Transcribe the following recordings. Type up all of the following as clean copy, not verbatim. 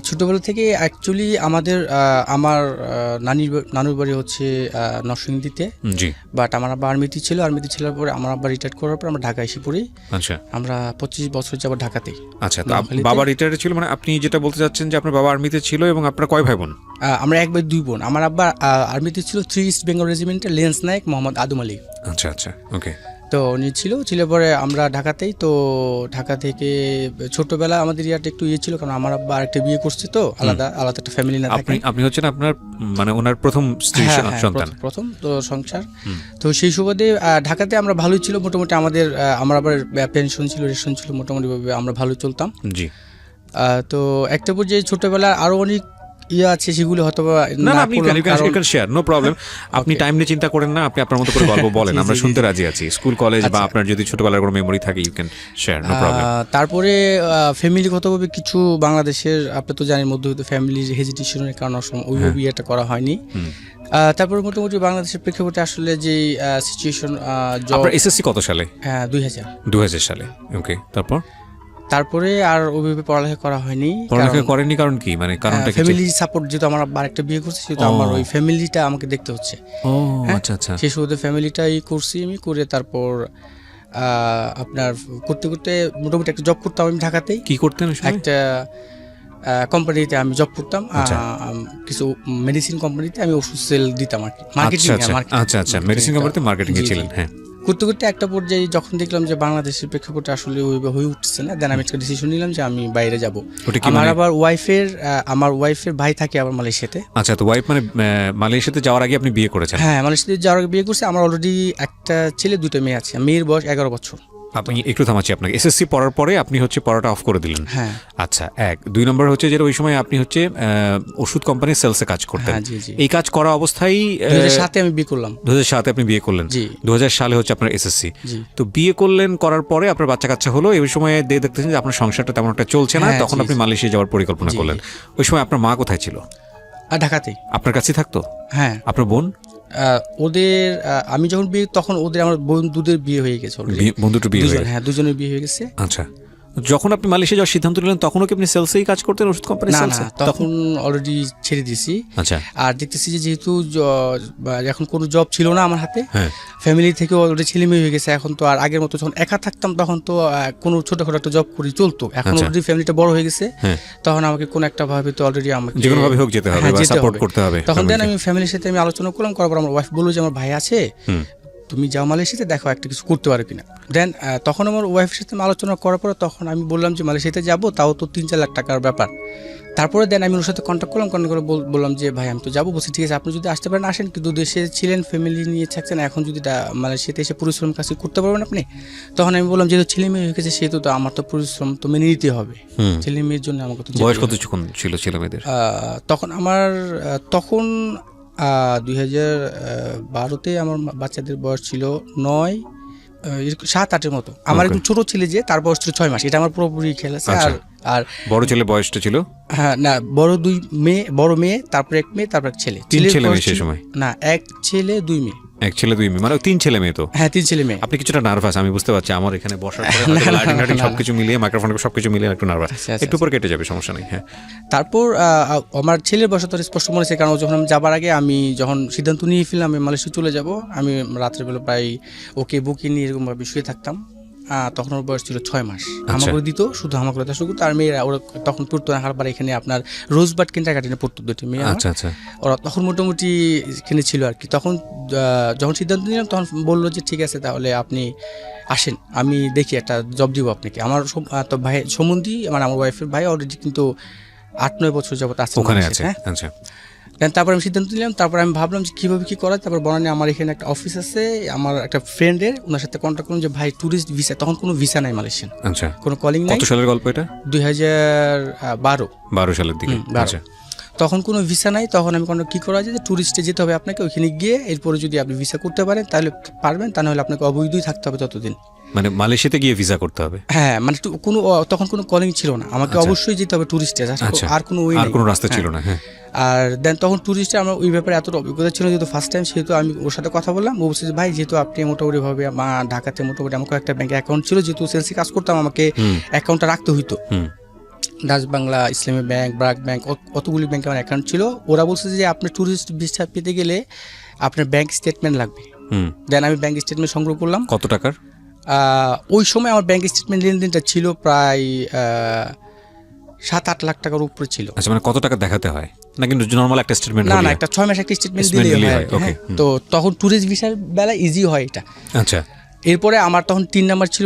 ছোটবেলা থেকে অ্যাকচুয়ালি আমার নানুর বাড়ি হচ্ছে নরসিংদীতে। জি। বাট আমার আব্বা আর্মিতে ছিল, আর্মিতে ছিলার পরে আমার আব্বা রিটায়ার করার পর আমরা ঢাকা এসে পড়ি। আচ্ছা, আমরা 25 বছর যাবো ঢাকাতে। আচ্ছা, তো বাবা রিটায়ার ছিল, মানে আপনি যেটা বলতে চাচ্ছেন যে আপনার বাবা আর্মিতে ছিল এবং আপনার কয় ভাই বোন? আমরা 1 ভাই 2 বোন। আমার আব্বা আর্মিতে ছিল 3 ইস্ট বেঙ্গল রেজিমেন্টের লেন্স নায়ক মোহাম্মদ আদম আলী। আচ্ছা আচ্ছা, ওকে। তো উনি ছিল পরে আমরা ঢাকাতেই। তো ঢাকা থেকে ছোটবেলা আমাদের ইয়াটা একটু ছিল, কারণ আমার আব্বা আরেকটা বিয়ে করছে, তো আলাদা একটা ফ্যামিলি না থাকে। আপনি হচ্ছেন আপনার মানে ওনার প্রথম স্ত্রী সন্তান? প্রথম তো সংসার। তো সেই সুবাদে ঢাকাতে আমরা ভালোই ছিল মোটামুটি। আমার আবার পেনশন ছিল, রেশন ছিল, মোটামুটি ভাবে আমরা ভালো চলতাম। জি। তো একটা পর্যায়ে ছোটবেলা আরো অনেক আছে, সেগুলো হয়তো না, আপনি শেয়ার, নো প্রবলেম। আপনি টাইম নিয়ে চিন্তা করেন না, আপনি আপনার মতো করে গল্প বলেন, আমরা শুনতে রাজি আছি। স্কুল কলেজ বা আপনার যদি ছোটবেলার কোনো মেমোরি থাকে, you can share, no problem. তারপরে ফ্যামিলিগতভাবে কিছু বাংলাদেশের, আপনি তো জানেন, মধ্যবিত্ত ফ্যামিলির হেজিটেশনের কারণে ওইভাবে এটা করা হয়নি। তারপরে মোটামুটি বাংলাদেশের প্রেক্ষাপটে আসলে যে সিচুয়েশন। আপনার এসএসসি কত সালে? 2000 সালে, ওকে। তারপরে আর ওইভাবে পড়ালেখা করা হয়নি। পড়ালেখা করেননি কারণ কি, মানে কারণটা কি? ফ্যামিলি সাপোর্ট, যেহেতু আমার আরেকটা বিয়ে করছে, সেহেতু আমার ওই ফ্যামিলিটা আমাকে দেখতে হচ্ছে। ও আচ্ছা আচ্ছা। সেই শুধু ফ্যামিলিটাই করছি আমি, করে তারপর আপনার করতে করতে মোটামুটি একটা জব করতাম আমি ঢাকাতেই। কি করতেন? একটা কোম্পানিতে আমি জব করতাম, কিছু মেডিসিন কোম্পানিতে আমি ওষুধ সেল দিতাম আর কি, মার্কেটিং। আচ্ছা আচ্ছা, মেডিসিন কোম্পানিতে মার্কেটিং এ ছিলেন। হ্যাঁ। করতে করতে একটা পর্যায়ে যখন দেখলাম যে বাংলাদেশের প্রেক্ষাপটে আসলে ওইভাবে হয়ে উঠছে না, দেন আমি একটা ডিসিশন নিলাম যে আমি বাইরে যাব। আমার আবার ওয়াইফের ভাই থাকে আবার মালয়েশিয়াতে। আচ্ছা, তো ওয়াইফ মানে মালয়েশিয়াতে যাওয়ার আগে আপনি বিয়ে করেছেন? হ্যাঁ, মালয়েশিয়াতে যাওয়ার আগে বিয়ে করছি। আমার অলরেডি একটা ছেলে, 2টা মেয়ে আছে। মেয়ের বয়স 11 বছর। আপনি একটু থামাচ্ছি আপনাকে। এসএসসি পড়ার পরে আপনি হচ্ছে পড়াটা অফ করে দিলেন? হ্যাঁ। আচ্ছা, 2 নম্বর হচ্ছে যে ওই সময় আপনি হচ্ছে ওষুধ কোম্পানির সেলসে কাজ করতেন। এই কাজ করা অবস্থায় 2007 আমি বিয়ে করলাম। 2007 আপনি বিয়ে করলেন? 2000 সালে হচ্ছে আপনার এসএসসি। তো বিয়ে করলেন, করার পরে আপনার বাচ্চা কাচ্চা হলো। এই সময় দেখতেছেন যে আপনার সংসারটা তেমন একটা চলছে না, তখন আপনি মালয়েশিয়া যাওয়ার পরিকল্পনা করলেন। ওই সময় আপনার মা কোথায় ছিল? ঢাকাতে। আপনার কাছেই থাকতো? হ্যাঁ। আপনার বোন? ওদের আমি যখন বিয়ে, তখন ওদের আমার বন্ধুদের বিয়ে হয়ে গেছে। বন্ধুটা বিয়ে হয়ে গেছে? হ্যাঁ, দুজনের বিয়ে হয়ে গেছে। আচ্ছা, যখন আপনি মালয়েশিয়া যাওয়ার সিদ্ধান্ত নিলেন তখনও কি আপনি সেলসেই কাজ করতেন, ওষুধ কোম্পানির সেলসে? না, তখন অলরেডি ছেড়ে দিয়েছি। আচ্ছা। আর দেখতেছি যে যেহেতু এখন কোনো জব ছিল না আমার হাতে, ফ্যামিলি থেকে অলরেডি ছেলে মেয়ে হয়ে গেছে, এখন তো আর আগের মতো যখন একা থাকতাম তখন তো কোনো ছোটখাটো একটা জব করে চলতো। এখন অলরেডি ফ্যামিলিটা বড় হয়ে গেছে, তখন আমাকে কোনো একটা ভাবে তো অলরেডি আমাকে যে কোনো ভাবে হোক যেতে হবে বা সাপোর্ট করতে হবে। তখন দেন আমি ফ্যামিলির সাথে আমি আলোচনা করলাম, করার পর আমার ওয়াইফ বললো যে আমার ভাই আছে, তুমি যাও মালয়েশিয়াতে, দেখো একটা কিছু করতে পারো কিনা। দেন তখন আমার ওয়াইফের সাথে আলোচনা করার পরে তখন আমি বললাম যে মালয়েশিয়াতে যাবো, তাও তো 3-4 লাখ টাকার ব্যাপার। তারপরে দেন আমি ওর সাথে কন্ট্যাক্ট করলাম, কন্ট্যাক্ট করে বললাম যে ভাই আমি তো যাবো। বলছি ঠিক আছে, আপনি যদি আসতে পারেন আসেন, কিন্তু দেশে ছিলেন, ফ্যামিলি নিয়ে থাকছেন, এখন যদি মালয়েশিয়াতে এসে পরিশ্রম কাজ করতে পারবেন আপনি। তখন আমি বললাম যেহেতু ছেলে মেয়ে হয়ে গেছে, সেহেতু তো আমার তো পরিশ্রম তো মেনে নিতে হবে, ছেলে মেয়ের জন্য আমাকে তো। বয়স কত ছিল ছেলে মেয়েদের তখন? আমার তখন 2012-তে আমার বাচ্চাদের বয়স ছিল 7-8-এর মতো। আমার একদম ছোট ছেলে যে, তার বয়স ছিল 6 মাস। এটা আমার পুরোপুরি খেয়াল আছে। আর বড় ছেলে বয়সটা ছিল? হ্যাঁ, না, বড় মেয়ে, তারপর এক মেয়ে, তারপর এক ছেলে। 3 ছেলে মেয়ে সেই সময়? না, 1 ছেলে 2 মেয়ে। 1 ছেলে 2 মেয়ে, মানে 3 ছেলে মেয়ে তো? হ্যাঁ, 3 ছেলে মেয়ে। আপনি কিছুটা নার্ভাস, আমি বুঝতে পারছি। আমার এখানে বসার পরে লাইটিং সবকিছু মিলিয়ে, মাইক্রোফোন সবকিছু মিলিয়ে একটু নার্ভাস। একটু পর কেটে যাবে, সমস্যা নেই। হ্যাঁ। তারপর আমার ছেলের বয়স তো স্পষ্ট মনে আছে, কারণ যখন আমি যাবার আগে আমি যখন সিদ্ধান্ত নিয়ে ফেললাম আমি মালয়েশিয়া চলে যাব, আমি রাত্রেবেলা প্রায় ওকে বুকে নিয়ে এরকম ভাবে শুয়ে থাকতাম। তখন ওর বয়স ছিল 6 মাস। আমাকে দিত, শুধু আমাকে শুরু করতো। আর মেয়েরা ওরা তখন পড়তো না, হারবার এখানে আপনার রোজবার্ড কিন্ডারগার্টেনে পড়তো 2টি মেয়ে। আচ্ছা আচ্ছা। ওরা তখন মোটামুটি এখানে ছিল আর কি। তখন যখন সিদ্ধান্ত নিলাম তখন বললো যে ঠিক আছে, তাহলে আপনি আসেন, আমি দেখি একটা জব দিব আপনাকে। আমার তো ভাই সম্বন্ধী, মানে আমার ওয়াইফের ভাই অলরেডি কিন্তু 8-9 বছর যাবত ওখানে আছে। আচ্ছা। তারপর আমি সিদ্ধান্ত নিলাম। তারপর আমি ভাবলাম যে কীভাবে কী করা। তারপর বনানী আমার এখানে একটা অফিস আছে, আমার একটা ফ্রেন্ডের, ওনার সাথে কন্ট্যাক্ট করলাম যে ভাই ট্যুরিস্ট ভিসা, তখন কোনো ভিসা নাই মালয়েশিয়ান। আচ্ছা। কোনো কলিং নাই। কত সালের গল্প এটা? 2012 সালের দিকে। আচ্ছা। তখন কোনো ভিসা নাই। তখন আমি কী করা যায় যে ট্যুরিস্টে যেতে হবে আপনাকে, ওইখানে গিয়ে এরপরে যদি আপনি ভিসা করতে পারেন তাহলে পারবেন, তা নাহলে আপনাকে অবৈধই থাকতে হবে ততদিন। মানে মালয়েশিয়াতে গিয়ে ভিসা করতে হবে? হ্যাঁ, মানে তখন কোনো কলিং ছিল না, আমাকে অবশ্যই যেতে হবে ট্যুরিস্টে, আর কোনো রাস্তা ছিল না। হ্যাঁ। আর দেন তখন ট্যুরিস্টে আমার ওই ব্যাপারে এতটা অভিজ্ঞতা ছিল, যেহেতু ফার্স্ট টাইম, সেহেতু আমি ওর সাথে কথা বললাম। ও বলছে ভাই যেহেতু আপনি মোটামুটিভাবে ঢাকাতে মোটামুটি আমার একটা ব্যাংকে অ্যাকাউন্ট ছিল, যেহেতু সেলসি কাজ করতাম, আমাকে অ্যাকাউন্টটা রাখতে হইতো। ডাচ বাংলা, ইসলামী ব্যাংক, ব্রাক ব্যাংক, অতগুলি ব্যাংকে আমার অ্যাকাউন্ট ছিল। ওরা বলছে যে আপনার ট্যুরিস্ট ভিসা পেতে গেলে আপনার ব্যাংক স্টেটমেন্ট লাগবে। দেন আমি ব্যাংক স্টেটমেন্ট সংগ্রহ করলাম। কত টাকার? ওই সময় আমার ব্যাংক স্টেটমেন্ট লেনদেনটা ছিল প্রায় 7-8 লাখ টাকার উপরে ছিল। আচ্ছা, মানে কত টাকা দেখাতে হয়? না কিন্তু নরমাল একটা স্টেটমেন্ট? না, একটা 6 মাস একটা স্টেটমেন্ট দিলেই হয়। তো তখন ট্যুরিস্ট ভিসার বেলা ইজি হয় এটা। আচ্ছা। এরপরে আমার তখন 3 নাম্বার ছিল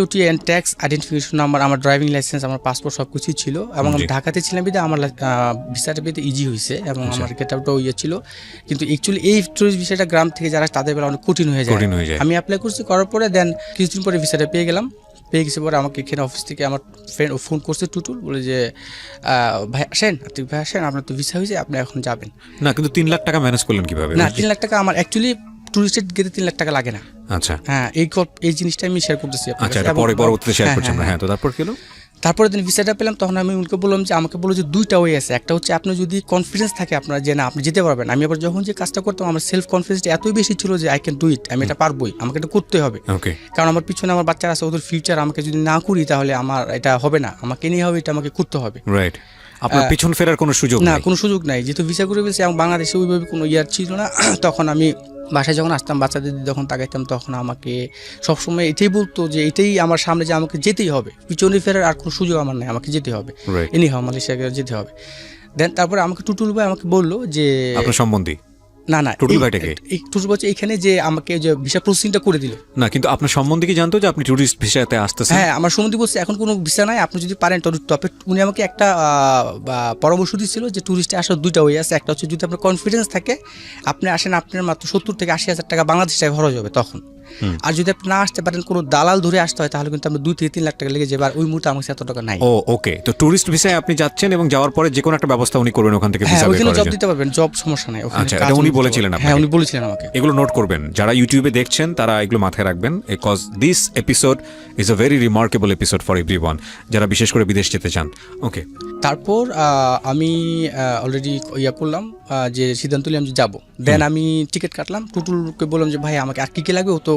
ট্যাক্স আইডেন্টিফিকেশন নাম্বার, আমার ড্রাইভিং লাইসেন্স, আমার পাসপোর্ট সব কিছুই ছিল। এবং আমি ঢাকাতে ছিলাম বিধে আমার ভিসাটা পেতে ইজি হয়েছে এবং আমার গেটআপটাও ছিল। কিন্তু অ্যাকচুয়ালি এই ট্যুরিস্ট ভিসাটা গ্রাম থেকে যারা তাদের বেলা অনেক কঠিন হয়ে যায়। আমি অ্যাপ্লাই করছি, করার পরে দেন কিছুদিন পরে ভিসাটা পেয়ে গেলাম। পেয়ে গেছে পরে আমাকে এখানে অফিস থেকে আমার ফ্রেন্ড ফোন করছে টুটুল, বলে যে ভাই আসেন, আপনার তো ভিসা হয়েছে, আপনি এখন যাবেন। না, কিন্তু 3 লাখ টাকা ম্যানেজ করলেন কিভাবে? না, 3 লাখ টাকা আমার অ্যাকচুয়ালি টুরিস্টের গেতে 3 লাখ টাকা লাগে না। আচ্ছা। হ্যাঁ, এই জিনিসটা আমি শেয়ার করতেছি। আচ্ছা, এটা পরবর্তীতে শেয়ার করছেন। হ্যাঁ, তো তারপর কি হলো? তারপরে দিন ভিসাটা পেলাম, তখন আমি উনকে বললাম যে আমাকে বলো যে 2টা ওয়ে আছে। একটা হচ্ছে আপনি যদি কনফিডেন্স থাকে আপনার যে না আপনি যেতে পারবেন। আমি আবার যখন যে কাজটা করতাম আমার সেলফ কনফিডেন্সটা এতই বেশি ছিল যে আই ক্যান ডু ইট, আমি এটা পারবোই, আমাকে এটা করতে হবে। কারণ আমার পিছনে আমার বাচ্চারা আছে, ওদের ফিউচার, আমাকে যদি না করি তাহলে আমার এটা হবে না, আমাকে নিয়ে হবে, এটা আমাকে করতে হবে। রাইট। আপনার পিছন ফেরার কোনো সুযোগ না, কোনো সুযোগ নাই, যেহেতু ভিসা করে ফেলছি এবং বাংলাদেশে ওইভাবে কোনো ইয়ার ছিল না। তখন আমি বাসায় যখন আসতাম, বাচ্চাদের যখন তাকাইতাম, তখন আমাকে সবসময় এটাই বলতো যে এটাই আমার সামনে, যে আমাকে যেতেই হবে, পিছনে ফেরার আর কোনো সুযোগ আমার নাই, আমাকে যেতে হবে, এনি হয় মালয়েশিয়াকে যেতে হবে। দেন তারপরে আমাকে টুটুল ভাই আমাকে বললো যে আপনার সম্বন্ধী। না, টুটুল ভাইটাকে টুটুল ভাই এখানে যে আমাকে যে ভিসা প্রসেসিংটা করে দিল। না, কিন্তু আপনার সম্বন্ধী কি জানতো যে আপনি টুরিস্ট ভিসাতে আসতেছেন? হ্যাঁ, আমার সম্বন্ধী বলছে এখন কোনো ভিসা নাই, আপনি যদি পারেন টপে। উনি আমাকে একটা পরামর্শ দিচ্ছিল যে টুরিস্টে আসার 2টা ওয়ে আছে। একটা হচ্ছে যদি আপনার কনফিডেন্স থাকে, আপনি আসেন, আপনার মাত্র 70 থেকে 80 হাজার টাকা বাংলাদেশ টাকা খরচ হবে তখন। আর যদি আপনি না আসতে পারেন, কোনো দালাল ধরে আসতে হয়, তাহলে কিন্তু আমরা 2 থেকে 3 লাখ টাকা লেগে যাবে। আর ওই মুহূর্তে আমার এত টাকা নাই। ওকে, তো টুরিস্ট ভিসায় আপনি যাচ্ছেন এবং যাওয়ার পরে যে কোনো একটা ব্যবস্থা উনি করবেন ওখান থেকে ভিসা বের করে। জব দিতে পারবেন, জব সমস্যা নাই ওখানে। আচ্ছা, এটা উনি বলেছিলেন আপনাকে? হ্যাঁ, উনি বলেছিলেন আমাকে। এগুলো নোট করবেন, যারা ইউটিউবে দেখছেন তারা এগুলো মাথায় রাখবেন, because this episode is a very remarkable episode for everyone, যারা বিশেষ করে বিদেশ যেতে চান। ওকে, তারপর আমি অলরেডি ইয়া করলাম যে সিদ্ধান্ত নিলাম যে যাবো। দেন আমি টিকিট কাটলাম, টুটুলকে বললাম যে ভাই আমাকে আর কি লাগবে, ও তো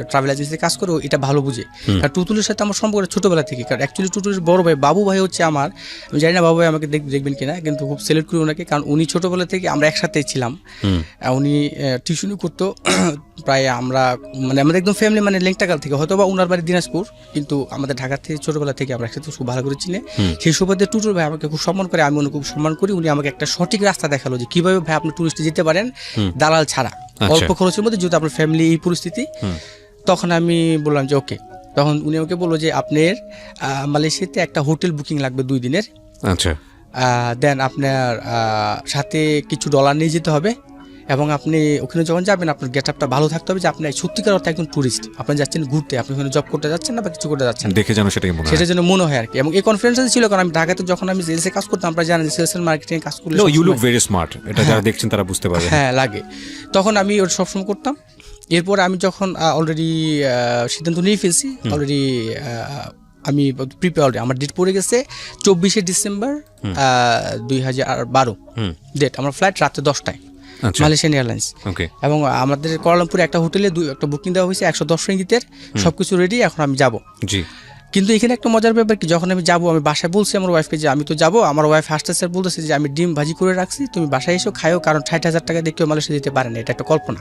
ট্রাভেল এজেন্সিতে কাজ করে, এটা ভালো বুঝে। কারণ টুটুলের সাথে আমার সম্পর্ক ছোটোবেলা থেকে। কারণ অ্যাকচুয়ালি টুটুলের বড় ভাই বাবু ভাই হচ্ছে আমার, আমি জানি না বাবু ভাই আমাকে দেখবেন কিনা, কিন্তু খুব সিলেক্ট করি ওনাকে, কারণ উনি ছোটোবেলা থেকে আমরা একসাথেই ছিলাম। উনি টিউশনই করতো প্রায়, আমরা মানে আমাদের একদম ফ্যামিলি, মানে লেংটাকাল থেকে, হয়তো বা ওনার বাড়ি দিনাজপুর, কিন্তু আমাদের ঢাকা থেকে ছোটোবেলা থেকে আমরা একসাথে খুব ভালো করে চিনি। সেই সুবাদে টুটুল ভাই আমাকে খুব সম্মান করে, আমি উনি খুব সম্মান করি। উনি আমাকে একটা সঠিক রাস্তা দেখালো যে কীভাবে ভাই আপনি টুরিস্টে যেতে পারেন দালাল ছাড়া, অল্প খরচের মধ্যে, যেহেতু আপনার ফ্যামিলি এই পরিস্থিতি। তখন আমি বললাম যে ওকে। তখন উনি আমাকে বললো যে আপনার মালয়েশিয়াতে একটা হোটেল বুকিং লাগবে 2 দিনের। আচ্ছা। দেন আপনার সাথে কিছু ডলার নিয়ে যেতে হবে, এবং আপনি ওখানে যখন যাবেন আপনার গেট আপটা ভালো থাকতে হবে, যে আপনি সত্যিকার অর্থে একজন টুরিস্ট, আপনি যাচ্ছেন ঘুরতে, আপনি ওখানে জব করতে যাচ্ছেন না বা কিছু করতে যাচ্ছেন, দেখে যেন সেটা যেন মনে হয় আর কি। এবং এই কনফিডেন্সটা ছিল, কারণ আমি ঢাকাতে যখন আমি সেলসে কাজ করতাম, আপনারা জানেন সেলস এন্ড মার্কেটিং কাজ করলে ইউ লুক ভেরি স্মার্ট, এটা যারা দেখছেন তারা বুঝতে পারবে। হ্যাঁ, লাগে। তখন আমি ওটা সবসময় করতাম। এরপর আমি যখন অলরেডি সিদ্ধান্ত নিয়ে ফেলছি, অলরেডি আমি প্রিপেয়ার্ড, আমার ডেট পড়ে গেছে 24শে ডিসেম্বর 2012 ডেট। আমার ফ্লাইট রাতে 10টায়, মালয়েশিয়ান এয়ারলাইন্স। এবং আমাদের কুয়ালালামপুরে একটা হোটেলে একটা বুকিং দেওয়া হয়েছে 110 রিঙ্গিতের, সবকিছু রেডি, এখন আমি যাব। কিন্তু এখানে একটা মজার ব্যাপার কি, যখন আমি যাবো, আমি বাসায় বলছি আমার ওয়াইফকে যে আমি তো যাবো। আমার ওয়াইফ হাসতে স্যার বলতেছে যে আমি ডিম ভাজি করে রাখছি, তুমি বাসায় এসো খাও, কারণ 60,000 টাকা দিয়ে কেউ মালয়েশিয়া যেতে পারে না, এটা একটা কল্পনা।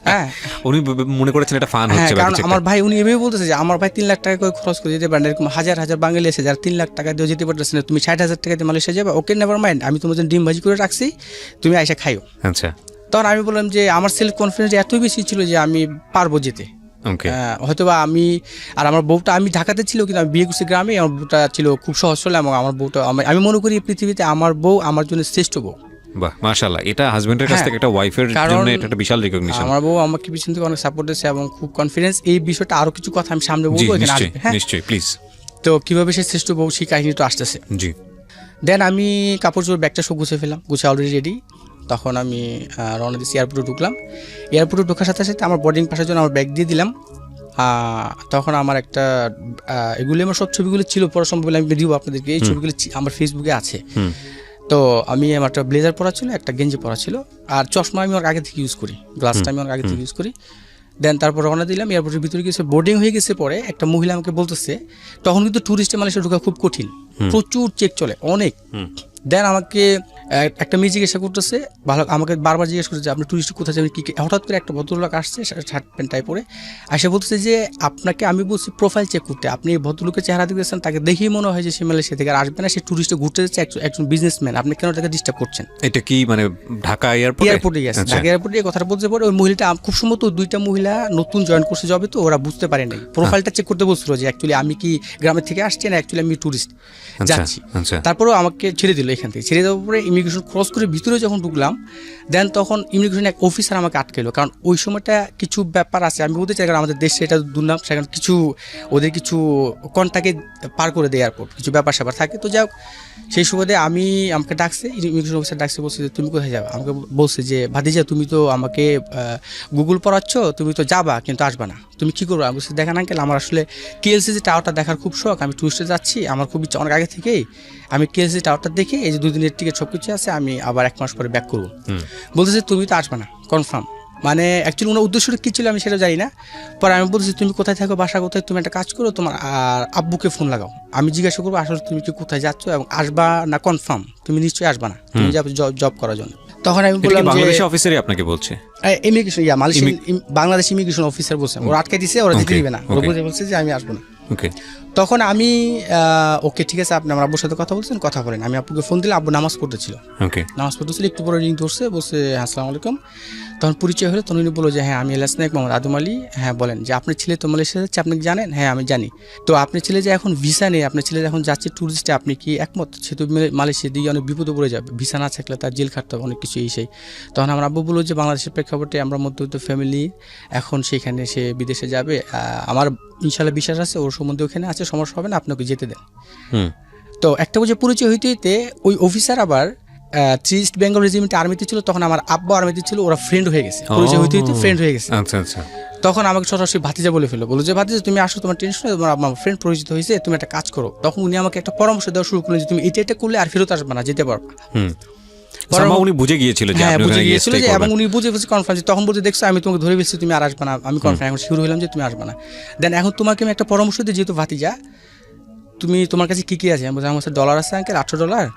হ্যাঁ, উনি মনে করেছেন এটা ফান হচ্ছে। কারণ আমার ভাই, উনি এভাবে বলতেছে যে আমার ভাই 3 লাখ টাকা করে খরচ করে যেতে পারেন, এরকম হাজার হাজার বাঙালি আছে যারা 3 লাখ টাকা দিয়ে যেতে পারতেছে না, তুমি 60,000 টাকা দিয়ে মালয়েশিয়া যাবে। ওকে, নেভার মাইন্ড, আমি তোমার জন্য ডিম ভাজি করে রাখছি, তুমি আইসা খাইও। আচ্ছা। তখন আমি বললাম যে আমার সেলফ কনফিডেন্স এতই বেশি ছিল যে আমি পারবো যেতে। হয়তোবা আমি আর আমার বউটা, আমি ঢাকাতে ছিল কিন্তু আমি বিয়ে করছি গ্রামে, আমার বউটা ছিল খুব সহজ সরল, এবং আমার বউটা, আমি মনে করি পৃথিবীতে আমার বউ আমার জন্য শ্রেষ্ঠ বউ। বাহ, মাশাআল্লাহ, এটা হাজবেন্ডের কাছ থেকে একটা ওয়াইফের জন্য এটা একটা বিশাল রিকগনিশন। আমার বউ আমাকে পিছন থেকে অনেক সাপোর্ট দিয়েছে এবং খুব কনফিডেন্স। এই বিষয়টা আরো কিছু কথা আমি সামনে বলবো, নিশ্চয়ই প্লিজ। তো কিভাবে সে শ্রেষ্ঠ বউ সেই কাহিনী তো আসতেছে। জি। দেন আমি কাপড় চোপড় ব্যাগটা সব গুছিয়ে ফেললাম, গুছিয়ে অলরেডি রেডি। তখন আমি রওনা দিয়েছি, এয়ারপোর্টে ঢুকলাম। এয়ারপোর্টে ঢোকার সাথে সাথে আমার বোর্ডিং পাসের জন্য আমার ব্যাগ দিয়ে দিলাম। তখন আমার একটা এগুলি আমার সব ছবিগুলো ছিল, পরে সম্ভব আমি দিব আপনাদেরকে, এই ছবিগুলো আমার ফেসবুকে আছে। তো আমি আমার একটা ব্লেজার পরা ছিল, একটা গেঞ্জি পরা ছিল, আর চশমা আমি ওর আগে থেকে ইউজ করি, গ্লাসটা আমি ওর আগে থেকে ইউজ করি। দেন তারপর রওনা দিলাম, এয়ারপোর্টের ভিতরে গেছে, বোর্ডিং হয়ে গেছে। পরে একটা মহিলা আমাকে বলতেছে, তখন কিন্তু ট্যুরিস্টে মালয়েশিয়া ঢোকা খুব কঠিন, প্রচুর চেক চলে অনেক। দেন আমাকে একটা মেয়ে জিজ্ঞাসা করতেছে, ভালো আমাকে বারবার জিজ্ঞেস করছে যে আপনি টুরিস্ট কোথায় যাবেন কী। হঠাৎ করে একটা ভদ্রলোক আসছে শার্ট প্যান্ট টাই পরে, এসে বলতেছে যে আপনাকে আমি বলছি প্রোফাইল চেক করতে, আপনি এই ভদ্রলোকের চেহারা দেখতেছেন, তাকে দেখেই মনে হয় যে সে মালয়েশিয়া থেকে আর আসবে না, সে টুরিস্টে ঘুরতে যাচ্ছে, একজন বিজনেসম্যান, আপনি কেন তাকে ডিস্টার্ব করছেন। এটা কি মানে ঢাকা এয়ারপোর্টে গেছে, ঢাকা এয়ারপোর্টে এই কথাটা বলতে পরে ওই মহিলাটা খুব সম্ভবত দুইটা মহিলা নতুন জয়েন করছে জবে, তো ওরা বুঝতে পারে নাই, প্রোফাইলটা চেক করতে বলছিল যে অ্যাকচুয়ালি আমি কি গ্রামের থেকে আসছি না অ্যাকচুয়ালি আমি টুরিস্ট যাচ্ছি। তারপরেও আমাকে ছেড়ে দিল এখান থেকে, ছেড়ে দেওয়ার পরে ইমিগ্রেশন ক্রস করে ভিতরে যখন ঢুকলাম, দেন তখন ইমিগ্রেশন এক অফিসার আমাকে আটকেলো, কারণ ওই সময়টা কিছু ব্যাপার আছে, আমি বলতে চাই কারণ আমাদের দেশে এটা দুর্নাম, সেখানে কিছু ওদের কিছু কন্টাকে পার করে দেয় এয়ারপোর্ট, কিছু ব্যাপার স্যাপার থাকে। তো যাই হোক, সেই সুবাদে আমাকে ডাকছে, ইমিগ্রেশন অফিসার ডাকছে, বলছে যে তুমি কোথায় যাবা। আমাকে বলছে যে ভাতিজা তুমি তো আমাকে গুগল পড়াচ্ছ, তুমি তো যাবা কিন্তু আসবা না, তুমি কী করবো। আমি বলছি দেখেন আঙ্কেল, আমার আসলে কেএলসি যে টাওয়ারটা দেখার খুব শখ, আমি টুরিস্টে যাচ্ছি, আমার খুব ইচ্ছা অনেক আগে থেকেই, আমি কেএলসি টাওয়ারটা দেখে এই যে 2 দিনের টিকিট সব কিছু আছে, আমি আবার 1 মাস পরে ব্যাক করবো। বলতেছে তুমি তো আসবে না কনফার্ম, মানে অ্যাকচুয়ালি ওনার উদ্দেশ্যটা কী ছিল আমি সেটা জানি না। পরে আমি বলতেছি তুমি কোথায় থাকো, বাসা কোথায়, তুমি একটা কাজ করো, তোমার আব্বুকে ফোন লাগাও, আমি জিজ্ঞাসা করবো আসলে তুমি কি কোথায় যাচ্ছ এবং আসবা না কনফার্ম, তুমি নিশ্চয়ই আসবা না, তুমি যাবে জব করার জন্য। তখন আমি বললাম যে বাংলাদেশি অফিসারই আপনাকে বলছে, ইমিগ্রেশন বাংলাদেশ ইমিগ্রেশন অফিসার বলছে, ওরা আটকে দিছে, ওরা দিতে দিবে না, ওরা বলছে যে আমি আসবো না। তখন আমি ওকে ঠিক আছে, আপনি আমার আব্বুর সাথে কথা বলছেন, কথা বলেন। আমি আব্বুকে ফোন দিলে, আব্বু নামাজ পড়তেছিল, একটু পরে রিং ধরছে, বলছে আসসালামু আলাইকুম। তখন পরিচয় হলো, তখন উনি বললো যে হ্যাঁ আমি এলাস নায়ক মোহাম্মদ আদম আলী। হ্যাঁ বলেন, যে আপনার ছেলে তো মালয়েশিয়া যাচ্ছে, আপনি কি জানেন? হ্যাঁ আমি জানি। তো আপনার ছেলে যে এখন ভিসা নেই, আপনার ছেলে এখন যাচ্ছে ট্যুরিস্টে, আপনি কি একমত? সে তো মালয়েশিয়া দিয়ে অনেক বিপদে পড়ে যাবে, ভিসা না থাকলে তার জেল খাটতে হবে, অনেক কিছু এই সেই। তখন আমার আব্বু বললো যে বাংলাদেশের প্রেক্ষাপটে আমরা মধ্যবিত্ত ফ্যামিলি, এখন সেখানে সে বিদেশে যাবে, আমার ইনশাল্লাহ বিশ্বাস আছে ওর সম্বন্ধে ওখানে আছে, সমস্যা হবে না, আপনাকে যেতে দেন। তো একটা বুঝে পরিচয় হইতে হইতে ওই অফিসার আবার ইস্ট বেঙ্গল রেজিমেন্টে আর্মিতে ছিল, তখন আমার আব্বা আর্মিতে ছিল, ওরা ফ্রেন্ড হয়ে গেছে, পরিচয় হইতে হইতে ফ্রেন্ড হয়ে গেছে। তখন আমাকে সরাসরি ভাতিজা বলে ফেলো, বলো যে ভাতিজা তুমি আসো, তোমার টেনশন নেই, তোমার আমার ফ্রেন্ড পরিচিত হয়েছে, তুমি একটা কাজ করো। তখন উনি আমাকে একটা পরামর্শ দেওয়া শুরু করলেন যে তুমি এটা করলে আর ফেরত আসবে না, যেতে পারবে। উনি বুঝে গিয়েছিল যে এবং উনি বুঝে কনফার্ম, তখন বলতে দেখছো আমি তোমাকে ধরে ফেলছি, তুমি আর আসবে না, আমি কনফার্ম এখন শুরু হলাম যে তুমি আসবে না। দেন এখন তোমাকে আমি একটা পরামর্শ দিই, যেহেতু ভাতিজা, তুমি তোমার কাছে কী কী আছে? আমি বলছি আমার কাছে ডলার আছে আঙ্কেল, $800।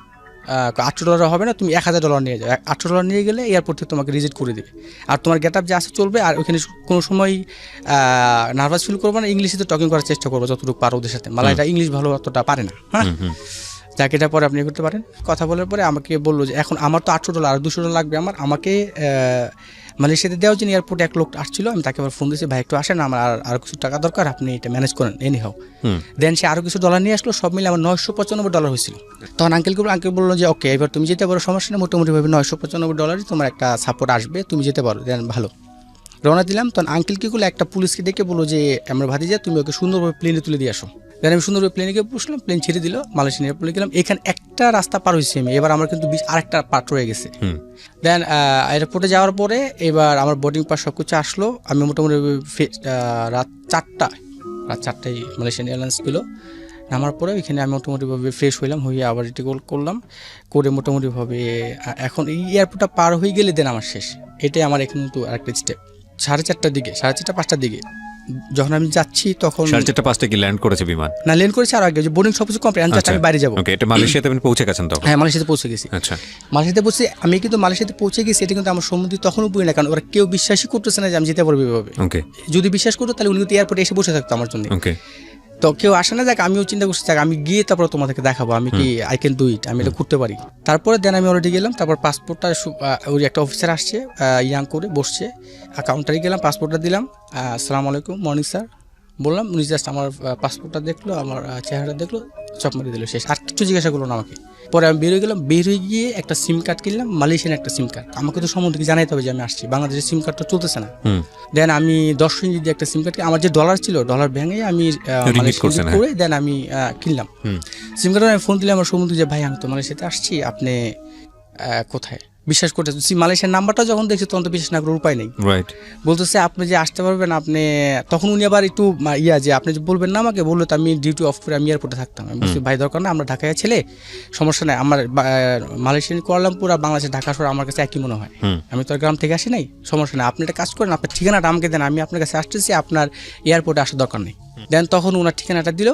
$800 হবে না, তুমি $1000 নিয়ে যাও, $800 নিয়ে গেলে এয়ারপোর্ট থেকে তোমাকে রিজেক্ট করে দেবে, আর তোমার গেট আপ যা আছে চলবে, আর ওখানে কোনো সময় নার্ভাস ফিল করবো না, ইংলিশে তো টকিং করার চেষ্টা করবো যতটুকু পারো ওদের সাথে, মালাইটা ইংলিশ ভালো অতটা পারে না। হ্যাঁ, যাকে এটা পরে আপনি করতে পারেন। কথা বলার পরে আমাকে বললো যে এখন আমার তো $800 আর $200 লাগবে, আমাকে মালয়েশিয়াতে দেওয়ার জন্য এয়ারপোর্টে এক লোক আসছিল, আমি তাকে আবার ফোন দিয়েছি, ভাই একটু আসেন, আমার আর কিছু টাকা দরকার, আপনি এটা ম্যানেজ করেন এনি হাও। দেন সে আরও কিছু ডলার নিয়ে আসলো, সব মিলে আমার $995 হয়েছিল। তখন আঙ্কেল বললো যে ওকে এবার তুমি যেতে পারো, সমস্যা নেই, মোটামুটিভাবে $995 তোমার একটা সাপোর্ট আসবে, তুমি যেতে পারো। দেন ভালো, রওনা দিলাম। তখন আঙ্কেল কী করলো, একটা পুলিশকে ডেকে বললো যে আমরা ভাতিজা তুমি ওকে সুন্দরভাবে প্লেনে তুলে দিয়ে আসো। দেন আমি সুন্দরভাবে প্লেনে গিয়ে বসলাম, প্লেন ছেড়ে দিল, মালয়েশিয়ান এয়ারপোর্টে গেলাম। এখানে একটা রাস্তা পার হয়েছি আমি, এবার আমার কিন্তু আরেকটা পার্ট রয়ে গেছে। দেন এয়ারপোর্টে যাওয়ার পরে এবার আমার বোর্ডিং পাস সব কিছু আসলো, আমি মোটামুটি রাত 4টায় মালয়েশিয়ান এয়ারলাইন্স ছিল। নামার পরে ওইখানে আমি মোটামুটিভাবে ফ্রেশ হইলাম, হয়ে আবার এটি করলাম, করে মোটামুটিভাবে এখন এই এয়ারপোর্টটা পার হয়ে গেলে দেন আমার শেষ। এটাই আমার এখানে তো আরেকটা স্টেপ। 4:30টার দিকে, 4:30-5টার দিকে যখন আমি যাচ্ছি, তখন 4:30-5টায় কি ল্যান্ড করেছে বিমান? না, ল্যান্ড করেছে আর আগে, যে বোর্ডিং সব কিছু কমপ্লিট, আমি বাইরে যাবো। এটা মালয়েশিয়াতে আপনি পৌঁছে গেছেন তখন? হ্যাঁ, মালয়েশিয়াতে পৌঁছে গেছি। আচ্ছা, মালয়েশিয়াতে পৌঁছে আমি কিন্তু মালয়েশিয়াতে পৌঁছে গেছি, এটা কিন্তু আমার সম্মতি তখনও বুঝি না, কারণ ওরা কেউ বিশ্বাসই করতেছে না যে আমি যেতে পারবো এভাবে। যদি বিশ্বাস করতো তাহলে উনি কিন্তু এয়ারপোর্টে এসে বসে থাকতো আমার জন্য। তো কেউ আসে না, যাক আমিও চিন্তা করছি, যাক আমি গিয়ে তারপর তোমাদেরকে দেখাবো আমি কি আই ক্যান ডু ইট, আমি এটা করতে পারি। তারপরে দেন আমি অলরেডি গেলাম, তারপর পাসপোর্টটা ওই একটা অফিসার আসছে ইয়াং করে বসছে, কাউন্টারে গেলাম, পাসপোর্টটা দিলাম, আসসালামু আলাইকুম, মর্নিং স্যার বললাম। উনি জাস্ট আমার পাসপোর্টটা দেখলো, আমার চেহারাটা দেখলো, চপ মারি দিল, শেষ। আর কিছু জিজ্ঞাসা করলো না আমাকে। পরে আমি বেরোয় গেলাম, বের হয়ে গিয়ে একটা সিম কার্ড কিনলাম, মালয়েশিয়ান একটা সিম কার্ড। আমাকে তো সম্বন্ধে জানাইতে হবে যে আমি আসছি, বাংলাদেশের সিম কার্ডটা চলতেছে না। দেন আমি 10 রিঙ্গিত দিয়ে একটা সিম কার্ড, আমার যে ডলার ছিল ডলার ভেঙে আমি করে দেন আমি কিনলাম সিম কার্ড। আমি ফোন দিলাম আমার সম্বন্ধে যে ভাই আমি তো মালয়েশিয়াতে আসছি, আপনি কোথায় বিশ্বাস করতেছি, মালয়েশিয়ার নাম্বারটা যখন দেখছি তখন তো বিশ্বাস না করার উপায় নেই। রাইট। বলতেছে আপনি যে আসতে পারবেন, আপনি তখন উনি আবার একটু যে আপনি যে বলবেন না আমাকে, বললো তো আমি ডিউটি অফ করে আমি এয়ারপোর্টে থাকতাম। আমি বলছি ভাই দরকার না, আমরা ঢাকায় ছেলে, সমস্যা নাই, আমার মালয়েশিয়ান কুয়ালালামপুর আর বাংলাদেশের ঢাকা শহর আমার কাছে একই মনে হয়, আমি তো আর গ্রাম থেকে আসি নাই, সমস্যা নেই, আপনি একটা কাজ করেন, আপনার ঠিকানাটা আমাকে দেন, আমি আপনার কাছে আসতেছি, আপনার এয়ারপোর্টে আসার দরকার নেই। দেন তখন ওনার ঠিকানাটা দিল,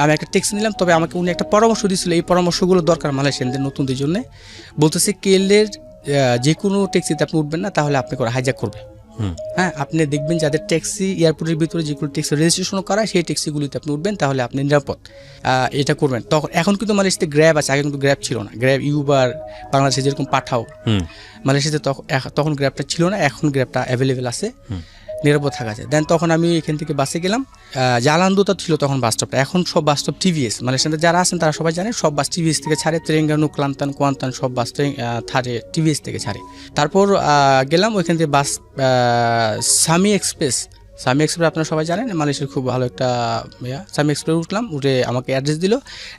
আমি একটা ট্যাক্সি নিলাম। তবে আমাকে উনি একটা পরামর্শ দিয়েছিল, এই পরামর্শগুলো দরকার মালয়েশিয়ানদের নতুনদের জন্য। বলতেছে কেলের যে কোনো ট্যাক্সিতে আপনি উঠবেন না, তাহলে আপনি করে হাইজ্যাক করবে। হ্যাঁ, আপনি দেখবেন যাদের ট্যাক্সি এয়ারপোর্টের ভিতরে যেগুলো ট্যাক্সি রেজিস্ট্রেশন করা, সেই ট্যাক্সিগুলিতে আপনি উঠবেন, তাহলে আপনি নিরাপদ। এটা করবেন। তখন এখন কিন্তু মালয়েশিয়াতে গ্র্যাব আছে, আগে কিন্তু গ্র্যাব ছিল না। গ্র্যাব, ইউবার, বাংলাদেশে যেরকম পাঠাও, মালয়েশিয়াতে তখন গ্র্যাবটা ছিল না, এখন গ্র্যাবটা অ্যাভেলেবেল আছে, নিরাপদ থাকা যায়। দেন তখন আমি এখান থেকে বাসে গেলাম। জালান্দোতা ছিল তখন বাস স্টপটা, এখন সব বাস স্টপ টিভিএস। মালয়েশিয়াতে যারা আছেন তারা সবাই জানেন, সব বাস টিভিএস থেকে ছাড়ে। তেরেঙ্গানু, ক্লান্তান, কোয়ান্তান সব বাস ছাড়ে টিভিএস থেকে ছাড়ে। তারপর গেলাম ওইখান থেকে বাস সামি এক্সপ্রেস আপনারা সবাই জানেন, মালয়েশিয়ার খুব ভালো একটা সামি এক্সপ্রেস উঠলাম। উঠে আমাকে অ্যাড্রেস দিল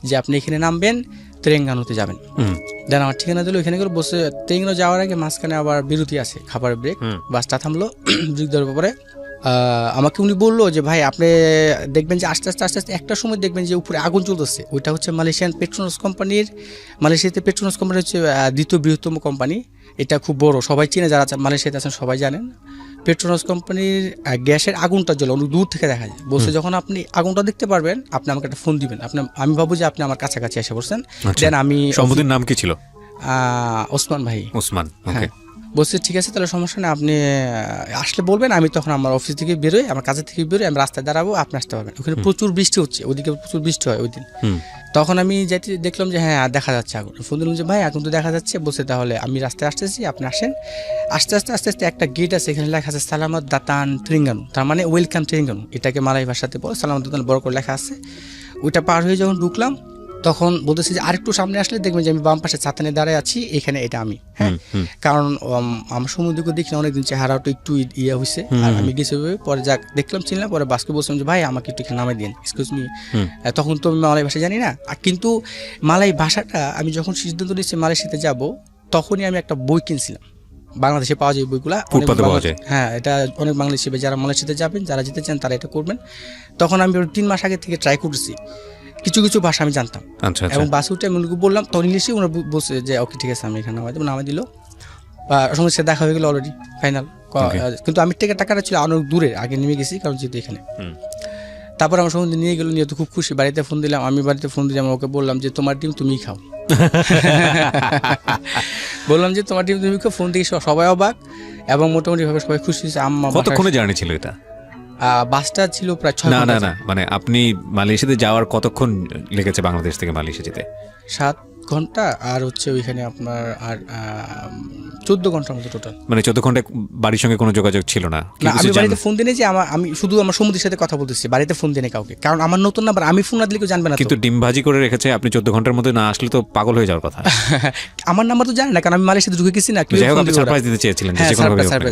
যে আপনি এখানে নামবেন, তেরেঙ্গানুতে যাবেন। দেন আমার ঠিকানা দিল, এখানে করে বসে তেরেঙ্গানু যাওয়ার আগে মাঝখানে আবার বিরতি আছে, খাবারের ব্রেক। বাসটা থামলো, ব্রেক দেওয়ার পরে আমাকে উনি বললো যে ভাই আপনি দেখবেন যে আস্তে আস্তে একটা সময় দেখবেন যে উপরে আগুন চলতেছে। ওইটা হচ্ছে মালয়েশিয়ান পেট্রোনাস কোম্পানির, মালয়েশিয়াতে পেট্রোনাস কোম্পানি হচ্ছে দ্বিতীয় বৃহত্তম কোম্পানি। এটা খুব বড়, সবাই চিনে, যারা মালয়েশিয়াতে আছেন সবাই জানেন। পেট্রোনাস কোম্পানির গ্যাসের আগুনটা জ্বলে অনেক দূর থেকে দেখা যায়। বলছে যখন আপনি আগুনটা দেখতে পারবেন, আপনি আমাকে একটা ফোন দিবেন। আমি ভাবো যে আপনি আমার কাছাকাছি এসে পড়ছেন। দেন আমি, সম্পত্তির নাম কি ছিল? ওসমান ভাই। ওসমান। হ্যাঁ, বলছে ঠিক আছে তাহলে সমস্যা নেই, আপনি আসলে বলবেন। আমি তখন আমার অফিস থেকে বেরোই, আমার কাজের থেকে বেরোই, আমি রাস্তায় দাঁড়াবো, আপনি আসতে পারবেন। ওখানে প্রচুর বৃষ্টি হচ্ছে, ওদিকে প্রচুর বৃষ্টি হয় ওই দিন। তখন আমি যাইতে দেখলাম যে হ্যাঁ দেখা যাচ্ছে আগুন। ফোন দিলাম যে ভাই আগুন তো দেখা যাচ্ছে। বলছে তাহলে আমি রাস্তায় আসতেছি, আপনি আসেন। আস্তে আস্তে একটা গেট আছে, এখানে লেখা আছে সালামত দাতান তেরেঙ্গানু, তার মানে ওয়েলকাম তেরেঙ্গানু, এটাকে মালয় ভাষাতে বলে সালামত দাতান, বড় করে লেখা আছে। ওইটা পার হয়ে যখন ঢুকলাম, তখন বলতেছি যে আরেকটু সামনে আসলে দেখবেন যে আমি বাম পাশে ছাতা নিয়ে দাঁড়ায় আছি, এখানে এটা আমি। হ্যাঁ, কারণ আমার সমুদ্রকে দেখি অনেকদিন চেহারাটা একটু ইয়ে হয়েছে, আর আমি গেছি পরে যাক দেখলাম, চিনলাম। পরে বাসকে বলছিলাম যে ভাই আমাকে একটু এখানে নামে দিন, এক্সকিউজ মি। তখন তো আমি মালয় ভাষা জানি না, কিন্তু মালয় ভাষাটা আমি যখন সিদ্ধান্ত নিচ্ছি মালয়েশিয়াতে যাব, তখনই আমি একটা বই কিনছিলাম। বাংলাদেশে পাওয়া যায় বইগুলা, হ্যাঁ, এটা অনেক বাংলাদেশি যারা মালয়েশিয়াতে যাবেন, যারা যেতে চান তারা এটা করবেন। তখন আমি 3 মাস আগে থেকে ট্রাই করছি, কিছু কিছু ভাষা আমি জানতাম। এবং বাসে উঠে আমি উনিকে বললাম, তখন ইংলিশে ওনারা বলছে যে ওকে ঠিক আছে আমি এখানে নামাই দিল। সমস্যা দেখা হয়ে গেলো অলরেডি ফাইনাল। কিন্তু আমি টাকাটা ছিল অনেক দূরে, আগে নেমে গেছি, কারণ যেহেতু এখানে। তারপর আমার সমুদ্রে নিয়ে গেলো, নিয়ে তো খুব খুশি। বাড়িতে ফোন দিলাম, আমি বাড়িতে ফোন দিলাম, ওকে বললাম যে তোমার ডিম তুমি খাও। বললাম যে তোমার ডিম তুমি খাও। ফোন থেকে সবাই অবাক, এবং মোটামুটি ভাবে সবাই খুশি হয়েছে। আম্মা, কতক্ষণে জার্নি ছিল এটা? বাসটা ছিল প্রায় 6 ঘন্টা। না, মানে আপনি মালয়েশিয়াতে যাওয়ার কতক্ষণ লেগেছে বাংলাদেশ থেকে মালয়েশিয়া যেতে? 7 ঘন্টা, আর হচ্ছে ওইখানে আপনার আর 14 ঘন্টার মতো টোটাল। মানে 14 ঘন্টা বাড়ির সঙ্গে কোনো যোগাযোগ ছিল না? আমি বাড়িতে ফোন দিনে যে আমি শুধু আমার সমুদ্রের সাথে কথা বলতেছি, বাড়িতে ফোন দিনে কাউকে, কারণ আমার নতুন নাম্বার, আমি ফোন না দিলে কেউ জানবে না। কিন্তু ডিম ভাজি করে রেখেছে, আপনি 14 ঘন্টার মধ্যে না আসলে তো পাগল হয়ে যাওয়ার কথা। আমার নাম্বার তো জানে না, কারণ আমি মালয়েশিয়াতে ঢুকে গেছি না। সারপ্রাইজ দিতে চেয়েছিলেন?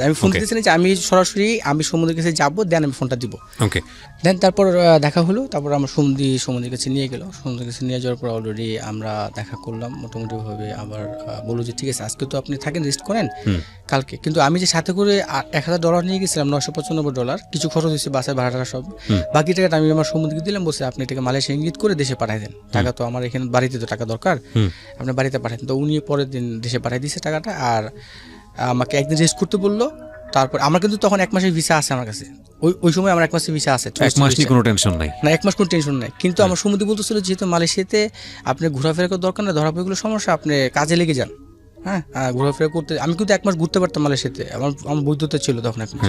আমি ফোন দিতেছি যে আমি সরাসরি আমি সমুদ্রের কাছে যাবো, দেন আমি ফোনটা দিব। ওকে। দেন তারপর দেখা হলো, তারপর আমার সমুদ্রের কাছে নিয়ে গেল। সমুদ্রের কাছে নিয়ে যাওয়ার পর অলরেডি আমরা দেখা করলাম মোটামুটি ভাবে। আবার বললো যে ঠিক আছে আজকে তো আপনি থাকেন, রেস্ট করেন, কালকে। কিন্তু আমি যে সাথে করে $1000 নিয়ে গেছিলাম, $995, কিছু খরচ হয়েছে বাসের ভাড়া টাকা সব, বাকি টাকাটা আমি আমার সমুদ্রকে দিলাম। বসে আপনি এটাকে মালয়েশিয়া ইঙ্গিত করে দেশে পাঠাই দেন, টাকা তো আমার এখানে বাড়িতে তো টাকা দরকার, আপনি বাড়িতে পাঠান। তো উনি পরের দিন দেশে পাঠাই দিয়েছে টাকাটা, আর আমাকে একদিন রেস্ট করতে বললো। তারপর আমার কিন্তু তখন 1 মাসের ভিসা আছে আমার কাছে, ওই সময় আমার 1 মাসের ভিসা আছে। 1 মাস নিয়ে কোনো টেনশন নাই? না, 1 মাস কোনো টেনশন নাই। কিন্তু আমার সমুদ্র বলতেছিল যেহেতু মালয়েশিয়াতে আপনি ঘোরাফেরা করার দরকার না, ধরা পড়ে সমস্যা, আপনি কাজে লেগে যান। হ্যাঁ, ঘোরাফেরা করতে আমি কিন্তু 1 মাস ঘুরতে পারতাম মালয়েশিয়াতে, আমার বৈধতা ছিল তখন 1 মাস।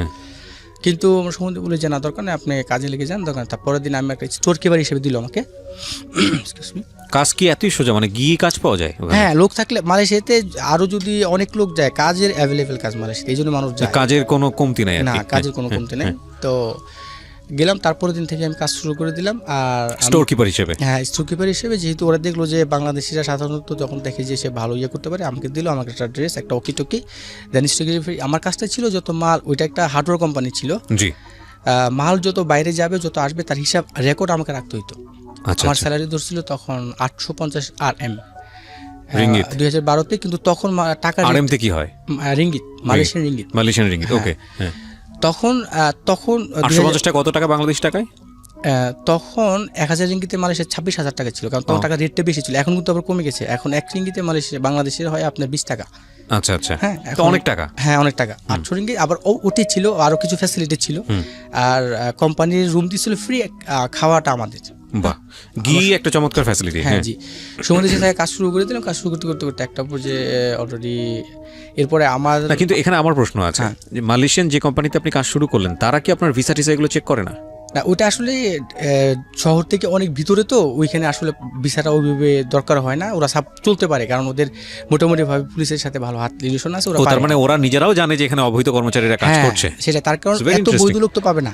কিন্তু আমার সমুদ্র বলে যে না দরকার নেই, আপনি কাজে লেগে যান দরকার। তারপরের দিন আমি একটা স্টোর কিপার হিসেবে দিল আমাকে। কাজ কি এতই সোজা, মানে গিয়ে কাজ পাওয়া যায়? হ্যাঁ, লোক থাকলে মালয়েশিয়াতে আরো যদি অনেক লোক যায়, কাজের অ্যাভেলেবেল কাজ মালয়েশিয়াতে, এই জন্য মানুষ যায়, কাজের কোনো কমতি নাই। না, কাজের কোনো কমতি নাই। তো গেলাম, তারপরের দিন থেকে আমি কাজ শুরু করে দিলাম। আর স্টোর কিপার হিসেবে? হ্যাঁ, স্টোর কিপার হিসেবে। যেহেতু ওরা দেখলো যে বাংলাদেশিরা সাধারণত যখন দেখে যে সে ভালো ইয়ে করতে পারে, আমাকে দিল, আমাকে একটা ড্রেস, একটা ওকি টকি, দেন স্টোর কিপার। আমার কাজটা ছিল যত মাল, ওইটা একটা হার্ডওয়্যার কোম্পানি ছিল। জি। মাল যত বাইরে যাবে, যত আসবে, তার হিসাব রেকর্ড আমাকে রাখতে হইতো। আমার স্যালারি ধরছিল তখন 850 RM। রিঙ্গিত 2012-তে, কিন্তু তখন টাকা আরএম তে কি হয়? Ringgit, Malaysian ringgit. Malaysian ringgit, okay. হ্যাঁ, তখন 850 টাকা কত টাকা বাংলাদেশ টাকায়? তখন 1000 রিঙ্গিতে মালয়েশিয়ার 26,000 টাকা ছিল, কারণ তখন টাকা রেটটা বেশি ছিল। এখন কিন্তু আবার কমে গেছে, এখন 1 রিঙ্গিতে মালয়েশিয়া বাংলাদেশের হয় আপনার 20 টাকা। আচ্ছা আচ্ছা, হ্যাঁ, তো অনেক টাকা। হ্যাঁ, অনেক টাকা। 800 রিঙ্গিত। আবার ওটি ছিল, আরো কিছু ফ্যাসিলিটি ছিল, আর কোম্পানির রুম দিছিল ফ্রি, খাওয়াটা আমাদের। বাহ, গি একটা চমৎকার ফ্যাসিলিটি। হ্যাঁ জি, সমুদ্রে থেকে কাজ শুরু করে দিলাম। কাজ শুরু করতে করতে করতে একটা পর্যায়ে অলরেডি, এরপরে আমার কিন্তু এখানে আমার প্রশ্ন আছে, যে মালয়েশিয়ান যে কোম্পানিতে আপনি কাজ শুরু করলেন, তারা কি আপনার ভিসা টিসা এগুলো চেক করে না? না, ওটা আসলে শহর থেকে অনেক ভিতরে, তো ওইখানে আসলে ভিসাটা ওইভাবে দরকার হয় না। ওরা সব চলতে পারে, কারণ ওদের মোটামুটিভাবে পুলিশের সাথে ভালো হাত রিলেশন আছে। ওরা তার মানে ওরা নিজেরাও জানে যে এখানে অবৈধ কর্মচারীরা কাজ করছে। সেটা তার কারণ এত বৈধ লোক তো পাবে না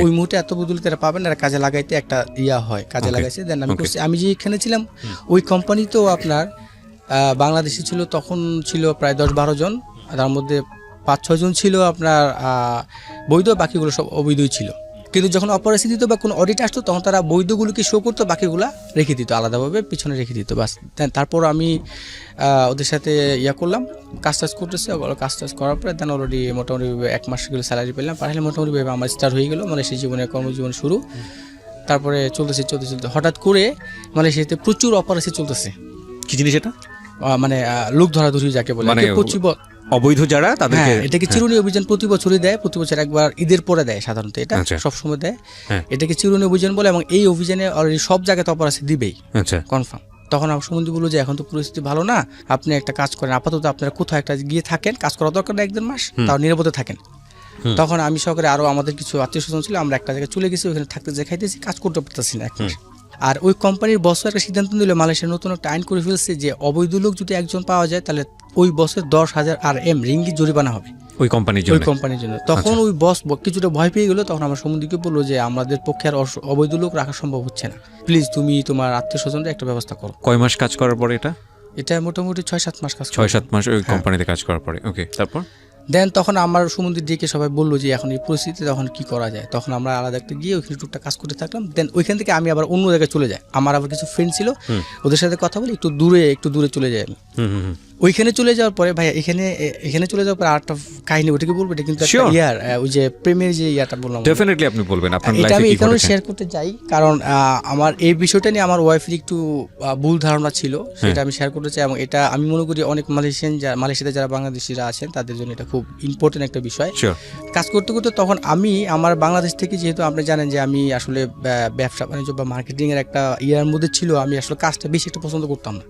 ওই মুহূর্তে, এত বৈধ লোক তারা পাবে না। কাজে লাগাইতে একটা হয়, কাজে লাগাইছে। দেন আমি যে এখানে ছিলাম, ওই কোম্পানি তো আপনার বাংলাদেশি ছিল, তখন ছিল প্রায় 10-12 জন, তার মধ্যে 5-6 জন ছিল আপনার বৈধ, বাকিগুলো সব অবৈধই ছিল। কিন্তু যখন অপারেশন দিত বা কোনো অডিট আসতো, তখন তারা বৈধগুলোকে শো করতো, বাকিগুলা রেখে দিত আলাদাভাবে, পিছনে রেখে দিত বাস। তারপর আমি ওদের সাথে করলাম, কাজ করতেছি। কাজ করার পরে দেন অলরেডি মোটামুটি 1 মাস গেলো, স্যালারি পেলাম, পাঠালে মোটামুটিভাবে আমার স্টার্ট হয়ে গেলো মালয়েশিয়া জীবনে, কর্মজীবন শুরু। তারপরে চলতে হঠাৎ করে মালয়েশিয়াতে প্রচুর অপারেশন চলতেছে। কি জিনিস এটা? মানে লোক ধরাধরি যাকে বলে, অবৈধ যারা, তাদেরকে এটাকে চিরুনি অভিযান প্রতি বছরই দেয়। প্রতি বছর একবার ঈদের পরে দেয় সাধারণত, এটা সবসময় দেয়। এটাকে চিরুনি অভিযান বলে, এবং এই অভিযানে অলরেডি সব জায়গায় অপারেশন দিবেই, কনফার্ম। তখন আমার সম্বন্ধে বললো যে এখন তো পরিস্থিতি ভালো না, আপনি একটা কাজ করেন, আপাতত আপনারা কোথাও একটা গিয়ে থাকেন, কাজ করা দরকার না 1-1.5 মাস, তাও নিরাপদে থাকেন। তখন আমি সহকারে আরও আমাদের কিছু আত্মীয় স্বজন ছিল, আমরা একটা জায়গায় চলে গেছি, ওখানে থাকতে খাইতেছি, কাজ করতে পারতেছি না 1 মাস। আর ওই কোম্পানির বস একটা সিদ্ধান্ত নিল, মালয়েশিয়ার নতুন একটা আইন করে ফেলছে যে অবৈধ লোক যদি একজন পাওয়া যায়, তাহলে ওই বসের 10,000 RM রিঙ্গিত জরিমানা হবে ওই কোম্পানির জন্য। তখন ওই বস কিছুটা ভয় পেয়ে গেল। তখন আমার সম্বন্ধীকে বললো যে আমাদের পক্ষে আর অবৈধ লোক রাখা সম্ভব হচ্ছে না, প্লিজ তুমি তোমার আত্মীয় স্বজনদের একটা ব্যবস্থা করো। কয় মাস কাজ করার পরে এটা মোটামুটি 6-7 মাস কাজ, 6-7 মাস ওই কোম্পানিতে কাজ করার পরে। ওকে, তারপর দেন তখন আমার সমুদ্রে ডেকে সবাই বললো যে এখন এই পরিস্থিতিতে তখন কি করা যায়। তখন আমরা আলাদা একটা গিয়ে ওইখানে টুকটা কাজ করতে থাকলাম। দেন ওইখান থেকে আমি আবার অন্য জায়গায় চলে যাই। আমার আবার কিছু ফ্রেন্ড ছিল, ওদের সাথে কথা বলি, একটু দূরে চলে যাই আমি। ওইখানে চলে যাওয়ার পরে ভাই, এখানে চলে যাওয়ার পরে আরেকটা কাহিনী, ওটাকে বলবো, এটা কিন্তু ওই যে প্রেমের যে বললাম, ডেফিনেটলি আপনি বলবেন আপনার লাইফে এটা আমি কি এখানে শেয়ার করতে চাই, কারণ আমার এই বিষয়টা নিয়ে আমার ওয়াইফের একটু ভুল ধারণা ছিল, সেটা আমি শেয়ার করতে চাই। এবং এটা আমি মনে করি অনেক মালয়েশিয়াতে যারা বাংলাদেশিরা আছেন তাদের জন্য এটা খুব ইম্পর্টেন্ট একটা বিষয়। কাজ করতে করতে তখন আমার বাংলাদেশ থেকে, যেহেতু আপনি জানেন যে আমি আসলে ব্যবসা বাণিজ্য বা মার্কেটিং এর একটা মধ্যে ছিল, আমি আসলে কাজটা বেশি একটা পছন্দ করতাম না।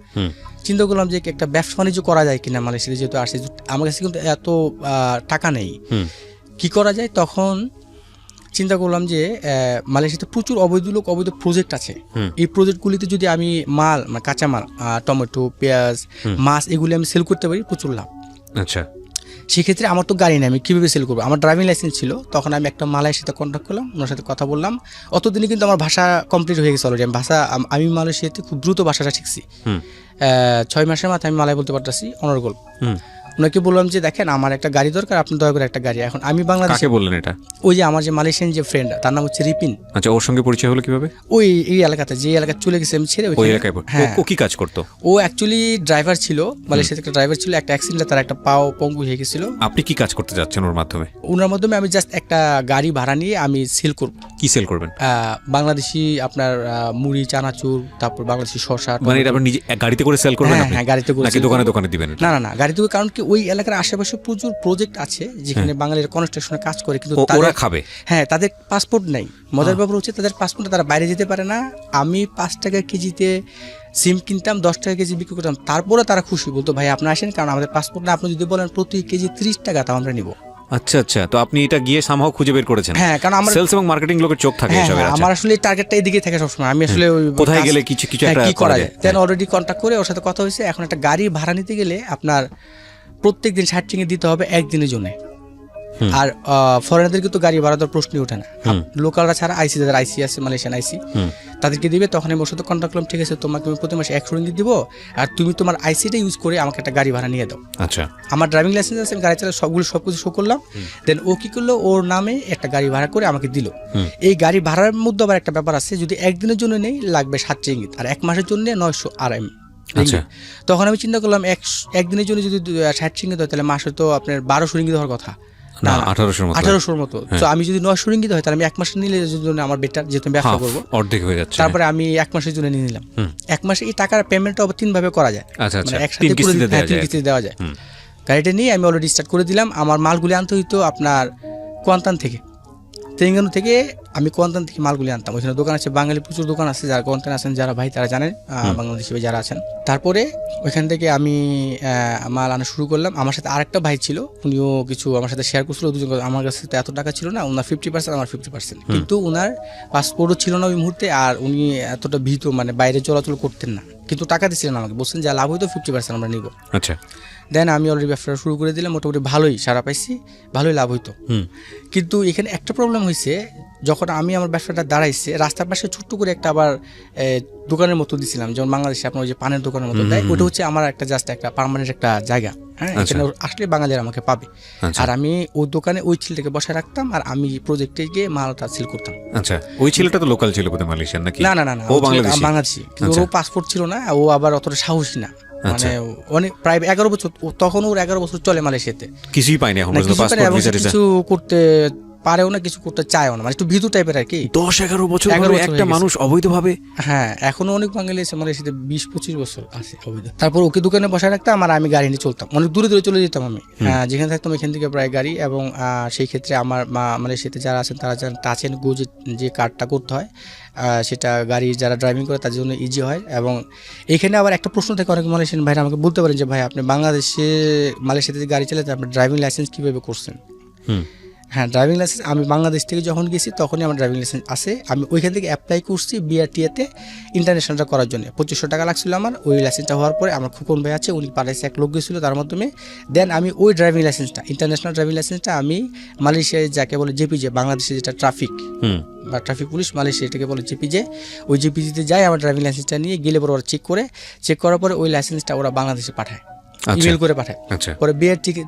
চিন্তা করলাম যে একটা ব্যবসা বাণিজ্য করা যায় কিনা মালয়েশিয়াতে, যেহেতু আসে, আমার কাছে কিন্তু এত টাকা নেই, কি করা যায়। তখন চিন্তা করলাম যে মালয়েশিয়াতে প্রচুর অবৈধ প্রজেক্ট আছে। এই প্রজেক্টগুলিতে যদি আমি কাঁচামাল, টমেটো, পেঁয়াজ, মাছ, এগুলি আমি সেল করতে পারি, প্রচুর লাভ। আচ্ছা, সেক্ষেত্রে আমার তো গাড়ি নেই, আমি কীভাবে সেল করবো? আমার ড্রাইভিং লাইসেন্স ছিল, তখন আমি একটা মালয়ের সাথে কন্ট্যাক্ট করলাম, ওনার সাথে কথা বললাম। অতদিনে কিন্তু আমার ভাষা কমপ্লিট হয়ে গেছে অলরেডি। আমি মালয়েশিয়াতে খুব দ্রুত ভাষাটা শিখছি। 6 মাসের মাথায় আমি মালয় বলতে পারতেছি অনর্গল। ওনাকে বললাম যে দেখেন, আমার একটা গাড়ি দরকার, আপনি দয়া করে একটা গাড়ি। এখন আমি বাংলাদেশে বললেন এটা, ওই যে আমার যে মালয়েশিয়ান যে ফ্রেন্ড, তার নাম হচ্ছে রিপিন। আচ্ছা, ওর সঙ্গে পরিচয় হলো কিভাবে? এই এলাকাতে, যে এলাকায় চলে গেছে আমি ছেড়ে, ওই এলাকায়। ও কি কাজ করতো? ও অ্যাকচুয়ালি ড্রাইভার ছিল, মালয়েশিয়াতে একটা ড্রাইভার ছিল। একটা অ্যাক্সিডেন্টে তার একটা পাও পঙ্গু হয়ে গেছিল। আপনি কি কাজ করতে যাচ্ছেন ওর মাধ্যমে? ওনার মাধ্যমে আমি জাস্ট একটা গাড়ি ভাড়া নিয়ে আমি সেল করব। কি সেল করবেন? বাংলাদেশি আপনার মুড়ি, চানাচুর, তারপর বাংলাদেশি শসা। মানে এটা আপনি নিজে গাড়িতে করে সেল করবেন? হ্যাঁ, গাড়িতে করে। নাকি দোকানে দিবেন? না, গাড়িতে। কারণ কি, ওই এলাকার আশেপাশে প্রচুর প্রজেক্ট আছে যেখানে বাঙালিরা কনস্ট্রাকশনে কাজ করে, কিন্তু ওরা খাবে। হ্যাঁ, তাদের পাসপোর্ট নেই। মজার ব্যাপার হচ্ছে তাদের পাসপোর্টে তারা বাইরে যেতে পারে না। আমি 5 টাকা কেজিতে সিম কিনতাম, 10 টাকা কেজি বিক্রি করতাম, তারপরে তারা খুশি, বলতো ভাই আপনি আসেন, কারণ আমাদের পাসপোর্ট না, আপনি যদি বলেন প্রতি কেজি 30 টাকা, তাও আমরা নিব। আচ্ছা, তো আপনি এটা গিয়ে সামহাও খুঁজে বের করেছেন? হ্যাঁ, কারণ আমার সেলস এবং মার্কেটিং লোকের চোখ থাকে এসবের। আমার আসলে টার্গেটটা এদিকে থাকে সবসময়। আমি আসলে কোথায় গেলে কিছু একটা কি করা যায়। দেন অলরেডি কন্ট্যাক্ট করে ওর সাথে কথা হয়েছে। এখন একটা গাড়ি ভাড়া নিতে গেলে আপনার প্রত্যেক দিন 60 রিঙ্গিত দিতে হবে, একদিনের জন্য। আর ফরেনারদেরকে তো গাড়ি ভাড়া দেওয়ার প্রশ্নই ওঠে না। লোকালরা ছাড়া যাদের আইসি আছে, মালয়েশিয়ান আইসি, তাদেরকে দিবে। তখন আমি ওর সাথে কন্ট্যাক্ট করলাম, ঠিক আছে তোমাকে আমি প্রতি মাসে 100 রিঙ্গিত দিব, আর তুমি তোমার আইসিটা ইউজ করে আমাকে একটা গাড়ি ভাড়া নিয়ে দাও। আচ্ছা, আমার ড্রাইভিং লাইসেন্স আছে, আমি গাড়ি চালাই, সবকিছু শো করলাম। দেন ও কি করলো, ওর নামে একটা গাড়ি ভাড়া করে আমাকে দিল। এই গাড়ি ভাড়ার মধ্যে আবার একটা ব্যাপার আছে, যদি একদিনের জন্য নেই লাগবে 7 রিঙ্গিত, আর 1 মাসের জন্য 900 RM। আচ্ছা। তখন আমি চিন্তা করলাম একদিনের জন্য যদি 60 রিঙ্গিত হয় তাহলে মাসে তো আপনার 1200 রিঙ্গিত হওয়ার কথা, না 1800 মতো। তো আমি যদি 900 রিঙ্গিত হয় তাহলে আমি এক মাসে নিলে জন্য আমার বেটার, যেহেতু আমি ব্যবসা করবো অর্ধেক হয়ে যাচ্ছে। তারপরে আমি এক মাসের জন্য নিয়ে নিলাম। এক মাসে এই টাকার পেমেন্টটা আবার 3 ভাবে করা যায়, আচ্ছা আচ্ছা, একসাথে 3 কিস্তিতে দেওয়া যায়। গাড়িটা নিয়ে আমি অলরেডি স্টার্ট করে দিলাম। আমার মালগুলি আনতে হইতো আপনার কোয়ান্তান থেকে, তেলেঙ্গানা থেকে আমি কোয়ান্তান থেকে মালগুলি আনতাম। ওইখানে দোকান আছে, বাঙালি প্রচুর দোকান আছে, যারা কোয়ান্তান আছেন যারা ভাই তারা জানেন, বাংলাদেশি যারা আছেন। তারপরে ওইখান থেকে আমি মাল আনা শুরু করলাম। আমার সাথে আরেকটা ভাই ছিল, উনিও কিছু আমার সাথে শেয়ার করছিল। দুজন, আমার কাছে তো এত টাকা ছিল না, ওনার 50%, আমার 50%, কিন্তু ওনার পাসপোর্টও ছিল না ওই মুহূর্তে, আর উনি এতটা ভীত, মানে বাইরে চলাচল করতেন না, কিন্তু টাকা দিচ্ছিলেন আমাকে, বলছেন যা লাভ হইতো 50% আমরা নিব। আচ্ছা। দেন আমি অলরেডি ব্যবসাটা শুরু করে দিলাম, মোটামুটি ভালোই সারা পাইছি, ভালোই লাভ হইতো। কিন্তু এখানে একটা প্রবলেম হয়েছে, যখন আমি আমার ব্যবসাটা দাঁড়াইছে, রাস্তার পাশে ছোট্ট করে একটা আবার দোকানের মতো দিছিলাম, যেমন বাংলাদেশে আপনার ওই যে পানের দোকানের মতো দেয়, ওটা হচ্ছে আমার একটা জাস্ট একটা পার্মানেন্ট একটা জায়গা। হ্যাঁ, এখানে আসলে বাঙালিরা আমাকে পাবে। আর আমি ওই দোকানে ওই ছেলেটাকে বসায় রাখতাম, আর আমি প্রজেক্টে গিয়ে মালটা সেল করতাম। আচ্ছা, ওই ছেলেটা তো লোকাল ছিল বোধহয়, মালয়েশিয়ান নাকি? না, ও বাংলাদেশি, কিন্তু ওর পাসপোর্ট ছিল না, ও আবার অতটা সাহসী না, মানে অনেক প্রায় 11 বছর, তখন ওর 11 বছর চলে মালয়েশিয়াতে, কিছুই পাইনি এখন পাসপোর্ট ভিসা কিছু করতে পারেও না, কিছু করতে চায়ও না, মানে একটু ভীতু টাইপের আর কি। 10-11 বছর একটা মানুষ অবৈধভাবে। হ্যাঁ, এখনো অনেক বাঙালি আছে মালয়েশিয়াতে, 20-25 বছর আছে অবৈধ। তারপর ওকে দোকানে বসায় রাখতাম, আর আমি গাড়ি নিয়ে চলতাম, অনেক দূরে দূরে চলে যেতাম আমি, যেখানে থাকতাম এখান থেকে প্রায় গাড়ি। এবং সেই ক্ষেত্রে আমার মালয়েশিয়াতে যারা আছেন তারা জানেন, টাচ এন্ড গো যে কার্ডটা করতে হয়, সেটা গাড়ি যারা ড্রাইভিং করে তাদের জন্য ইজি হয়। এবং এখানে আবার একটা প্রশ্ন থাকে, অনেক মালয়েশিয়ান ভাইরা আমাকে বলতে পারেন যে ভাই, আপনি মালয়েশিয়াতে গাড়ি চালাতে আপনি ড্রাইভিং লাইসেন্স কীভাবে করছেন? হ্যাঁ, ড্রাইভিং লাইসেন্স আমি বাংলাদেশ থেকে যখন গেছি তখনই আমার ড্রাইভিং লাইসেন্স আছে। আমি ওইখান থেকে অ্যাপ্লাই করছি বিআরটিএতে ইন্টারন্যাশনালটা করার জন্য, 2500 টাকা লাগছিল আমার। ওই লাইসেন্সটা হওয়ার পরে আমার খুকন ভাই আছে, উনি পাঠাইছে, এক লোক গেছিলো তার মাধ্যমে। দেন আমি ওই ড্রাইভিং লাইসেন্সটা, ইন্টারন্যাশনাল ড্রাইভিং লাইসেন্সটা আমি মালয়েশিয়ায় যাকে বলে জেপিজে, বাংলাদেশে যেটা ট্রাফিক বা ট্রাফিক পুলিশ, মালয়েশিয়া এটাকে বলে জেপিজে, ওই জেপিজিতে যাই আমার ড্রাইভিং লাইসেন্সটা নিয়ে গেলে পরে ওরা চেক করার পরে ওই লাইসেন্সটা ওরা বাংলাদেশে পাঠায়, ইমেল করে পাঠায়। পরে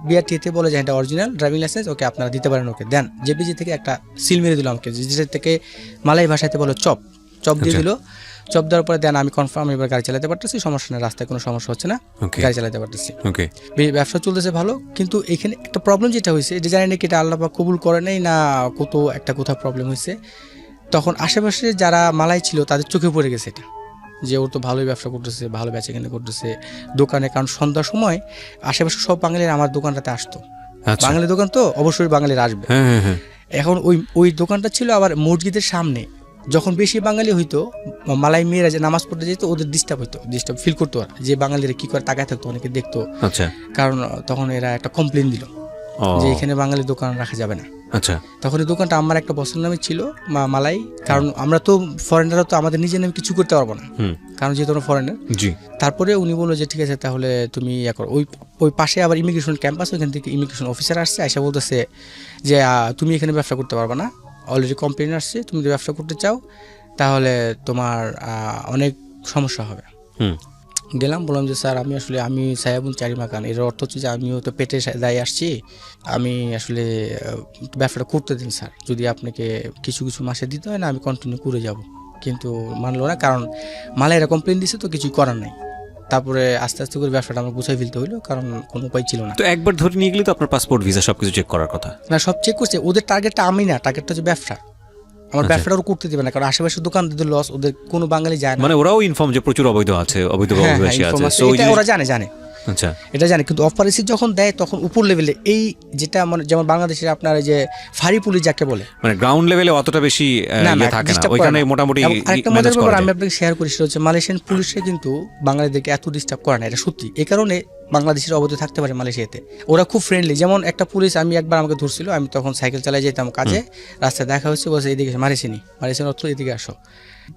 বিআরটিতে বলে যে এটা অরিজিনাল ড্রাইভিং লাইসেন্স, ওকে আপনারা দিতে পারেন ওকে। দেন জেপিজি থেকে একটা সিল মেরে দিল আমাকে, যেটা থেকে মালয় ভাষাতে বলে চপ দিয়ে দিল। চপ দেওয়ার পরে দেন আমি কনফার্ম এবার গাড়ি চালাতে পারতেছি, সমস্যা নেই, রাস্তায় কোনো সমস্যা হচ্ছে না, গাড়ি চালাতে পারতেছি, ব্যবসা চলতেছে ভালো। কিন্তু এখানে একটা প্রবলেম যেটা হয়েছে, এটা জানি না কি এটা আল্লাহ পাক কবুল করে নাই না কোথাও প্রবলেম হয়েছে। তখন আশেপাশে যারা মালাই ছিল তাদের চোখে পড়ে গেছে এটা, যে ওর তো ভালোই ব্যবসা করতেছে, ভালো বেচাকেনা করতেছে দোকানে। কারণ সন্ধ্যার সময় আশেপাশে সব বাঙালিরা আমার দোকানটাতে আসতো, বাঙালি দোকান তো অবশ্যই বাঙালিরা আসবে। এখন ওই দোকানটা ছিল আবার মসজিদের সামনে। যখন বেশি বাঙালি হইতো, মালাই মেয়েরা যে নামাজ পড়তে যেত, ওদের ডিস্টার্ব ফিল করতো, আর যে বাঙালিরা কি করে তাকায় থাকতো, অনেকে দেখতো। কারণ তখন এরা একটা কমপ্লেন দিল যে এখানে বাঙালি দোকান রাখা যাবে না। আচ্ছা, তখন এই দোকানটা আমার একটা বসের নামে ছিল, মালাই। কারণ আমরা তো ফরেনাররা তো আমাদের নিজের নামে কিছু করতে পারবো না, কারণ যেহেতু আমরা ফরেনার। তারপরে উনি বললো যে ঠিক আছে, তাহলে তুমি ইয়ে করো। ওই পাশে আবার ইমিগ্রেশন ক্যাম্পাস, ওইখান থেকে ইমিগ্রেশন অফিসার আসছে, আইসা বলতেছে যে তুমি এখানে ব্যবসা করতে পারবে না, অলরেডি কমপ্লেন আসছে, তুমি যদি ব্যবসা করতে চাও তাহলে তোমার অনেক সমস্যা হবে। গেলাম, বললাম যে স্যার আমি সায়াবুন চারিমাকান, এর অর্থ হচ্ছে যে আমিও তো পেটে দায় আসছি, আমি আসলে ব্যবসাটা করতে দিন স্যার, যদি আপনাকে কিছু মাসে দিতে হয় না আমি কন্টিনিউ করে যাব। কিন্তু মানলো না, কারণ মালাইরা কমপ্লেন দিছে তো কিছুই করার নাই। তারপরে আস্তে আস্তে করে ব্যবসাটা আমার গুছাই ফেলতে হইলো, কারণ কোনো উপায় ছিল না। তো একবার ধরে নিয়ে গেলে তো আপনার পাসপোর্ট ভিসা সবকিছু চেক করার কথা না, সব চেক করছে। ওদের টার্গেটটা আমি না, টার্গেটটা হচ্ছে ব্যবসা। আমার ব্যবসাটা ওরা করতে দেবে না, কারণ আশেপাশে দোকানদারদের লস, ওদের কোনো বাঙালি যায় না। মানে ওরাও ইনফর্ম যে প্রচুর অবৈধ আছে, অভিবাসী আছে, ওরা জানে। আচ্ছা, এটা জানি। কিন্তু অপারেশন যখন দেয় তখন উপর লেভেলে এই যেটা মানে যেমন বাংলাদেশের আপনার যে ফাঁড়ি পুলিশ যাকে বলে, মানে গ্রাউন্ড লেভেলে অতটা বেশি থাকে না, ওইখানে মোটামুটি। আরেকটা মজার ব্যাপার আমি আপনাকে শেয়ার করি, সেটা হচ্ছে মালয়েশিয়ান পুলিশরা কিন্তু বাঙালিদেরকে এত ডিস্টার্ব করে না, এটা সত্যি। এই কারণে বাংলাদেশের অবৈধ থাকতে পারে মালয়েশিয়াতে, ওরা খুব ফ্রেন্ডলি। যেমন একটা পুলিশ একবার আমাকে ধরছিল, আমি তখন সাইকেল চালাই যেতাম কাজে, রাস্তায় দেখা হচ্ছে, বলছে এদিকে মালয়েশিয়ান অর্থ এদিকে আসো।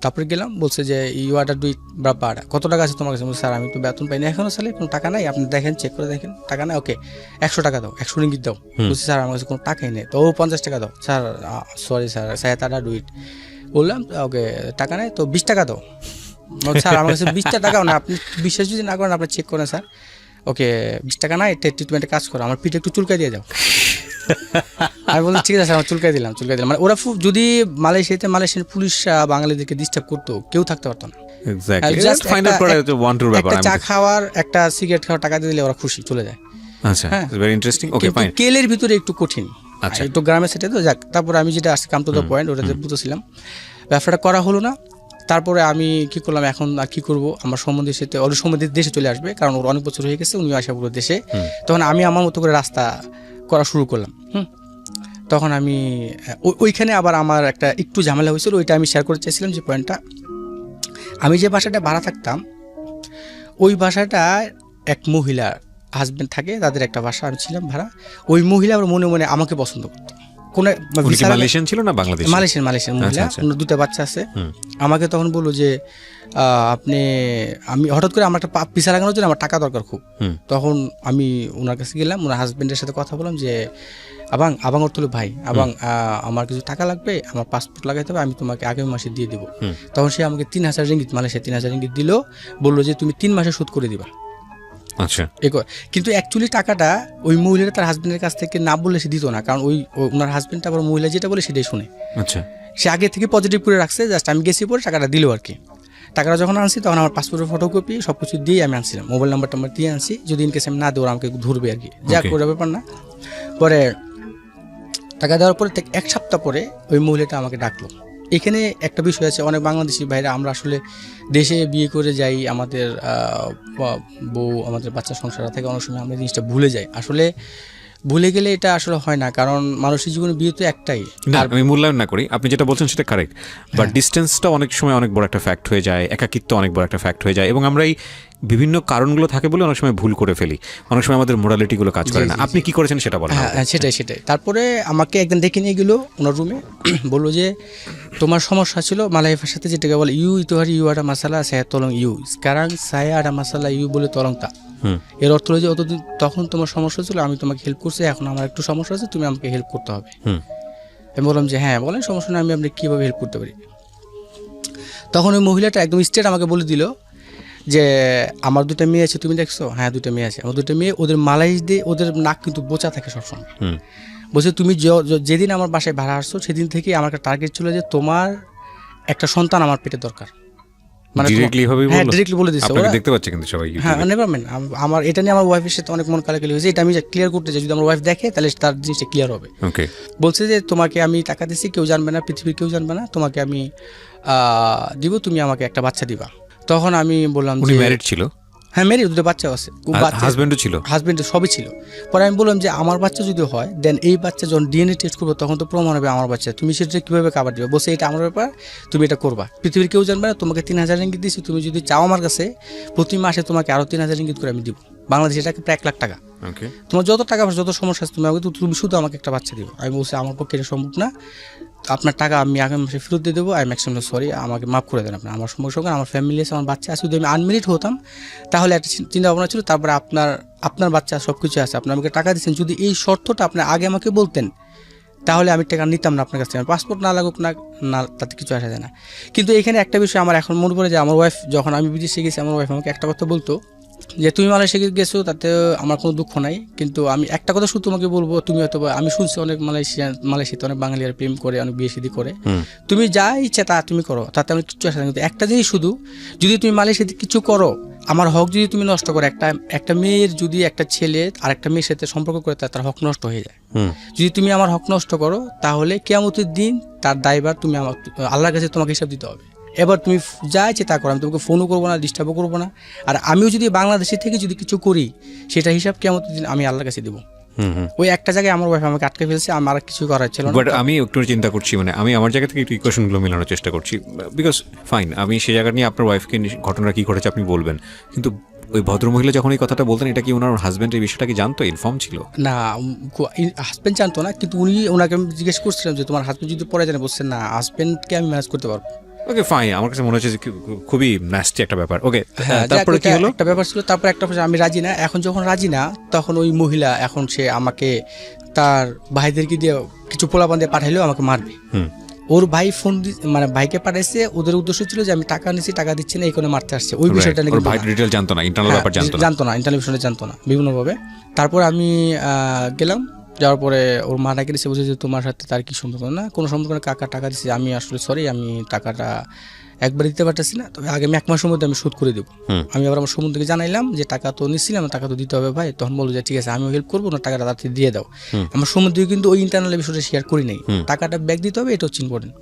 তারপরে গেলাম, বলছে যে ইউ আর ডুই ব্রাপাড়া, কত টাকা আছে তোমার কাছে? স্যার আমি তো বেতন পাইনি এখনো, সালে কোনো টাকা নাই, আপনি দেখেন, চেক করে দেখেন, টাকা নাই। ওকে, 100 টাকা দাও, 100 রিঙ্গিত দাও। বলছি স্যার আমার কাছে কোনো টাকাই নেই। তো 50 টাকা দাও। স্যার সরি স্যার, সায়াতাটা ডুইট। বললাম ওকে, টাকা নেই তো 20 টাকা দাও। স্যার আমার কাছে 20 টাকাও না, আপনি বিশ্বাস যদি না করেন আপনি চেক করেন স্যার। ওকে, 20 টাকা নাই, ট্রিটমেন্টে কাজ করো, আমার পিঠে একটু চুলকাই দিয়ে দাও। আমি বললাম ঠিক আছে, আমার চুলকাই দিলাম। মানে ওরা যদি মালয়েশিয়ান পুলিশরা বাঙালিদেরকে ডিস্টার্ব করতো, কেউ থাকতে পারতো না। এক্স্যাক্টলি Just ফাইনাল একটা- করে ওয়ান টুর ব্যাপার একটা চা খাওয়ার একটা সিগারেট খাওয়ার টাকা দিয়ে দিলে ওরা খুশি চলে যায়। আচ্ছা ভেরি ইন্টারেস্টিং ওকে কিন্তু ফাইন কেলের ভিতরে একটু কঠিন, আচ্ছা। একটু গ্রামের সেটে তো যাক। তারপরে আমি যেটা আসছি কাম টু দ্য পয়েন্ট, ওটাতে বুঝেছিলাম ব্যবসাটা করা হলো না। তারপরে আমি কি করলাম, এখন আর কি করব, আমার সম্বন্ধের সাথে ওর সম্বন্ধে দেশে চলে আসবে, কারণ ওর অনেক বছর হয়ে গেছে, উনিও আসা পুরো দেশে। তখন আমি আমার মতো করে রাস্তা করা শুরু করলাম। তখন আমি ওইখানে আবার আমার একটা একটু ঝামেলা হয়েছিল, ওইটা আমি শেয়ার করতে চাইছিলাম যে পয়েন্টটা, আমি যে বাসাটা ভাড়া থাকতাম ওই বাসাটা এক মহিলা হাজবেন্ড থাকে, তাদের একটা বাসা, আমি ছিলাম ভাড়া। ওই মহিলা আবার মনে মনে আমাকে পছন্দ করতো। কোনো মালয়েশিয়ান ছিল না বাংলাদেশ? মালয়েশিয়ান মহিলা, অন্য দুটো বাচ্চা আছে। আমাকে তখন বললো যে আমি হঠাৎ করে আমার একটা পিছা লাগানোর জন্য আমার টাকা দরকার খুব। তখন আমি ওনার কাছে গেলাম, ওনার হাজবেন্ডের সাথে কথা বললাম যে আবাং ওর তুলো ভাই, আমার কিছু টাকা লাগবে, আমার পাসপোর্ট লাগাইতে হবে, আমি তোমাকে আগামী মাসে দিয়ে দেবো। তখন সে আমাকে 3,000 রিঙ্গিত, মালয়েশিয়া 3,000 রিঙ্গিত দিল, বললো যে তুমি 3 মাসে শোধ করে দিবা। আচ্ছা। কিন্তু অ্যাকচুয়ালি টাকাটা ওই মহিলাটা তার হাজবেন্ডের কাছ থেকে না বললে সে দিত না, কারণ ওনার হাজবেন্ডটা আবার মহিলা যেটা বলে সেটাই শুনে। আচ্ছা। সে আগে থেকে পজিটিভ করে রাখছে, জাস্ট আমি গেছি পরে টাকাটা দিল আর কি। টাকাটা যখন আনছি তখন আমার পাসপোর্টের ফটোকপি সব কিছু দিয়ে আমি আনছিলাম, মোবাইল নাম্বার দিয়ে আনছি, যদি ইনকেস আমি না দেবো আমাকে ধরবে আর কি, যা করে ব্যাপার না। পরে টাকা দেওয়ার পরে 1 সপ্তাহ পরে ওই মহিলাটা আমাকে ডাকলো। এখানে একটা বিষয় আছে, অনেক বাংলাদেশি ভাইরা আমরা আসলে দেশে বিয়ে করে যাই, আমাদের বউ আমাদের বাচ্চা সংসার থেকে অনেক সময় আমরা জিনিসটা ভুলে যাই। আসলে ভুলে গেলে এটা আসলে হয় না, কারণ মানুষের জীবনে বিয়ে তো একটাই। না আমি মূল্যায়ন না করি, আপনি যেটা বলছেন সেটা কারেক্ট, বাট ডিস্টেন্সটা অনেক সময় অনেক বড় একটা ফ্যাক্ট হয়ে যায়, একাকিত্ব অনেক বড় একটা ফ্যাক্ট হয়ে যায়, এবং আমরা এই বিভিন্ন কারণগুলো থাকে বলে অনেক সময় ভুল করে ফেলি, অনেক সময় আমাদের মোরালিটিগুলো কাজ করে না। আপনি কি করেছেন সেটা বলেন। হ্যাঁ সেটাই। তারপরে আমাকে একদিন ডেকে নিয়ে গেলো ওনার রুমে, বললো যে তোমার সমস্যা ছিল মালয় ভাষাতে যেটাকে বলে ইউ ইতোহারি ইউ আটা মাসালা সায়া তলং ইউ কারণ সায়া আটা মাসালা ইউ বলে তলংতা। এর অর্থ হলো যে অতদিন তখন তোমার সমস্যা ছিল, আমি তোমাকে হেল্প করছি, এখন আমার একটু সমস্যা আছে, তুমি আমাকে হেল্প করতে হবে। আমি বললাম যে হ্যাঁ বলেন, সমস্যা নেই, আমি আপনি কীভাবে হেল্প করতে পারি। তখন ওই মহিলাটা একদম স্ট্রেট আমাকে বলে দিল যে আমার 2টা মেয়ে আছে, তুমি দেখছো? হ্যাঁ 2টা মেয়ে আছে। আমার 2টা মেয়ে, ওদের মালাই দিয়ে ওদের নাক কিন্তু বোচা থাকে সবসময়। বলছে তুমি যেদিন আমার বাসায় ভাড়া আসছো সেদিন থেকে আমার একটা টার্গেট ছিল যে তোমার একটা সন্তান আমার পেটে দরকার। মানে ডিরেক্টলি বলে দিচ্ছে, আপনাকে দেখতে পাচ্ছে কিন্তু সবাই। হ্যাঁ নেভারম্যান, আমার এটা নিয়ে আমার ওয়াইফের সাথে অনেক মন কালাকালি হয়েছে, এটা আমি ক্লিয়ার করতে চাই, যদি আমার ওয়াইফ দেখে তাহলে তার জিনিসটা ক্লিয়ার হবে। বলছে যে তোমাকে আমি টাকা দিচ্ছি, কেউ জানবে না, পৃথিবীর কেউ জানবে না, তোমাকে আমি দিব, তুমি আমাকে একটা বাচ্চা দিবা। তখন আমি বললাম যে ম্যারিড ছিল? হ্যাঁ ম্যারিড, 2টা বাচ্চাও আছে, হাজবেন্ডও ছিল? হাজবেন্ড সবই ছিল। পরে আমি বললাম যে আমার বাচ্চা যদি হয় দেন এই বাচ্চা যখন ডিএনএ টেস্ট করবো তখন তো প্রমাণ হবে আমার বাচ্চা, তুমি সেটা কীভাবে কাভার দিবে? বলছে এটা আমার ব্যাপার, তুমি এটা করবা, পৃথিবীর কেউ জানবে না, তোমাকে 3,000 রিঙ্গিত দিচ্ছি, তুমি যদি চাও আমার কাছে প্রতি মাসে তোমাকে আরও 3,000 রিঙ্গিত করে আমি দিব, বাংলাদেশে এটাকে প্রায় 1 লাখ টাকা। তোমার যত টাকা যত সমস্যা আছে তুমি শুধু আমাকে একটা বাচ্চা দিও। আমি বলছি আমার পক্ষে এটা সম্ভব না, আপনার টাকা আমি আগামী মাসে ফেরত দিয়ে দেবো, আই এম এক্সট্রিমলি সরি, আমাকে মাফ করে দেন আপনি, আমার সমস্যা আমার ফ্যামিলি আছে, আমার বাচ্চা আছে, যদি আমি আনমেরিড হতাম তাহলে একটা চিন্তা ভাবনা ছিল, তারপরে আপনার বাচ্চা সব কিছু আছে, আপনি আমাকে টাকা দিচ্ছেন, যদি এই শর্তটা আপনি আগে আমাকে বলতেন তাহলে আমি টাকা নিতাম না আপনার কাছ থেকে, পাসপোর্ট না লাগুক না তাতে কিছু আসা যায় না। কিন্তু এখানে একটা বিষয় আমার এখন মনে পড়ে যে আমার ওয়াইফ যখন আমি বিদেশে গেছি, আমার ওয়াইফ আমাকে একটা কথা বলতো যে তুমি মালয়েশিয়া গেছো তাতে আমার কোনো দুঃখ নাই, কিন্তু আমি একটা কথা শুধু তোমাকে বলবো, তুমি হয়তো আমি শুনছি অনেক মালয়েশিয়াতে অনেক বাঙালিরা প্রেম করে, অনেক বিয়ে শাদী করে, তুমি যা ইচ্ছা তা তুমি করো, তাতে আমি কিচ্ছু আসে না, কিন্তু একটা জিনিস শুধু, যদি তুমি মালয়েশিয়াতে কিছু করো, আমার হক যদি তুমি নষ্ট করো, একটা মেয়ের যদি একটা ছেলে আর একটা মেয়ের সাথে সম্পর্ক করে তার হক নষ্ট হয়ে যায়, যদি তুমি আমার হক নষ্ট করো তাহলে কিয়ামতের দিন তার দায়ভার তুমি আমার আল্লাহর কাছে তোমাকে হিসাব দিতে হবে। এবার তুমি যা ইচ্ছে তা করো, আমি তোমাকে ফোনও করবো না, ডিস্টার্বও করবো না, আর আমিও যদি বাংলাদেশে থেকে যদি কিছু করি সেটা হিসাব কিয়ামতের দিন আমি আল্লাহর কাছে দেবো। ওই একটা জায়গায় আমার ওয়াইফ আমাকে আটকে ফেলছে, আমার আর কিছু করার ছিল না। বাট আমি একটু চিন্তা করছি, মানে আমি আমার জায়গা থেকে একটু ইকুয়েশনগুলো মেলানোর চেষ্টা করছি, বিকজ ফাইন আমি সেই জায়গা নিয়ে আপনার ওয়াইফকে ঘটনা কী ঘটেছে আপনি বলবেন, কিন্তু ওই ভদ্রমহিলা যখন এই কথাটা বলতেন, এটা কি ওনার হাজব্যান্ড এই বিষয়টা কি জানতো, ইনফর্ম ছিল? না হাজব্যান্ড জানতো না, কিন্তু ওনাকে আমি জিজ্ঞেস করছিলাম যে তোমার হাজব্যান্ড যদি পরে জানে, বলছেন না হাজব্যান্ডকে আমি ম্যানেজ করতে পারবো। ওকে ফাইন, আমার কাছে মনে হচ্ছে যে খুবই ন্যাস্টি একটা ব্যাপার। ওকে তারপরে কি হলো? একটা ব্যাপার ছিল, তারপর একটা আমি রাজি না, এখন যখন রাজি না তখন ওই মহিলা এখন সে আমাকে তার ভাইদেরকে দিয়ে কিছু পোলাপান দিয়ে পাঠাইলেও আমাকে মারবে। ওর ভাই ফোন মানে ভাইকে পাঠাইছে, ওদের উদ্দেশ্য ছিল যে আমি টাকা নিচ্ছি, টাকা দিচ্ছি না, এই কারণে মারতে আসছে। ওই বিষয়টা নাকি ভাই ডিটেইল জানতো না, ইন্টারনাল ব্যাপার জানতো না, ইন্টারনাল বিষয়টা জানতো না বিভিন্নভাবে। তারপর আমি গেলাম, যাওয়ার পরে ওর মা ডাকে দিচ্ছে, বলছে যে তোমার সাথে তার কি সম্পর্ক? না কোনো সম্পর্ক না, কাকা টাকা দিচ্ছে। আমি আসলে সরি, আমি টাকাটা একবার দিতে পারতেছি না, তবে আগামী 1 মাসের মধ্যে আমি শোধ করে দেবো। হুম। আমি আবার আমার সমুদ্রকে জানাইলাম যে টাকা তো নিচ্ছিলাম, টাকা তো দিতে হবে ভাই। তখন বললো যে ঠিক আছে আমিও হেল্প করবো না, টাকাটা তাড়াতাড়ি দিয়ে দাও। আমার সমুদ্রকে কিন্তু ওই ইন্টারনাল বিষয়টা শেয়ার করি নাই, টাকাটা ব্যাক দিতে হবে, এটা হচ্ছে ইম্পর্টেন্ট।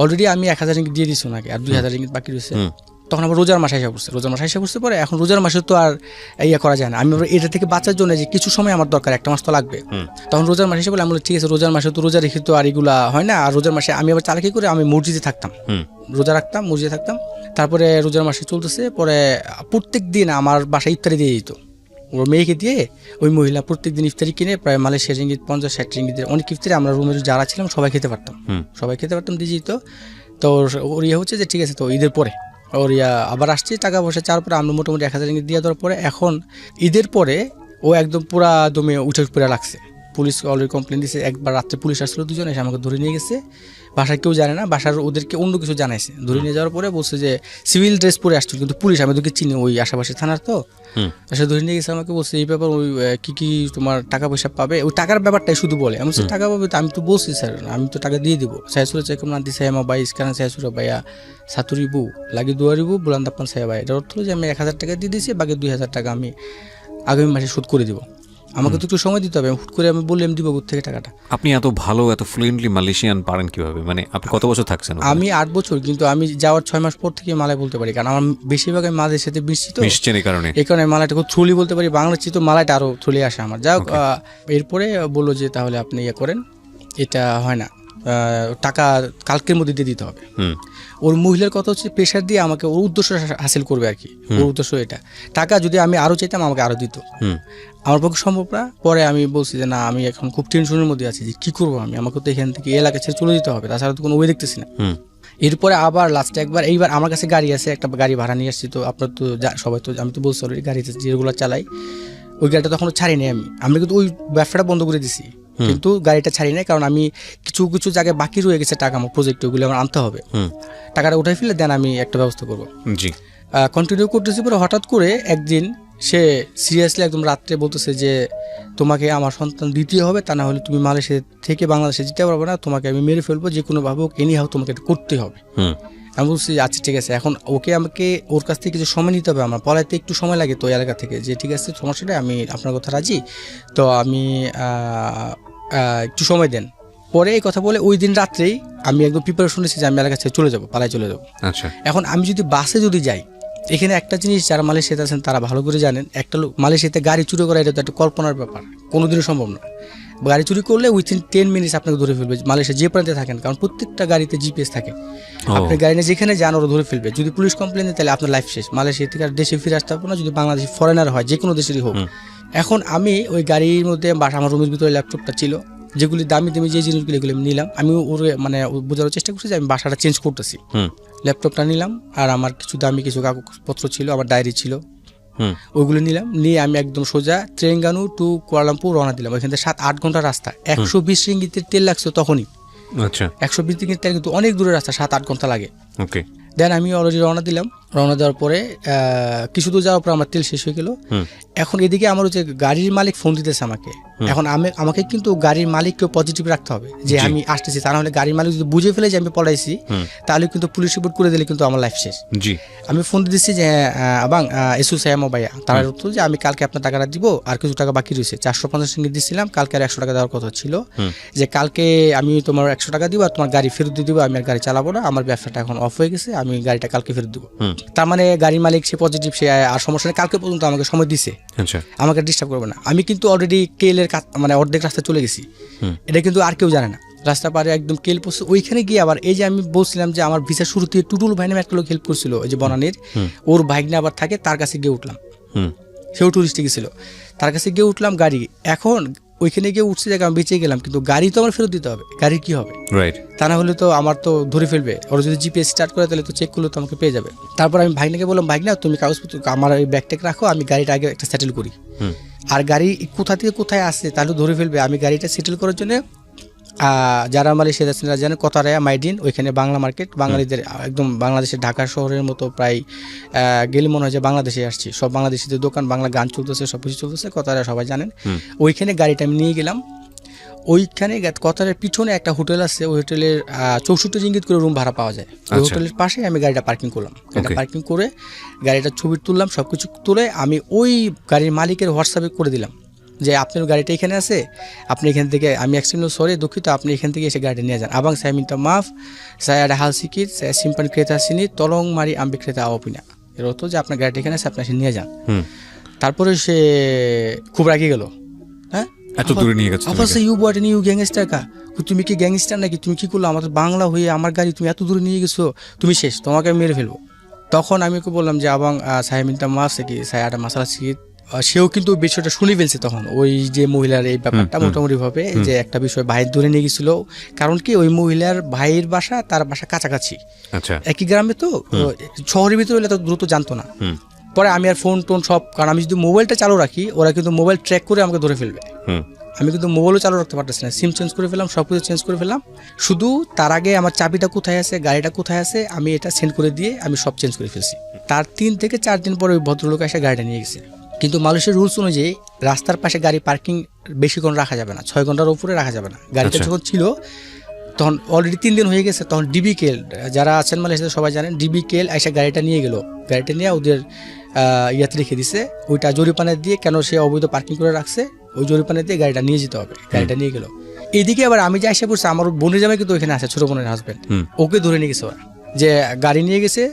অলরেডি আমি 1000 রিঙ্গিত দিয়ে দিচ্ছি ওনাকে, আর 2000 রিঙ্গিত বাকি রয়েছে। তখন আবার রোজার মাসে এসে পড়ছে, রোজার মাসে এসে পড়ছে পরে এখন রোজার মাসে তো আর ইয়ে করা যায় না। আমি আবার এটা থেকে বাঁচার জন্য যে কিছু সময় আমার দরকার, 1 মাস তো লাগবে। তখন রোজার মাসে এসে বলে আমি বলি ঠিক আছে রোজার মাসে তো রোজা রেখে তো আর এগুলা হয় না। আর রোজার মাসে আমি আবার চালাকি করে আমি মসজিদে থাকতাম, রোজা রাখতাম, মসজিদে থাকতাম। তারপরে রোজার মাসে চলতেছে, পরে প্রত্যেক দিন আমার বাসায় ইফতারি দিয়ে দিত। ওর মেয়েকে দিয়ে ওই মহিলা প্রত্যেক দিন ইফতারি কিনে প্রায় মালয়েশিয়া রিঙ্গিত 50-60 রিঙ্গিতের অনেক ইফতারি আমরা রুমের যারা ছিলাম সবাই খেতে পারতাম, দিয়ে যেত। তো ওর ইয়ে হচ্ছে যে ঠিক আছে তো ঈদের পরে ওর আবার আসছে টাকা পয়সা চার পরে আমরা মোটামুটি 1000 রিঙ্গিত দিয়ে দেওয়ার পরে এখন ঈদের পরে ও একদম পুরা দমে উঠে পড়ে লাগছে। পুলিশ অলরেডি কমপ্লেন দিয়েছে, একবার রাত্রে পুলিশ আসলো, 2 জন এসে আমাকে ধরে নিয়ে গেছে। বাসায় কেউ জানে না, বাসার ওদেরকে অন্য কিছু জানাইছে। ধরে নিয়ে যাওয়ার পরে বলছে যে সিভিল ড্রেস পরে আসছিল, কিন্তু পুলিশ, আমি তোকে চিনি ওই আশেপাশে থানার, তো সে ধরে নিয়ে গেছে আমাকে, বলছে এই ব্যাপার ওই কি তোমার টাকা পয়সা পাবে, ওই টাকার ব্যাপারটাই শুধু বলে। আমি বলছি টাকা পাবে তো আমি তো বলছি স্যার আমি তো টাকা দিয়ে দিব। saya sudah cek nanti saya mau bayar, sekarang saya sudah bayar 1.000 lagi 2.000 bulan depan saya bayar। এর অর্থ হলো যে আমি 1000 টাকা দিয়ে দিয়েছি, বাকি 2000 টাকা আমি আগামী মাসে শোধ করে দিব। আমাকে তো একটু সময় দিতে হবে, হুট করে আমি বললাম দিব থেকে টাকাটা। আপনি এত ভালো এত ফ্লুয়েন্টলি মালয়েশিয়ান পারেন কিভাবে? মানে আপনি কত বছর থাকছেন? আমি 8 বছর, কিন্তু আমি যাওয়ার 6 মাস পর থেকে মালয় বলতে পারি, কারণ আমার বেশিরভাগ আমি মালয়ের সাথে মিশছেন এই কারণে মালাইটা খুব থ্রুলি বলতে পারি। বাংলার চেয়ে তো মালাইটা আরও থ্রুলি আসে আমার। যাই হোক, এরপরে বললো যে তাহলে আপনি ইয়ে করেন, এটা হয় না, টাকা কালকের মধ্যে দিয়ে দিতে হবে। ওর মহিলার কথা হচ্ছে প্রেশার দিয়ে আমাকে ওর উদ্দেশ্য হাসিল করবে আর কি, ওর উদ্দেশ্য এটা। টাকা যদি আমি আরও চাইতাম আমাকে আরও দিত, আমার পক্ষে সম্ভব না। পরে আমি বলছি যে না আমি এখন খুব টেনশনের মধ্যে আছি যে কী করবো আমি, আমাকে তো এখান থেকে এলাকা ছেড়ে চলে যেতে হবে, তাছাড়া তো কোনো ওয়ে দেখতেছি না। এরপরে আবার লাস্টে একবার, এইবার আমার কাছে গাড়ি আছে, একটা গাড়ি ভাড়া নিয়ে আসছি। তো আপনার তো সবাই তো, আমি তো বলছি অলরেডি গাড়িতে যেগুলো চালাই ওই গাড়িটা তখন ছাড়িনি আমি কিন্তু ওই ব্যবসাটা বন্ধ করে দিছি, কিন্তু গাড়িটা ছাড়ি নাই, কারণ আমি কিছু জায়গায় বাকি রয়ে গেছে টাকা আমার প্রজেক্ট, ওগুলো আমার আনতে হবে। টাকাটা উঠাই ফেলে দেন আমি একটা ব্যবস্থা করবো। জি কন্টিনিউ করতেছি। পরে হঠাৎ করে একদিন সে সিরিয়াসলি একদম রাত্রে বলতেছে যে তোমাকে আমার সন্তান দিতেই হবে, তা না হলে তুমি মালয়েশিয়া থেকে বাংলাদেশে যেতে পারবে না, তোমাকে আমি মেরে ফেলবো, যে কোনোভাবে হোক এনি হাউ তোমাকে এটা করতেই হবে। আমি বলছি আচ্ছা ঠিক আছে। এখন আমাকে ওর কাছ থেকে কিছু সময় নিতে হবে, আমার পলাইতে একটু সময় লাগে তো এলাকা থেকে, যে ঠিক আছে সমস্যাটা আমি আপনার কথা রাজি, তো আমি একটু সময় দেন। পরে এই কথা বলে ওই দিন রাত্রেই আমি একদম প্রিপারেশন নিয়েছি যে আমি এলাকা থেকে চলে যাবো, পালায় চলে যাবো। আচ্ছা এখন আমি যদি বাসে যদি যাই, এখানে একটা জিনিস যারা মালয়েশিয়াতে আছেন তারা ভালো করে জানেন, একটা লোক মালয়েশিয়াতে গাড়ি চুরি করা এটা তো একটা কল্পনার ব্যাপার, কোনোদিনও সম্ভব না। গাড়ি চুরি করলে উইথিন 10 মিনিটস আপনাকে ধরে ফেলবে, মালয়েশিয়া যে প্রান্তে থাকেন, কারণ প্রত্যেকটা গাড়িতে জিপিএস থাকে। আপনি গাড়ি নিয়ে যেখানে যান ওরা ধরে ফেলবে, যদি পুলিশ কমপ্লেন দেয় তাহলে আপনার লাইফ শেষ। মালয়েশিয়া থেকে আর দেশে ফিরে আসতে হবে না, যদি বাংলাদেশি ফরেনার হয়, যে কোনো দেশেরই হোক। এখন আমি ওই গাড়ির মধ্যে আমার রুমের ভিতরে ল্যাপটপটা ছিল, যেগুলি দামি যে জিনিসগুলো এগুলো আমি নিলাম। আমি ওর মানে বোঝানোর চেষ্টা করছি যে আমি বাসাটা চেঞ্জ করতেছি। ল্যাপটপটা নিলাম, আর আমার কিছু দামি কিছু কাগজপত্র ছিল, আমার ডায়েরি ছিল, ওইগুলো নিলাম। নিয়ে আমি একদম সোজা তেরেঙ্গানু টু কুয়ালালামপুর রওনা দিলাম। ওইখান থেকে 7-8 ঘন্টা রাস্তা, 120 রিঙ্গিতের তেল লাগছে তখনই। আচ্ছা 120 রিঙ্গিতের তেল কিন্তু অনেক দূরের রাস্তা, 7-8 ঘন্টা লাগে। ওকে দেন আমি অলরেডি রওনা দিলাম। রওনা দেওয়ার পরে কিছু দূর যাওয়ার পর আমার তেল শেষ হয়ে গেল। এখন এদিকে আমার হচ্ছে গাড়ির মালিক ফোন দিতেছে আমাকে। এখন আমাকে কিন্তু গাড়ির মালিককে পজিটিভ রাখতে হবে যে আমি আসতেছি, তা নাহলে গাড়ির মালিক যদি বুঝে ফেলে যে আমি পলাইছি তাহলে কিন্তু পুলিশ রিপোর্ট করে দিলে কিন্তু আমার লাইফ শেষ। জি আমি ফোন দিচ্ছি যে আবাং এসু সায়ামো ভাইয়া, তার অর্থ যে আমি কালকে আপনার টাকাটা দিব, আর কিছু টাকা বাকি রয়েছে। 450 রিঙ্গিত দিচ্ছিলাম, কালকে আর 100 টাকা দেওয়ার কথা ছিল, যে কালকে আমি তোমার 100 টাকা দিব আর তোমার গাড়ি ফেরত দিয়ে দিব, আমি আর গাড়ি চালাবো না, আমার ব্যবসাটা এখন অফ হয়ে গেছে, আমি গাড়িটা কালকে ফেরত দিব। তার মানে গাড়ির মালিক সে পজিটিভ, সে আর সমস্যা নেই, কালকে পর্যন্ত আমাকে সময় দিছে, আমাকে ডিস্টার্ব করবে না। আমি কিন্তু অলরেডি কেলের মানে অর্ধেক রাস্তা চলে গেছি, এটা কিন্তু আর কেউ জানে না। রাস্তা পারে একদম কেল পড়ছে, ওইখানে গিয়ে আবার এই যে আমি বলছিলাম যে আমার ভিসা শুরুতে টুটুল ভাই নামে একটা লোক হেল্প করছিল, ওই যে বনানীর, ওর ভাইগনা আবার থাকে, তার কাছে গিয়ে উঠলাম। সেও টুরিস্টে গেছিল, তার কাছে গিয়ে উঠলাম গাড়ি। এখন ওইখানে গিয়ে উঠছে জায়গা আমি বেঁচে গেলাম, কিন্তু গাড়ি তো আমার ফেরত দিতে হবে। গাড়ির কি হবে? তা না হলে তো আমার তো ধরে ফেলবে, ওরা যদি জিপিএস স্টার্ট করে তাহলে তো চেক করলে তো আমাকে পেয়ে যাবে। তারপর আমি ভাইনাকে বললাম, ভাইনা তুমি কাগজপত্র আমার এই ব্যাগটাকে রাখো, আমি গাড়িটা আগে একটা সেটেল করি, আর গাড়ি কোথা থেকে কোথায় আসছে তাহলে ধরে ফেলবে। আমি গাড়িটা সেটেল করার জন্য যারা মালয়েশিয়া জানে কতারায়া মাইডিন, ওইখানে বাংলা মার্কেট, বাঙালিদের একদম বাংলাদেশের ঢাকা শহরের মতো প্রায় গেলে মনে হয় যে বাংলাদেশে আসছি। সব বাংলাদেশিদের দোকান, বাংলা গান চলতেছে, সব কিছু চলতেছে, কতারায়া সবাই জানেন। ওইখানে গাড়িটা আমি নিয়ে গেলাম। ওইখানে কতারের পিছনে একটা হোটেল আছে, ওই হোটেলের 64 রিঙ্গিত করে রুম ভাড়া পাওয়া যায়। ওই হোটেলের পাশে আমি গাড়িটা পার্কিং করলাম। গাড়িটা পার্কিং করে গাড়িটার ছবি তুললাম, সব কিছু তুলে আমি ওই গাড়ির মালিকের হোয়াটসঅ্যাপে করে দিলাম যে আপনার গাড়িটা এখানে আছে, আপনি এখান থেকে, আমি এক্সট্রিমলি সরি দুঃখিত, আপনি এখান থেকে এসে গাড়িটা নিয়ে যান। আবাং saya minta maaf, saya ada hal sedikit, saya simpan kereta sini, tolong mari ambil kereta awak punya। এর অর্থ যে আপনার গাড়িটা এখানে আছে, আপনি এসে নিয়ে যান। তারপরে সে খুব রাগে গেল, হ্যাঁ এত দূরে নিয়ে গেছে। আবার সে ইউ বটে ইউ গ্যাংস্টার কা, তুমি কি গ্যাংস্টার নাকি, তুমি কি করলো, আমাদের বাংলা হয়ে আমার গাড়ি তুমি এত দূরে নিয়ে গেছো, তুমি শেষ, তোমাকে আমি মেরে ফেলবো। তখন আমি ওকে বললাম যে আবাং saya minta maaf কি saya ada masalah sedikit। সেও কিন্তু বিষয়টা শুনে ফেলছে তখন, ওই যে মহিলার এই ব্যাপারটা মোটামুটি ভাবে যে একটা বিষয় ভাইয়ের ধরে নিয়ে গেছিল। কারণ কি ওই মহিলার ভাইয়ের বাসা তার বাসা কাছাকাছি, আচ্ছা একই গ্রামে, তো শহরের ভিতরে হলে তো দ্রুত জানতো না। পরে আমি আর ফোন টোন সব, কারণ আমি যদি মোবাইলটা চালু রাখি ওরা কিন্তু মোবাইল ট্র্যাক করে আমাকে ধরে ফেলবে। আমি কিন্তু মোবাইলও চালু রাখতে পারতেছি না, সিম চেঞ্জ করে ফেললাম, সব কিছু চেঞ্জ করে ফেললাম। শুধু তার আগে আমার চাবিটা কোথায় আছে, গাড়িটা কোথায় আছে, আমি এটা সেন্ড করে দিয়ে আমি সব চেঞ্জ করে ফেলছি। তার 3 থেকে 4 দিন পরে ওই ভদ্রলোক এসে গাড়িটা নিয়ে গেছে। কিন্তু মালয়েশিয়ার রুলস অনুযায়ী রাস্তার পাশে গাড়ি পার্কিং বেশিক্ষণ রাখা যাবে না, 6 ঘন্টার উপরে রাখা যাবে না। গাড়িটা যখন ছিল তখন অলরেডি 3 দিন হয়ে গেছে, তখন ডিবিকেল যারা আছেন মালয়েশিয়াতে সবাই জানেন, ডিবিকেল এসে গাড়িটা নিয়ে গেল। গাড়িটা নিয়ে ওদের ইয়াতে রেখে দিছে, ওইটা জরিপানা দিয়ে, কেন সে অবৈধ পার্কিং করে রাখছে, ওই জরিপানা দিয়ে গাড়িটা নিয়ে যেতে হবে। গাড়িটা নিয়ে গেল। এইদিকে আবার আমি যে এসে পড়ছি, আমার বোনের জামাই কিন্তু ওইখানে আছে, ছোট বোনের হাজব্যান্ড, ওকে ধরে নিয়ে গেছে ওরা, যে গাড়ি নিয়ে গেছে,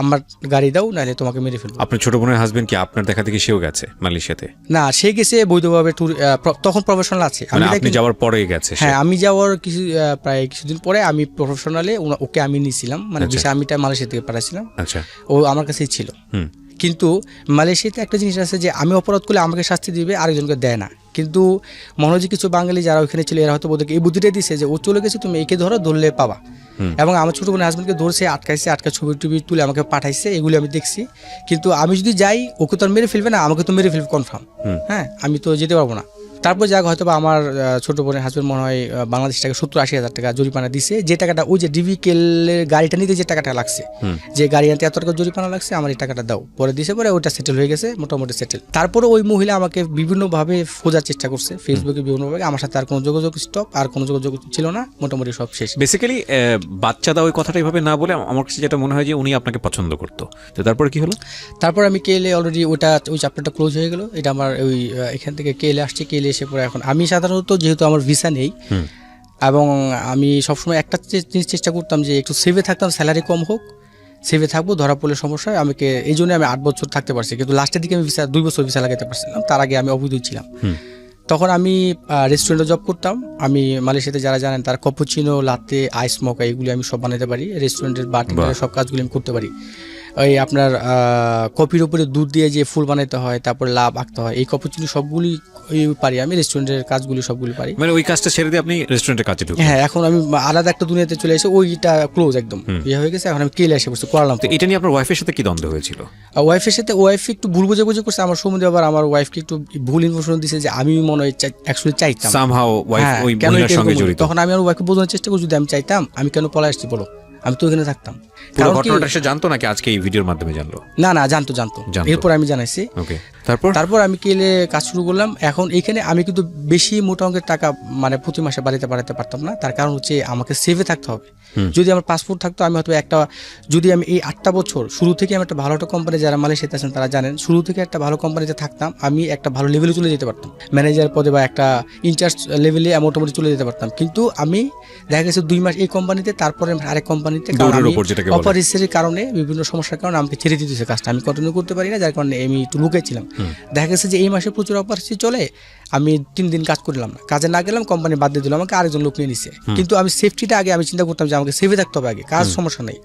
আমার গাড়ি দাও নাহলে তোমাকে মেরে ফেলবো। আপনার ছোট বোনের হাজবেন্ড কি আপনার দেখা দেখি সেও গেছে মালয়েশিয়াতে? না, সে গেছে বৈধভাবে, তখন প্রফেশনাল আছে। আপনি যাওয়ার পরে গেছে? হ্যাঁ, আমি যাওয়ার প্রায় কিছুদিন পরে আমি প্রফেশনালে ওকে আমি নিয়েছিলাম, মানে ভিসা আমিটা মালয়েশিয়া থেকে পাঠাচ্ছিলাম। আচ্ছা, ও আমার কাছেই ছিল। কিন্তু মালয়েশিয়াতে একটা জিনিস আছে যে আমি অপরাধ করলে আমাকে শাস্তি দিবে, আরেকজনকে দেয় না। কিন্তু মনে হয় যে কিছু বাঙালি যারা ওইখানে ছিল এরা হয়তো ওদেরকে এই বুদ্ধিটাই দিচ্ছে যে ও চলে গেছে, তুমি একে ধরো, ধরলে পাবা। এবং আমার ছোটো বোনের হাজবেন্ডকে ধরছে, আটকা ছবি টবি তুলে আমাকে পাঠাইছে, এগুলি আমি দেখছি। কিন্তু আমি যদি যাই, ওকে তো আর মেরে ফেলবে না, আমাকে তো মেরে ফেলবে কনফার্ম। হ্যাঁ, আমি তো যেতে পারবো না। তারপর যাক, হয়তো বা আমার ছোট বোনের হাজবেন্ড মনে হয় বাংলাদেশ টাকা 70-80 হাজার টাকা জরিমানা দিছে। যে টাকাটা ওই যে ডিভিকেলের গাড়িটা নিতে যে টাকাটা লাগছে, যে গাড়ি আনতে এত টাকা জরিমানা লাগছে, আমার এই টাকাটা দাও, পরে দিছে। পরে ওইটা সেটেল হয়ে গেছে, মোটামুটি সেটেল। তারপরে ওই মহিলা আমাকে বিভিন্নভাবে খোঁজার চেষ্টা করছে, ফেসবুকে বিভিন্নভাবে। আমার সাথে আর কোনো যোগাযোগ স্টপ, আর কোনো যোগাযোগ ছিল না, মোটামুটি সব শেষ। বেসিক্যালি বাচ্চা দাও ওই কথাটা এইভাবে না বলে আমার কাছে যেটা মনে হয় যে উনি আপনাকে পছন্দ করতো। তো তারপরে কি হলো? তারপর আমি কেলে অলরেডি ওই চ্যাপ্টারটা ক্লোজ হয়ে গেল। এটা আমার ওই এখান থেকে কেলে আসছে, কেলে এসে পরে এখন আমি সাধারণত যেহেতু আমার ভিসা নেই, এবং আমি সবসময় একটা জিনিস চেষ্টা করতাম যে একটু সেভে থাকতাম, স্যালারি কম হোক, সেভে থাকবো, ধরা পড়লে সমস্যা আমাকে, এই জন্য আমি 8 বছর থাকতে পারছি। কিন্তু লাস্টের দিকে আমি 2 বছর ভিসা লাগাতে পারছিলাম, তার আগে আমি অবৈধ ছিলাম। তখন আমি রেস্টুরেন্টে জব করতাম। আমি মালয়েশিয়াতে যারা জানেন তার কপুচিনো, লাতে, আইস মকা এগুলি আমি সব বানাতে পারি। রেস্টুরেন্টের বার্টেন্ডারের সব কাজগুলি আমি করতে পারি। ওই আপনার কফির উপরে দুধ দিয়ে যে ফুল বানাতে হয়, তারপর লাভ আঁকতে হয়, এই কপুচিনো সবগুলি পারি আমি। রেস্টুরেন্টের কাজগুলি সবগুলি পারি। মানে ওই কাজটা ছেড়ে দিয়ে আপনি রেস্টুরেন্টের কাজে ঢুকলেন? হ্যাঁ, এখন আমি আলাদা একটা দুনিয়াতে চলে এসে, ওইটা ক্লোজ একদম বিয়ে হয়ে গেছে। এখন আমি কেলে এসে বসে করলাম। তো এটা নিয়ে আপনার ওয়াইফের সাথে কি দ্বন্দ্ব হয়েছিল? ওয়াইফের সাথে ওয়াইফ একটু ভুল বোঝাবুঝি করছে আমার সম্বন্ধে। আবার আমার ওয়াইফকে একটু ভুল ইনফরমেশন দিয়েছে যে আমি মনে হয় অ্যাকচুয়ালি চাইতাম সামহাউ ওয়াইফ ওই মহিলার সঙ্গে জড়িত। তখন আমি আমার ওয়াইফকে বোঝানোর চেষ্টা করি, যদি আমি চাইতাম আমি কেন পলায় আসছি বলো, আমি তো এখানে থাকতাম। পুরো ঘটনাটা সে জানতো নাকি আজকে এই ভিডিওর মাধ্যমে জানলো? না, জানতো। এরপর আমি জানাইছি। ওকে, তারপর আমি কেলে কাজ শুরু করলাম। এখন এখানে আমি কিন্তু বেশি মোটা অঙ্কের টাকা মানে প্রতি মাসে বাড়াতে পারতাম না। তার কারণ হচ্ছে আমাকে সেভে থাকতে হবে। যদি আমার পাসপোর্ট থাকতো, আমি হয়তো যদি আমি এই 8টা বছর শুরু থেকে আমি একটা ভালো একটা কোম্পানি, যারা মালয়েশিয়াতে আছেন তারা জানেন, শুরু থেকে একটা ভালো কোম্পানিতে থাকতাম, আমি একটা ভালো লেভেলে চলে যেতে পারতাম, ম্যানেজার পদে বা একটা ইনচার্জ লেভেলে মোটামুটি চলে যেতে পারতাম। কিন্তু আমি দেখা গেছে 2 মাস এই কোম্পানিতে, তারপরে আরেক কোম্পানিতে, অপারেশনের কারণে বিভিন্ন সমস্যার কারণে আমাকে ছেড়ে দিতেছে কাজটা, আমি কন্টিনিউ করতে পারি না, যার কারণে আমি একটু লুকেছিলাম। দেখা গেছে যে এই মাসে প্রচুর অপারেশন চলে, আমি 3 দিন কাজ করলাম না, কাজে না গেলাম, কোম্পানি বাদ দিয়ে দিল, আমাকে আরেকজন লোক নিয়ে নিছে। কিন্তু আমি সেফটিটা আগে আমি চিন্তা করতাম যে আমাকে সেভে থাকতে হবে আগে, কাজ সমস্যা নেই,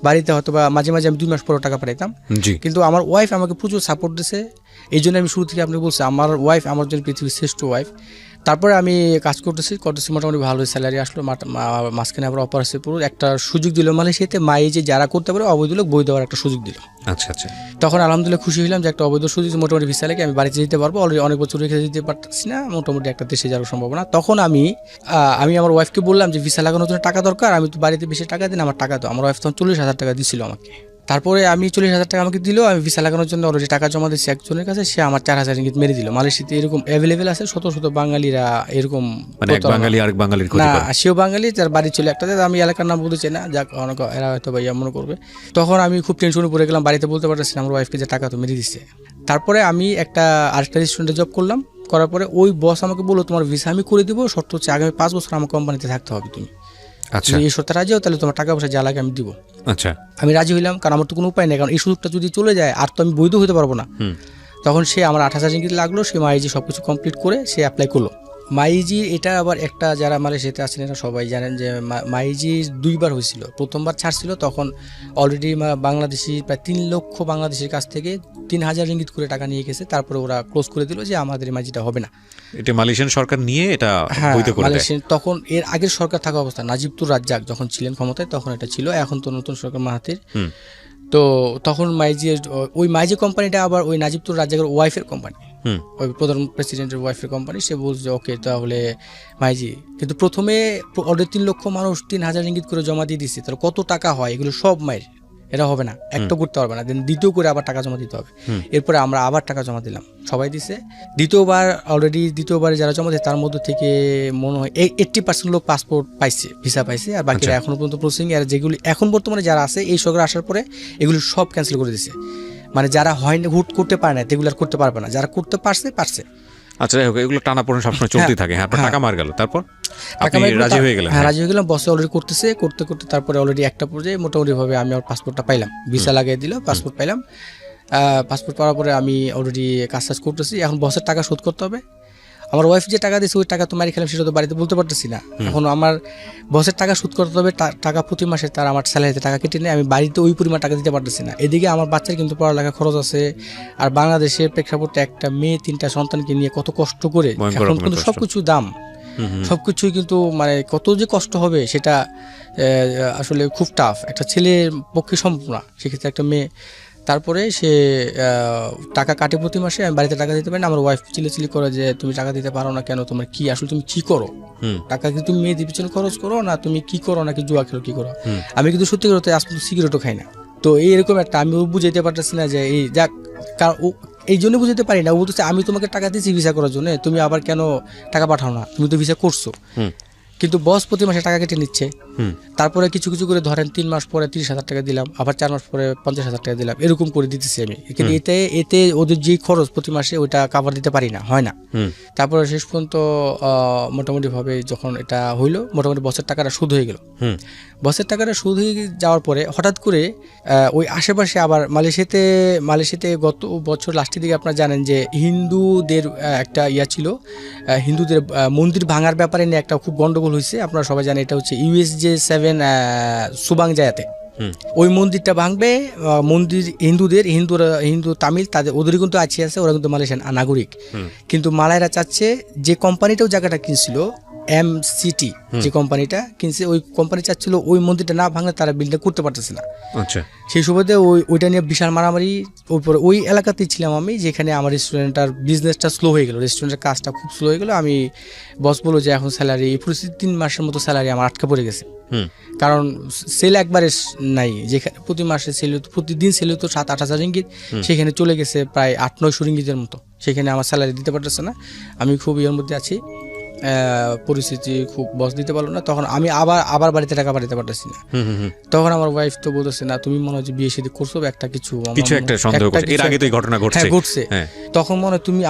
বাড়িতে হয়তো বা মাঝে মাঝে আমি 2 মাস পর টাকা পাঠাইতাম। কিন্তু আমার ওয়াইফ আমাকে প্রচুর সাপোর্ট দিছে। এই জন্য আমি শুরু থেকে আপনাকে বলছি, আমার ওয়াইফ আমার জন্য পৃথিবীর শ্রেষ্ঠ ওয়াইফ। তারপরে আমি কাজ করতেছি মোটামুটি ভালো স্যালারি আসলো। মাঝখানে আবার অপারেশন পুরো একটা সুযোগ দিল মালয়েশিয়াতে, মাই যে যারা করতে পারে অবৈধ লোক বই দেওয়ার একটা সুযোগ দিল। আচ্ছা। তখন আলহামদুলিল্লাহ খুশি হলাম যে একটা অবৈধ সুযোগ, মোটামুটি ভিসা লেগে আমি বাড়িতে যেতে পারবো। অলরেডি অনেক বছর রেখে যেতে পারতেছি না, মোটামুটি একটা দেশে যাওয়ার সম্ভাবনা। তখন আমি আমার ওয়াইফকে বললাম যে ভিসা লাগানোর জন্য টাকা দরকার, আমি তো বাড়িতে বেশি টাকা দিন, আমার টাকা দাও। আমার ওয়াইফ তখন 40,000 টাকা দিছিল আমাকে। তারপরে আমি 40,000 টাকা আমাকে দিল, আমি ভিসা লাগানোর জন্য অলরেডি টাকা জমা দিচ্ছি একজনের কাছে, সে আমার 4,000 রিঙ্গিত মেরে দিল। মালয়েশিয়াতে এরকম অ্যাভেলেবেল আছে, শত শত বাঙালিরা এরকম মানে এক বাঙালি আরেক বাঙালির ক্ষতি না, করে। সেও বাঙালি, তার বাড়ি ছিল একটাতে, আমি এলাকার নাম বলতে চাই না, যাক অনেক এরা হয়তো ভাইয়া মনে করবে। তখন আমি খুব টেনশনে পড়ে গেলাম, বাড়িতে বলতে পারতেছি না আমার ওয়াইফকে যে টাকা তো মেরে দিচ্ছে। তারপরে আমি আরেকটা রেস্টুরেন্টে জব করলাম, করার পরে ওই বস আমাকে বললো তোমার ভিসা আমি করে দিব, শর্ত হচ্ছে আগামী 5 বছর আমার কোম্পানিতে থাকতে হবে, তুমি আচ্ছা এই শর্তে রাজি হও তাহলে তোমার টাকা পয়সা যা লাগে আমি দিব। আচ্ছা। আমি রাজি হইলাম, কারণ আমার তো কোনো উপায় নেই, কারণ এই সুযোগটা যদি চলে যায় আর তো আমি বৈধ হতে পারবো না। তখন সে আমার 8,000 রিঙ্গিত লাগলো, সে মাইজি সব কিছু কমপ্লিট করে সে অ্যাপ্লাই করলো। মাইজি এটা আবার একটা, যারা মালয়েশিয়াতে আছেন এটা সবাই জানেন যে মাইজি 2বার হয়েছিল। প্রথমবার ছাড়ছিল তখন অলরেডি বাংলাদেশি প্রায় 3 লক্ষ বাংলাদেশের কাছ থেকে 3,000 রিঙ্গিত করে টাকা নিয়ে গেছে, তারপরে ওরা ক্লোজ করে দিল যে আমাদের এই মাইজিটা হবে না। এটা মালয়েশিয়ান সরকার নিয়ে এটা হ্যাঁ, বৈধ করে দেয়। মালয়েশিয়ান তখন এর আগের সরকার থাকা অবস্থা নাজিবুর রাজ্জাক যখন ছিলেন ক্ষমতায় তখন এটা ছিল, এখন তো নতুন সরকার মাহাথির। তো তখন ওই মাইজি কোম্পানিটা আবার ওই নাজিবুর রাজ্জাকের ওয়াইফের কোম্পানি, ওই প্রধান প্রেসিডেন্টের ওয়াইফের কোম্পানি। সে বলছে ওকে তাহলে মাইজি, কিন্তু প্রথমে অলরেডি 3 লক্ষ মানুষ 3,000 রিঙ্গিত করে জমা দিয়ে দিচ্ছে, তাহলে কত টাকা হয়, এগুলো সব মায়ের, এটা হবে না, একটা করতে পারবে না। দেন দ্বিতীয় করে আবার টাকা জমা দিতে হবে। এরপরে আমরা আবার টাকা জমা দিলাম, সবাই দিছে। দ্বিতীয়বারে যারা জমা দেয় তার মধ্যে থেকে মনে হয় 80% লোক পাসপোর্ট পাইছে, ভিসা পাইছে, আর বাকিরা এখনো পর্যন্ত প্রসেসিং। আর যেগুলি এখন বর্তমানে যারা আছে এই সরকার আসার পরে এগুলি সব ক্যান্সেল করে দিছে, মানে যারা হয়নি হুট করতে পারে না এগুলো আর করতে পারবে না, যারা করতে পারছে। আচ্ছা যাই হোক, এগুলো টানাপোড়েন সবসময় চলতেই থাকে। হ্যাঁ, টাকা মার গেল, তারপর টাকা আপনি রাজি হয়ে গেলেন? হ্যাঁ, রাজি হয়ে গেলাম। বসে অলরেডি করতে তারপরে অলরেডি একটা পর্যায়ে মোটামুটিভাবে আমি আমার পাসপোর্টটা পাইলাম, ভিসা লাগিয়ে দিল, পাসপোর্ট পাইলাম। পাসপোর্ট পাওয়ার পরে আমি অলরেডি কাজ করতেছি। এখন বসের টাকা শোধ করতে হবে। আমার ওয়াইফ যে টাকা দিয়েছে ওই টাকা তো মারি খেলাম, সেটা তো বাড়িতে বলতে পারতেছি না। এখন আমার বসের টাকা শোধ করতে হবে, টাকা প্রতি মাসে তার আমার স্যালারিতে টাকা কেটে নেয়, আমি বাড়িতে ওই পরিমাণ টাকা দিতে পারতেছি না। এদিকে আমার বাচ্চার কিন্তু পড়ালেখা খরচ আছে, আর বাংলাদেশের প্রেক্ষাপটে একটা মেয়ে 3টা সন্তানকে নিয়ে কত কষ্ট করে, এখন কিন্তু সবকিছু দাম, সবকিছুই কিন্তু মানে কত যে কষ্ট হবে সেটা আসলে খুব টাফ, একটা ছেলের পক্ষে সম্ভব না, সেক্ষেত্রে একটা মেয়ে। তারপরে সে টাকা কাটে প্রতি মাসে, আমি বাড়িতে টাকা দিতে পারি না। আমার ওয়াইফ চিলি করে যে তুমি টাকা দিতে পারো না কেন, তোমার কি আসলে তুমি কি করো, টাকা কি তুমি মেয়েদের পিছনে খরচ করো না তুমি কি করো, নাকি জুয়া খেলো, কি করো? আমি কিন্তু সত্যি করতে আজ পর্যন্ত সিগারেটও খাই না। তো এইরকম একটা আমি বুঝাইতে পারতেছি না যে এই যাক, এই জন্য বুঝাতে পারি না। ও বলতেছে আমি তোমাকে টাকা দিচ্ছি ভিসা করার জন্য, তুমি আবার কেন টাকা পাঠাও না, তুমি তো ভিসা করছো। কিন্তু বস প্রতি মাসে টাকা কেটে নিচ্ছে। তারপরে কিছু কিছু করে ধরেন 3 মাস পরে 30,000 টাকা দিলাম, আবার 4 মাস পরে 50,000 টাকা দিলাম, এরকম করে দিতেছি আমি। কিন্তু এতে ওদের যে খরচ প্রতি মাসে ওইটা কাভার দিতে পারি না, হয় না। তারপরে শেষ পর্যন্ত মোটামুটিভাবে যখন এটা হইলো, মোটামুটি বসের টাকাটা সুদ হয়ে গেল। বসের টাকাটা সুদ হয়ে যাওয়ার পরে হঠাৎ করে ওই আশেপাশে আবার মালয়েশিয়াতে গত বছর লাস্টের দিকে আপনারা জানেন যে হিন্দুদের একটা ছিল, হিন্দুদের মন্দির ভাঙার ব্যাপারে নিয়ে একটা খুব গন্ডগোল হয়েছে। আপনারা সবাই জানেন এটা হচ্ছে USJ-7 সুবাং জায়াতে। ওই মন্দিরটা ভাঙবে, মন্দির হিন্দু তামিল তাদের ওদেরই কিন্তু আছে, ওরা কিন্তু মালয়েশিয়ান নাগরিক। কিন্তু মালায়রা চাচ্ছে যে কোম্পানিটাও জায়গাটা কিনছিল MCT, যে কোম্পানিটা কিনছে ওই কোম্পানি চাচ্ছিল ওই মন্দিরটা না ভাঙলে তারা বিলটা করতে পারতেছে না। আচ্ছা, সেই সুবাদে ওইটা নিয়ে বিশাল মারামারি। ওই এলাকাতেই ছিলাম আমি, যেখানে আমার রেস্টুরেন্টটার বিজনেসটা স্লো হয়ে গেল, রেস্টুরেন্টের কাজটা খুব স্লো হয়ে গেল। আমি বস বললো যে এখন স্যালারি পরিস্থিতি 3 মাসের মতো স্যালারি আমার আটকা পড়ে গেছে, কারণ সেল একবারে নাই। যেখানে প্রতিদিন সেল হতো 7-8 হাজার রিঙ্গিত, সেখানে চলে গেছে প্রায় 800-900 রিঙ্গিতের মতো। সেখানে আমার স্যালারি দিতে পারতেছে না, আমি খুব ইয়ের মধ্যে আছি, পরিস্থিতি খুব বস দিতে পারলো না। তখন আমি আবার বাড়িতে টাকা পাঠাতে পারতেছি না। তখন আমার ওয়াইফ তো বলতেছে না তুমি মনে হয় বিয়ে শাদী করছো, একটা কিছু একটা সন্দেহ করছে, এর আগে তো এই ঘটনা ঘটছে। তখন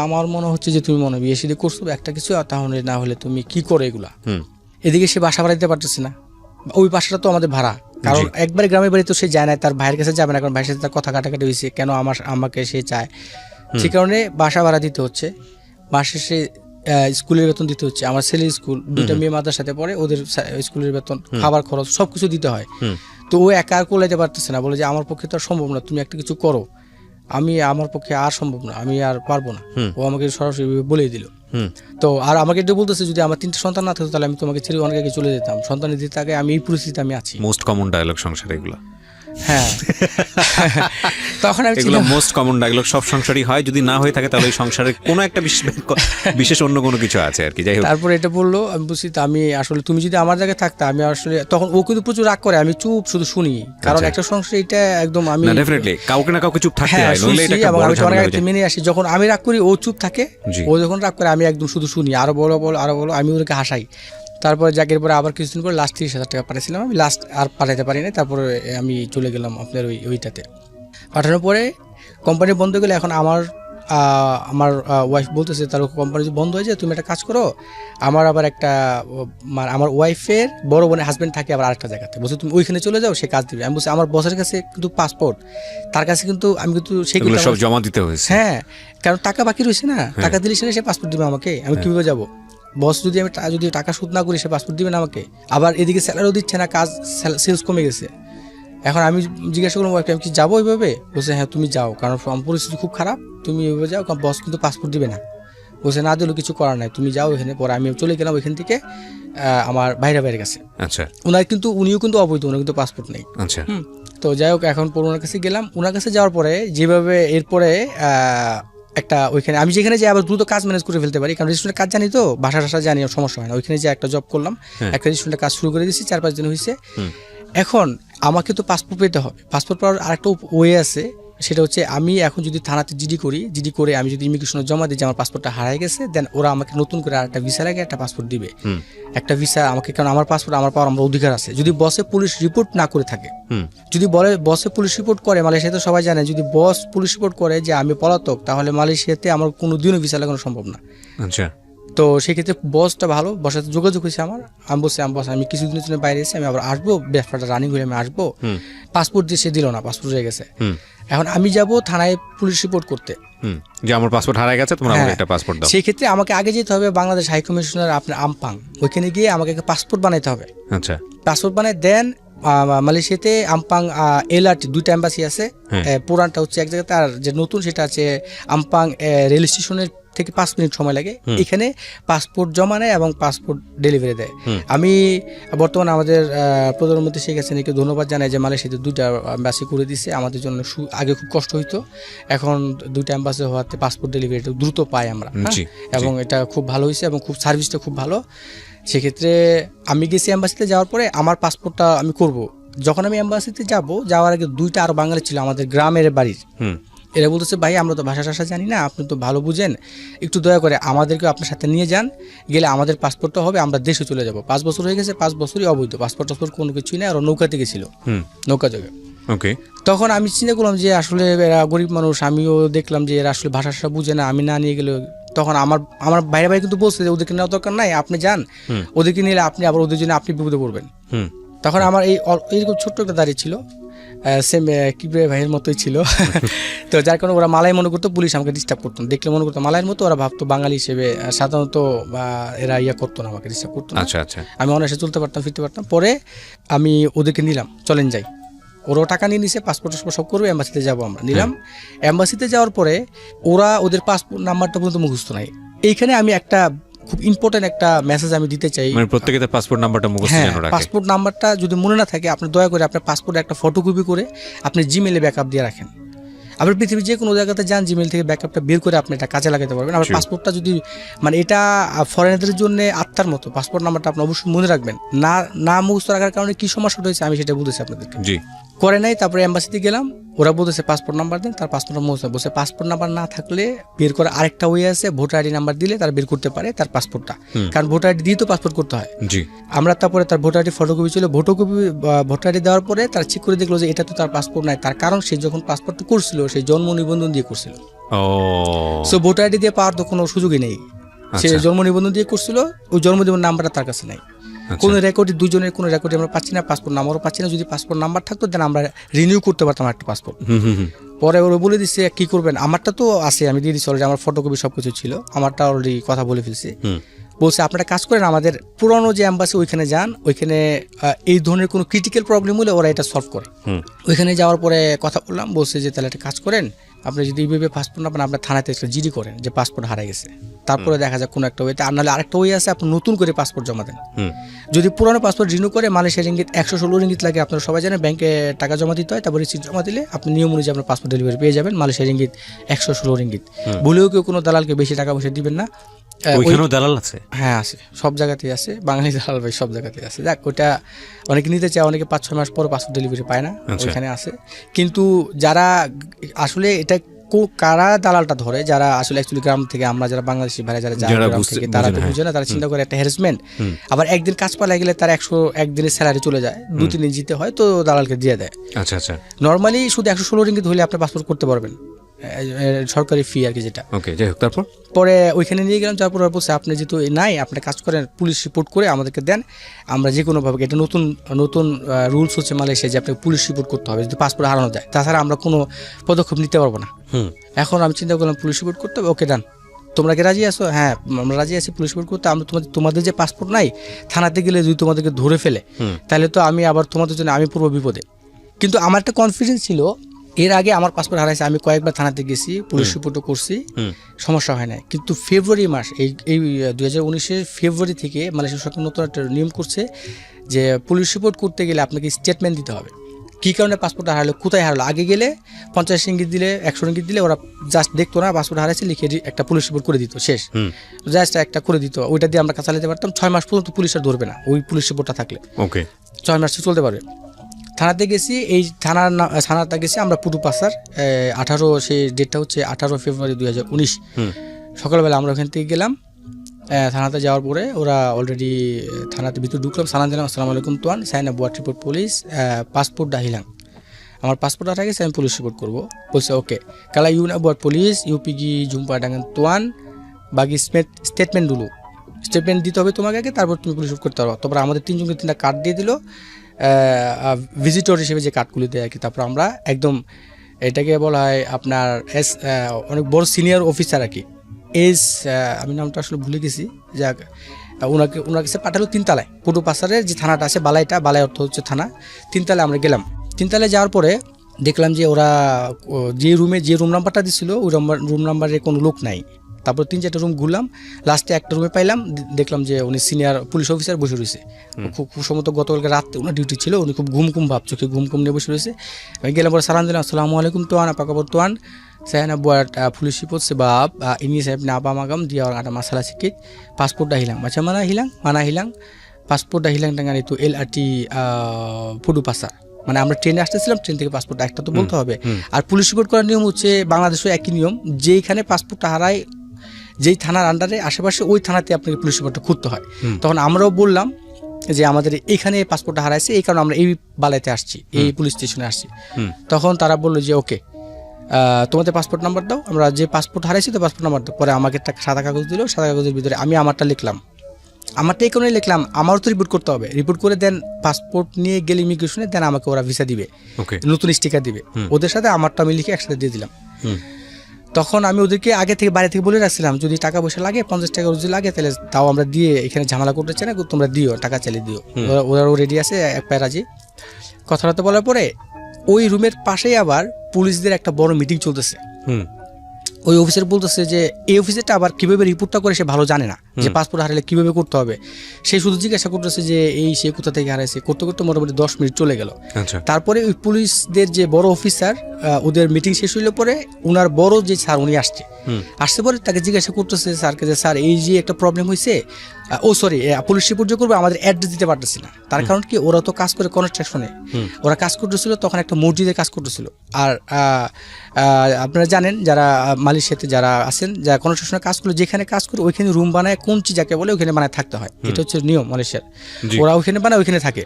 আমার মনে হচ্ছে যে তুমি মনে বিয়ে শাদী করছো একটা কিছু, তাহলে না হলে তুমি কি করো এগুলা। এদিকে সে বাসা ভাড়া দিতে পারতেছে না, ওই বাসাটা তো আমাদের ভাড়া, কারণ একবারে গ্রামের বাড়ি তো সে যায় না, তার ভাইয়ের কাছে যাবে না, কারণ ভাইয়ের সাথে তার কথা কাটাকাটি হয়েছে, কেন আমাকে সে চায়, সে কারণে বাসা ভাড়া দিতে হচ্ছে। মাসে সে স্কুলের বেতন দিতে হচ্ছে, আমার ছেলের স্কুল, 2টা মেয়ে মাদার সাথে পড়ে, ওদের স্কুলের বেতন, খাবার খরচ সবকিছু দিতে হয়। তো ও একা আর কোলাইতে পারতেছে না, বলে যে আমার পক্ষে তো আর সম্ভব না, তুমি একটা কিছু করো। আমার পক্ষে আর সম্ভব না, আমি আর পারবো না। ও আমাকে সরাসরি বলেই দিল। তো আর আমাকে এটা বলতেছে যদি আমার 3টা সন্তান না থাকতো তাহলে আমি তোমাকে ছেড়ে অনেক আগে চলে যেতাম, সন্তানের দিতে আগে আমি এই পরিস্থিতিতে আমি আছি। মোস্ট কমন ডায়লগ সংসারে এগুলো। হ্যাঁ তখন আমি এগুলো ছিলাম মোস্ট কমন ডায়লগ, সব সংসারই হয়, যদি না হয়ে থাকে তাহলে ওই সংসারের কোনো একটা বিশেষ অন্য কোনো কিছু আছে আর কি। যাই হোক, তারপরে এটা বললো, আমি বুঝছি তো আমি আসলে তুমি যদি আমার জায়গায় থাকতে আমি আসলে তখন ও কিন্তু প্রচুর রাগ করে, আমি চুপ শুধু শুনি, কারণ আচ্ছা। একটা সংসার এটা একদম আমি না ডেফিনেটলি কাউকে না কাউকে চুপ থাকতে হ্যাঁ হয়, নইলে শুনছি এটা একটা এবং বড় আমি তো অনেক ঝামেলা আগে হয়ে যায়। মেনে আসি। যখন আমি রাগ করি ও চুপ থাকে, জি। ও যখন রাগ করে আমি একদম শুধু শুনি, আরো বলো বলো আরো বলো, আমি ওদেরকে হাসাই। তারপরে জাগের পরে আবার কিছুদিন পরে লাস্ট 30,000 টাকা পাঠিয়েছিলাম, আমি লাস্ট আর পাঠাতে পারি না। তারপরে আমি চলে গেলাম আপনার ওইটাতে। পাঠানোর পরে কোম্পানি বন্ধ হয়ে গেলে এখন আমার ওয়াইফ বলতেছে তার কোম্পানি যদি বন্ধ হয়ে যায় তুমি একটা কাজ করো, আমার আবার একটা আমার ওয়াইফের বড় বোনের হাজবেন্ড থাকে আবার আরেকটা জায়গাতে, বলছে তুমি ওইখানে চলে যাও, সে কাজ দিবে। আমি বলছি আমার বসের কাছে কিন্তু পাসপোর্ট, তার কাছে কিন্তু আমি কিন্তু এগুলো সব জমা দিতে হয়েছে। হ্যাঁ কারণ টাকা বাকি রয়েছে না, টাকা দিলে সে পাসপোর্ট দিবে আমাকে, আমি কিভাবে যাবো? বস যদি আমি যদি টাকা শোধ না করি সে পাসপোর্ট দিবে না আমাকে, আবার এদিকে স্যালারিও দিচ্ছে না, কাজ সেলস কমে গেছে। এখন আমি জিজ্ঞাসা করলাম আমি কি যাবো ওইভাবে? বলছে হ্যাঁ তুমি যাও, কারণ পরিস্থিতি খুব খারাপ, তুমি ওইভাবে যাও, কারণ বস কিন্তু পাসপোর্ট দিবে না। বলছে না দিলেও কিছু করার নাই, তুমি যাও ওইখানে। পরে আমি চলে গেলাম ওইখান থেকে আমার বাইরের কাছে। আচ্ছা উনিও কিন্তু অবৈধ, ওনার কিন্তু পাসপোর্ট নেই। আচ্ছা। তো যাই হোক এখন পরে ওনার কাছে গেলাম, ওনার কাছে যাওয়ার পরে যেভাবে এরপরে একটা ওইখানে আমি যেখানে যাই আবার দ্রুত কাজ ম্যানেজ করে ফেলতে পারি, কারণ রেস্টুরেন্টের কাজ জানি তো, ভাষা জানি, সমস্যা হয় না। ওইখানে যে একটা জব করলাম, একটা রেস্টুরেন্টের কাজ শুরু করে দিয়েছি, 4-5 দিন হয়েছে। এখন আমাকে তো পাসপোর্ট পেতে হবে, পাসপোর্ট পাওয়ার আরেকটা ওয়ে আছে, সেটা হচ্ছে আমি এখন যদি থানাতে জিডি করে আমি যদি ইমিগ্রেশনে জমা দিই যে আমার পাসপোর্টটা হারাই গেছে, দেন ওরা আমাকে নতুন করে আরেকটা ভিসা লাগে একটা পাসপোর্ট দিবে, একটা ভিসা আমাকে, কারণ আমার পাসপোর্ট আমার পাওয়ার আমার অধিকার আছে যদি বসে পুলিশ রিপোর্ট না করে থাকে। যদি বলে বসে পুলিশ রিপোর্ট করে, মালয়েশিয়াতে সবাই জানে যদি বস পুলিশ রিপোর্ট করে যে আমি পলাতক, তাহলে মালয়েশিয়াতে আমার কোনো দিনও ভিসা লাগানো সম্ভব না। আচ্ছা। তো সেক্ষেত্রে বসটা ভালো, বসের সাথে যোগাযোগ হয়েছে আমার। আমি বলছি বস আমি কিছুদিনের জন্য বাইরে এসেছি, আমি আবার আসবো, ব্যবসাটা রানিং হয়ে আমি আসবো। পাসপোর্ট দিয়ে সে দিল না, পাসপোর্ট রয়ে গেছে। এখন আমি যাব থানায় পুলিশ রিপোর্ট করতে যে আমার পাসপোর্ট হারায় গেছে, তোমরা আমাকে একটা পাসপোর্ট দাও। সেই ক্ষেত্রে আমাকে আগে যেতে হবে বাংলাদেশ হাই কমিশনার আপনার আমপাং, ওইখানে গিয়ে আমাকে একটা পাসপোর্ট বানাইতে হবে। আচ্ছা। পাসপোর্ট বানাই দেন মালয়েশিয়াতে আমপাং এলআরটি 2টা এম্বাসি আছে, পুরানটা হচ্ছে এক জায়গাতে, আর যে নতুন সেটা আছে আমপাং রেল স্টেশনের থেকে 5 মিনিট সময় লাগে। এখানে পাসপোর্ট জমা নেয় এবং পাসপোর্ট ডেলিভারি দেয়। আমি বর্তমানে আমাদের প্রধানমন্ত্রী শেখ হাসিনাকে ধন্যবাদ জানাই যে মালয়েশিয়াতে 2টা এম্বাসি করে দিছে আমাদের জন্য। আগে খুব কষ্ট হইতো, এখন 2টা এম্বাসি হওয়াতে পাসপোর্ট ডেলিভারিটা দ্রুত পাই আমরা, এবং এটা খুব ভালো হয়েছে এবং খুব সার্ভিসটা খুব ভালো। সেক্ষেত্রে আমি গেছি এম্বাসিতে, যাওয়ার পরে আমার পাসপোর্টটা আমি করব। যখন আমি এম্বাসিতে যাওয়ার আগে 2টা আরো বাঙালি ছিল আমাদের গ্রামের বাড়ির। এরা বলতেছে ভাই আমরা তো ভাষা জানি না, আপনি তো ভালো বুঝেন, একটু দয়া করে আমাদেরকে আপনার সাথে নিয়ে যান, গেলে আমাদের পাসপোর্টটা হবে, আমরা দেশে চলে যাব। 5 বছর হয়ে গেছে, 5 বছরই অবৈধ, পাসপোর্ট কোনো কিছুই নেই। আর নৌকাতে গেছিল, নৌকা যোগে। ওকে। তখন আমি চিন্তা করলাম যে আসলে এরা গরিব মানুষ, আমিও দেখলাম যে এরা আসলে ভাষা বুঝে না, আমি না নিয়ে গেলে। তখন আমার বাইরে কিন্তু বলছে যে ওদেরকে নেওয়ার দরকার নাই, আপনি যান, ওদেরকে নিলে আপনি আবার ওদের জন্য আপনি বিপদে পড়বেন। তখন আমার এইরকম ছোট্ট একটা দাঁড়িয়ে ছিল, সেম কিবরে ভাইয়ের মতোই ছিল। তো যার কারণে ওরা মালাই মনে করতো, পুলিশ আমাকে ডিস্টার্ব করতো, দেখলে মনে করতো মালাইয়ের মতো, ওরা ভাবতো বাঙালি হিসেবে। সাধারণত এরা করতো না, আমাকে ডিস্টার্ব করতো না। আচ্ছা আচ্ছা। আমি অনায়াসে চলতে পারতাম, ফিরতে পারতাম। পরে আমি ওদেরকে নিলাম, চলেন যাই। ওরাও টাকা নিয়ে নিছে, পাসপোর্ট সব করবে, এম্বাসিতে যাবো আমরা। নিলাম, এম্বাসিতে যাওয়ার পরে ওরা ওদের পাসপোর্ট নাম্বারটা পর্যন্ত মুখস্থ নাই। এইখানে আমি একটা খুব ইম্পর্টেন্ট একটা মেসেজ আমি দিতে চাই, মানে প্রত্যেকের পাসপোর্ট নাম্বারটা মুখস্থ যেন রাখে। পাসপোর্ট নাম্বারটা যদি মনে না থাকে, আপনি দয়া করে আপনার পাসপোর্টে একটা ফটোকপি করে আপনি জিমেইলে ব্যাকআপ দিয়ে রাখেন। আপনি পৃথিবীর যে কোনো জায়গাতে যান, জিমেইল থেকে ব্যাকআপটা বের করে আপনি এটা কাজে লাগাতে পারবেন। আমার পাসপোর্টটা যদি মানে এটা ফরেনারদের জন্য আত্মার মতো, পাসপোর্ট নাম্বারটা আপনি অবশ্যই মনে রাখবেন। না মুখস্থ রাখার কারণে কি সমস্যাটা হয়েছে আমি সেটা বলতেছি আপনাদেরকে। জি। করে নাই, তারপরে এম্বাসিতে গেলাম, ওরা বলতেছে পাসপোর্ট নাম্বার দেন, তার পাসপোর্ট মুখস্থ। বলছে পাসপোর্ট নাম্বার না থাকলে বের করার আরেকটা ওয়ে আছে, ভোটার আইডি নাম্বার দিলে তারা বের করতে পারে তার পাসপোর্টটা, কারণ ভোটার আইডি দিয়ে তো পাসপোর্ট করতে হয়। জি। আমরা তারপরে তার ভোটার আইডি ফটোকপি ছিল, ভোটার আইডি দেওয়ার পরে তারা চেক করে দেখলো যে এটা তো তার পাসপোর্ট নাই, তার কারণ সে যখন পাসপোর্টটা করছিল সেই জন্ম নিবন্ধন দিয়ে করছিল। সো ভোটার আইডি দিয়ে পাওয়ার তো কোনো সুযোগই নেই, সে জন্ম নিবন্ধন দিয়ে করছিল, ওই জন্ম নিবন্ধন নাম্বারটা তার কাছে নাই। কোনো রেকর্ডে, দুজনের কোনো রেকর্ডে আমরা পাচ্ছি না, পাসপোর্ট নাম্বারও পাচ্ছি না। যদি পাসপোর্ট নাম্বার থাকতো দেন আমরা রিনিউ করতে পারতাম একটা পাসপোর্ট। পরে ওরা বলে দিচ্ছে কি করবেন, আমারটা তো আছে, আমি দিয়ে দিচ্ছি অলরেডি, আমার ফটোকপি সব কিছু ছিল, আমারটা অলরেডি কথা বলে ফেলছি। বলছে আপনারা কাজ করেন, আমাদের পুরনো যে এম্বাসি ওইখানে যান, ওইখানে এই ধরনের কোনো ক্রিটিক্যাল প্রবলেম হলে ওরা এটা সলভ করে। ওইখানে যাওয়ার পরে কথা বললাম, বলছে যে তাহলে একটা কাজ করেন, আপনি যদি এইভাবে পাসপোর্ট না পান আপনার থানাতে একটা জিডি করেন যে পাসপোর্ট হারিয়ে গেছে, তারপরে দেখা যায় কোনো একটা ওয়েতে, আর নাহলে আরেকটা ওয়ে আছে আপনি নতুন করে পাসপোর্ট জমা দেন। যদি পুরানো পাসপোর্ট রিনিউ করে মালয়েশিয়া রিঙ্গিত 116 রিঙ্গিত লাগে, আপনারা সবাই জানেন ব্যাংকে টাকা জমা দিতে হয়, তারপরে রিসিট জমা দিলে আপনি নিয়ম অনুযায়ী আপনার পাসপোর্ট ডেলিভারি পেয়ে যাবেন মালয়েশিয়া রিঙ্গিত 116 রিঙ্গিত। ভুলেও কেউ কোনো দালালকে বেশি টাকা পয়সা দিবেন না। ওইখানেও দালাল আছে? হ্যাঁ আছে, সব জায়গাতেই আছে, বাঙালি দালাল ভাই সব জায়গাতেই আছে। দেখ ওটা অনেকে নিতে চায়, অনেকে 5-6 মাস পর পাসপোর্ট ডেলিভারি পায় না, ওইখানে আছে। কিন্তু যারা আসলে এটা কারা দালালটা ধরে, যারা আসলে অ্যাকচুয়ালি গ্রাম থেকে, আমরা যারা বাংলাদেশি ভাইরা যারা গ্রাম থেকে, তারা তো বুঝে না, তারা চিন্তা করে একটা হ্যারাসমেন্ট, আবার একদিন কাজ পালা গেলে তার 101 দিনের স্যালারি চলে যায়, 2-3 দিন জিতে হয় তো দালালকে দিয়ে দেয়। আচ্ছা আচ্ছা। নর্মালি শুধু 116 রিঙ্গিত হলে আপনি পাসপোর্ট করতে পারবেন, সরকারি ফি আর কি যেটা। ওকে, যাই হোক, তারপর পরে ওইখানে নিয়ে গেলাম, যাওয়ার পর বলছে আপনি যেহেতু নাই, আপনি কাজ করেন, পুলিশ রিপোর্ট করে আমাদেরকে দেন, আমরা যে কোনোভাবে, এটা নতুন নতুন রুলস হচ্ছে মালয়েশিয়া যে আপনাকে পুলিশ রিপোর্ট করতে হবে যদি পাসপোর্ট হারানো যায়, তাছাড়া আমরা কোনো পদক্ষেপ নিতে পারবো না। এখন আমি চিন্তা করলাম পুলিশ রিপোর্ট করতে হবে, ওকে ডান, তোমরা কি রাজি আছো? হ্যাঁ আমরা রাজি আছি পুলিশ রিপোর্ট করতে। আমরা তোমাদের যে পাসপোর্ট নাই, থানাতে গেলে যদি তোমাদেরকে ধরে ফেলে তাহলে তো আমি আবার তোমাদের জন্য আমি পূর্ব বিপদে। কিন্তু আমার একটা কনফিডেন্স ছিল, এর আগে আমার পাসপোর্ট হারাইছে, আমি কয়েকবার থানাতে গেছি, পুলিশ রিপোর্টও করছি, সমস্যা হয় না। কিন্তু ফেব্রুয়ারি মাস, এই 2019-এর ফেব্রুয়ারি থেকে মালয়েশিয়া সরকার নতুন একটা নিয়ম করছে যে পুলিশ রিপোর্ট করতে গেলে আপনাকে স্টেটমেন্ট দিতে হবে, কী কারণে পাসপোর্ট হারালো, কোথায় হারালো। আগে গেলে 50 রিঙ্গিত দিলে, 100 রিঙ্গিত দিলে ওরা জাস্ট দেখতো না, পাসপোর্ট হারাইছে লিখে একটা পুলিশ রিপোর্ট করে দিত, শেষ, জাস্ট একটা করে দিত, ওইটা দিয়ে আমরা কাজ চালাতে পারতাম। 6 মাস পর্যন্ত পুলিশ আর ধরবে না ওই পুলিশ রিপোর্টটা থাকলে। ওকে, 6 মাস চলতে পারবে। থানাতে গেছি, এই থানাতে গেছি আমরা পুটুপাসার 18, সেই ডেটটা হচ্ছে 18 ফেব্রুয়ারি 2019 সকালবেলা আমরা ওখান থেকে গেলাম। থানাতে যাওয়ার পরে ওরা অলরেডি থানাতে ভিতরে ঢুকলাম, সালাম দিলাম, আসসালামু আলাইকুম তুয়ান, সাইনা বুয়াট রিপোর্ট পুলিশ, পাসপোর্ট ডাহিলাম, আমার পাসপোর্ট হারা গেছে, আমি পুলিশ রিপোর্ট করবো। বলছে ওকে, কালা ইউনা বুয়াট পুলিশ ইউপিগি জুম্পা ডাঙ্গান তুয়ান বাকি স্টেটমেন্ট দুলু, স্টেটমেন্ট দিতে হবে তোমাকে আগে, তারপর তুমি পুলিশ রিপোর্ট করতে পারো। তারপর আমাদের 3 কার্ড দিয়ে দিল, ভিজিটর হিসেবে যে কার্ডগুলি দেয় আর কি। তারপর আমরা একদম, এটাকে বলা হয় আপনার অনেক বড় সিনিয়র অফিসার আর কি, আমি নামটা আসলে ভুলে গেছি, যাক ওনার কাছে পাঠালো 3 তলায়, পুটুপাসারের যে থানাটা আছে, বালাই অর্থ হচ্ছে থানা, 3 তলায় আমরা গেলাম। 3 তলায় যাওয়ার পরে দেখলাম যে ওরা যে রুম নাম্বারটা দিচ্ছিল ওই রুম নাম্বারে কোনো লোক নাই। তারপর 3-4টা রুম ঘুরলাম, লাস্টে একটা রুমে পাইলাম, দেখলাম যে উনি সিনিয়র পুলিশ অফিসার বসে রয়েছে, খুব সম্ভবত গতকালকে রাত্রে ওনার ডিউটি ছিল, উনি খুব ঘুম ভাব, চোখে ঘুম নিয়ে বসে রয়েছে। আমি গেলাম পরে সালাম দিলাম, আসসালামু আলাইকুম তুয়ান, apa kabar tuan, saya nak buat police report sebab ini saya punya abang magam, dia orang ada masalah sikit, pasport dah hilang. Macam mana hilang? Pasport dah hilang dengan itu LRT Pudupasar, মানে আমরা ট্রেনে আসতেছিলাম, train থেকে পাসপোর্টটা একটা তো বলতে হবে। আর police report করার নিয়ম হচ্ছে বাংলাদেশেও একই নিয়ম, যেইখানে পাসপোর্টটা হারায়, যেই থানার আন্ডারে আশেপাশে, ওই থানাতে আপনাকে পুলিশ রিপোর্টটা করতে হয়। তখন আমরাও বললাম যে আমাদের এখানে পাসপোর্টটা হারাইছে, এই কারণে আমরা এই বালাইতে আসছি, এই পুলিশ স্টেশনে আসছি। তখন তারা বললো যে ওকে, তোমাদের পাসপোর্ট নাম্বার দাও, আমরা যে পাসপোর্ট হারাইছি তো পাসপোর্ট নাম্বার দাও। পরে আমাকে একটা সাদা কাগজ দিল, সাদা কাগজের ভিতরে আমি আমারটা লিখলাম, আমারটা এই কারণে লিখলাম, আমারও তো রিপোর্ট করতে হবে, রিপোর্ট করে দেন পাসপোর্ট নিয়ে গেলে ইমিগ্রেশনে, দেন আমাকে ওরা ভিসা দিবে, নতুন স্টিকার দিবে, ওদের সাথে আমারটা আমি লিখে একসাথে দিয়ে দিলাম। তখন আমি ওদেরকে আগে থেকে বাড়ি থেকে বলে রাখছিলাম যদি টাকা পয়সা লাগে, 50 টাকা যদি লাগে তাহলে তাও আমরা দিয়ে, এখানে ঝামেলা করতে চাই না, তোমরা দিও, টাকা চালিয়ে দিও। ওরাও রেডি আছে, এক পায়ে রাজি। কথাটা বলার পরে ওই রুমের পাশেই আবার পুলিশদের একটা বড় মিটিং চলতেছে। ওই অফিসার বলতেছে যে এই অফিসারটা আবার কীভাবে রিপোর্টটা করে সে ভালো জানে না, যে পাসপোর্ট হারালে কীভাবে করতে হবে। সে শুধু জিজ্ঞাসা করতেছে যে সে কোথা থেকে হারাইছে, করতে করতে মোটামুটি 10 মিনিট চলে গেল। তারপরে ওই পুলিশদের যে বড় অফিসার, ওদের মিটিং শেষ হইলে পরে ওনার বড় যে স্যার উনি আসছে পরে তাকে জিজ্ঞাসা করতেছে স্যারকে যে স্যার এই যে একটা প্রবলেম হয়েছে, পুলিশ রিপোর্ট যে করবে আমাদের অ্যাড্রেস দিতে পারতেছি না। তার কারণ কি, ওরা তো কাজ করে কনস্ট্রাকশনে, ওরা কাজ করতেছিল, তখন একটা মসজিদে কাজ করতেছিল। আর আপনারা জানেন যারা মালয়েশিয়াতে যারা আছেন, যারা কনস্ট্রাকশনে কাজ করে, যেখানে কাজ করে ওইখানে রুম বানায়, কোন যাকে বলে ওইখানে বানায় থাকতে হয়, এটা হচ্ছে নিয়ম মালয়েশিয়ার। ওরা ওইখানে বানায়, ওইখানে থাকে।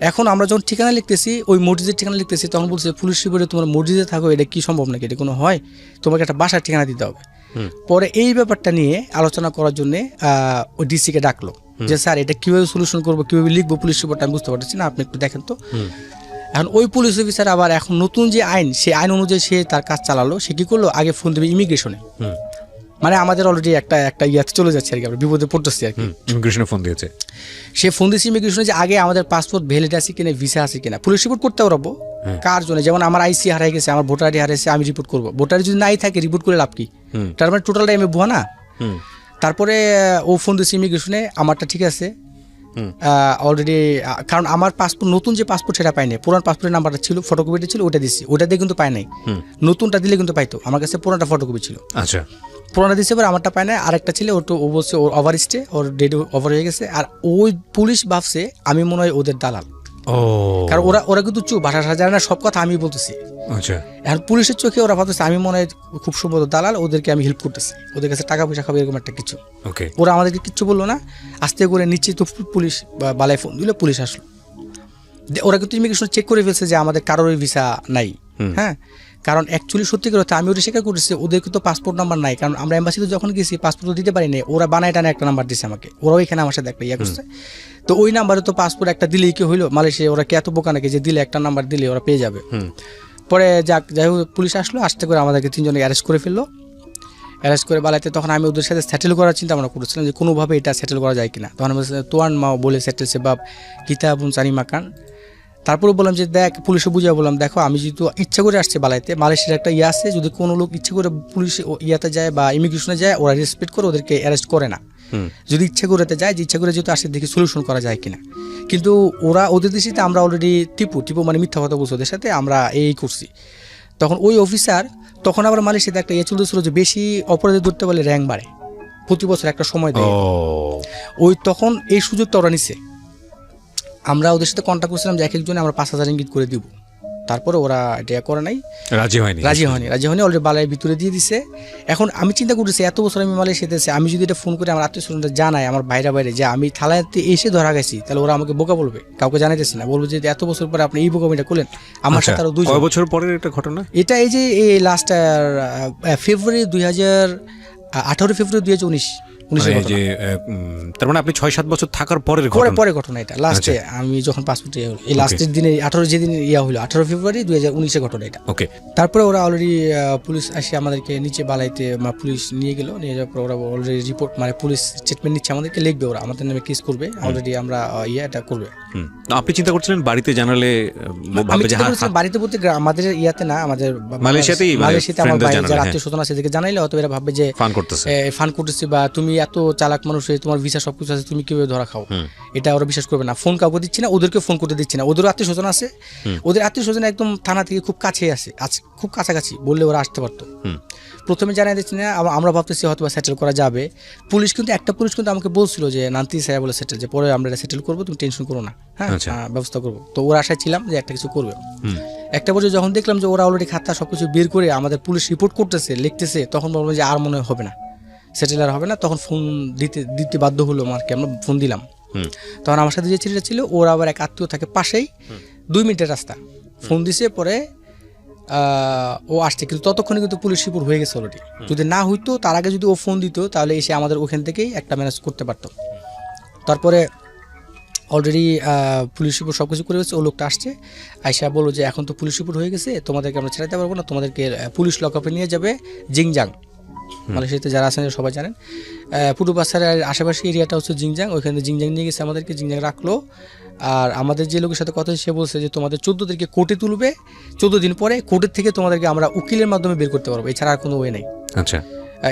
এখন আমরা যখন ঠিকানা লিখতেছি, ওই মসজিদের ঠিকানা লিখতেছি, তখন বলছে পুলিশ রিপোর্টে তোমরা মসজিদে থাকো, এটা কি সম্ভব নাকি, এটা কোনো হয়, তোমাকে একটা বাসার ঠিকানা দিতে হবে। পরে এই ব্যাপারটা নিয়ে আলোচনা করার জন্য ওই ডিসিকে ডাকলো যে স্যার এটা কীভাবে সলিউশন করবো, কীভাবে লিখবো পুলিশ রিপোর্ট, আমি বুঝতে পারছি না, আপনি একটু দেখেন তো। এখন ওই পুলিশ অফিসার আবার এখন নতুন যে আইন, সেই আইন অনুযায়ী সে তার কাজ চালালো। সে কী করলো, আগে ফোন দেবে ইমিগ্রেশনে, মানে আমাদের অলরেডি একটা ইয়াতে চলে যাচ্ছে আর কি, আমরা বিপদে পড়তেছি আর কি। ইমিগ্রেশনে ফোন দিয়েছে, সে ফোন দিয়েছে ইমিগ্রেশনে যে আগে আমাদের পাসপোর্ট ভ্যালিড আছে কিনা, ভিসা আছে কিনা, পুলিশ রিপোর্ট করতে পারবো কার জন্য, যেমন আমার আইসি হারাই গেছে, আমার ভোটার আইডি হারাইছে, আমি রিপোর্ট করবো, ভোটার যদি নাই থাকে রিপোর্ট করে লাভ কি, তার মানে টোটালটা আমি ভুয়া না। তারপরে ও ফোন দিয়েছে ইমিগ্রেশনে, আমারটা ঠিক আছে অলরেডি, কারণ আমার পাসপোর্ট নতুন যে পাসপোর্ট সেটা পাই নাই, পুরান পাসপোর্টের নাম্বারটা ছিল, ফটোকপিটা ছিল, ওটা দিচ্ছি, ওটা দিয়ে কিন্তু পাই নাই, নতুনটা দিলে কিন্তু পাইতো, আমার কাছে পুরানটা ফটোকপি ছিল। আচ্ছা, পুরানো দিচ্ছে পরে আমারটা পায় না, আরেকটা ছিল ও বলছে ওর ওভার স্টে, ওর ডেট ওভার হয়ে গেছে, আর ওই পুলিশ ভাবছে আমি মনে হয় ওদের দালাল, কারণ ওরা কিন্তু চুপ, ভাষা জানে না, সব কথা আমি বলতেছি। আচ্ছা, এখন পুলিশের চোখে ওরা ভাবতেছে আমি মনে হয় খুব সম্ভবত দালাল, ওদেরকে আমি হেল্প করতেছি, ওদের কাছে টাকা পয়সা খাবো এরকম একটা কিছু। ওকে, ওরা আমাদেরকে কিচ্ছু বললো না, আস্তে করে নিশ্চিত পুলিশ বালায় ফোন দিল, পুলিশ আসলো, ওরা কিন্তু ইমিগ্রেশন চেক করে ফেলছে যে আমাদের কারোর ভিসা নাই। হ্যাঁ, কারণ অ্যাকচুয়ালি সত্যিকার কথা আমি ওটা স্বীকার করেছি, ওদের কিন্তু পাসপোর্ট নাম্বার নাই, কারণ আমরা এম্বাসিতে যখন গেছি পাসপোর্ট দিতে পারি না, ওরা বানায় টানে একটা নাম্বার দিচ্ছে আমাকে, ওরাও এখানে আমার সাথে একটা ইয়ে করছে, তো ওই নাম্বারে তো পাসপোর্ট একটা দিলেই কি হইলো, মালয়েশিয়া ওরা কি এত বোকা নাকি যে দিলে একটা নাম্বার দিলে ওরা পেয়ে যাবে। পরে যাই হোক পুলিশ আসলো, আসতে করে আমাদেরকে তিনজনকে অ্যারেস্ট করে ফেললো, অ্যারেস্ট করে বালাইতে তখন আমি ওদের সাথে সেটেল করার চিন্তা ভাবনা করেছিলাম যে কোনোভাবে এটা সেটেল করা যায় কিনা, তখন আমি তোয়ান মা বলে সেটেল সেবাব কিতাবুন চানি মাকান। তারপরে বললাম যে দেখ, পুলিশে বুঝিয়ে বললাম দেখো আমি যেহেতু ইচ্ছা করে আসছে বালাইতে, মালয়েশিয়ার একটা ইয়ে আছে, যদি কোনো লোক ইচ্ছে করে পুলিশ ইয়াতে যায় বা ইমিগ্রেশনে যায় ওরা রেসপেক্ট করে ওদেরকে অ্যারেস্ট করে না, যদি ইচ্ছা করতে যায় যে ইচ্ছা করে যেহেতু আসে দেখি সলিউশন করা যায় কিনা। কিন্তু ওরা ওদের দেশে আমরা অলরেডি টিপু মানে মিথ্যা কথা বলছি ওদের সাথে, আমরা এই করছি। তখন ওই অফিসার তখন আবার মালয়েশিয়াতে একটা ইয়ে চলতেছিল যে বেশি অপরাধী ধরতে পারলে র্যাঙ্ক বাড়ে, প্রতি বছর একটা সময় দেয়, ওই তখন এই সুযোগটা ওরা নিচ্ছে। আমরা ওদের সাথে কন্ট্যাক্ট করছিলাম যে এক একজনে আমরা 5,000 রিঙ্গিত করে দিব, তারপরে ওরা এটা করে নাই, রাজি হয়নি অলরেডি বালায় ভিতরে দিয়ে দিছে। এখন আমি চিন্তা করতেছি এত বছর আমি মালয়েশিয়াতে আছি, আমি যদি এটা ফোন করে আমার আত্মীয় স্বজনরা জানাই, আমার বাইরে যে আমি থালাতে এসে ধরা গেছি, তাহলে ওরা আমাকে বোকা বলবে, কাউকে জানাইতেছি না, বলবে যে এত বছর পরে আপনি এই বোকামিটা করলেন আমার সাথে। আরো 2 বছর পরের একটা ঘটনা এটা, এই যে এই লাস্ট ফেব্রুয়ারি 2018 তার মানে আপনি 6-7 বছর থাকার পরে ঘটনা এটা লাস্টে, আমি যখন পাসপোর্টে এই লাস্টের দিনে 18 যেদিন ইয়া হলো 18 ফেব্রুয়ারি 2019 ঘটনা এটা। ওকে, তারপরে ওরা অলরেডি পুলিশ এসে আমাদেরকে নিচে বালাইতে পুলিশ নিয়ে গেল, নিয়ে যাওয়ার পর ওরা অলরেডি রিপোর্ট মানে পুলিশ স্টেটমেন্ট নিচ্ছে, আমাদেরকে লিখবে, ওরা আমাদের নামে কেস করবে, অলরেডি আমরা এটা করবে। আপনি চিন্তা করছিলেন বাড়িতে জানালে বাড়িতে বলতে আমাদের ইয়াতে না, আমাদের মালয়েশিয়াতে আমার যারা আত্মীয় স্বজন আছে এদেরকে জানাইলে হয়তো এরা ভাববে যে ফান করতেছে বা তুমি এত চালাক মানুষ, তোমার ভিসা সবকিছু আছে, তুমি কিভাবে ধরা খাও, এটা ওরা বিশ্বাস করবে না। ফোন কাউকে দিচ্ছি না, ওদেরকে ফোন করতে দিচ্ছি না, ওদের আত্মীয় স্বজন আছে, ওদের আত্মীয় স্বজন একদম থানা থেকে খুব কাছে আছে, খুব কাছাকাছি, বললে ওরা আসতে পারতো। প্রথমে জানাই দিচ্ছি না, আমরা ভাবতেছি হয়তো সেটেল করা যাবে। পুলিশ কিন্তু আমাকে বলছিল যে নান্তি সাহেব বলে সেটেল, যে পরে আমরা এটা সেটেল করবো, তুমি টেনশন করো না, হ্যাঁ ব্যবস্থা করবো। তো ওরা আশায় ছিলাম যে একটা কিছু করবে। একটা বছর যখন দেখলাম যে ওরা অলরেডি খাতা সবকিছু বের করে আমাদের পুলিশ রিপোর্ট করতেছে, লিখতেছে, তখন বললাম যে আর মনে হবে না, সেটেল আর হবে না। তখন ফোন দিতে বাধ্য হলো আমাকে, আমরা ফোন দিলাম। তখন আমার সাথে যে ছেলেটা ছিল ওর আবার এক আত্মীয় থাকে পাশেই, 2 মিনিটের রাস্তা, ফোন দিছে, পরে ও আসছে, কিন্তু ততক্ষণে কিন্তু পুলিশ রিপোর্ট হয়ে গেছে অলরেডি। যদি না হইতো তার আগে যদি ও ফোন দিত তাহলে এসে আমাদের ওখান থেকেই একটা ম্যানেজ করতে পারতো। তারপরে অলরেডি পুলিশ রিপোর্ট সব কিছু করে গেছে, ও লোকটা আসছে, আইসা বললো যে এখন তো পুলিশ রিপোর্ট হয়ে গেছে, তোমাদেরকে আমরা ছেড়াতে পারবো না, তোমাদেরকে পুলিশ লকআপে নিয়ে যাবে জিংজাং, মালয়েশিয়াতে যারা আছেন সবাই জানেন, পুটুপাসারের আশেপাশে এরিয়াটা হচ্ছে জিংজাং, ওইখানে জিংজাং নিয়ে গেছে আমাদেরকে, জিংজাং রাখলো। আর আমাদের যে লোকের সাথে কথা সে বলছে যে তোমাদের 14 তারিখে কোর্টে তুলবে, 14 দিন পরে কোর্টের থেকে তোমাদেরকে আমরা উকিলের মাধ্যমে বের করতে পারবো, এছাড়া আর কোনো ওয়ে নেই। আচ্ছা,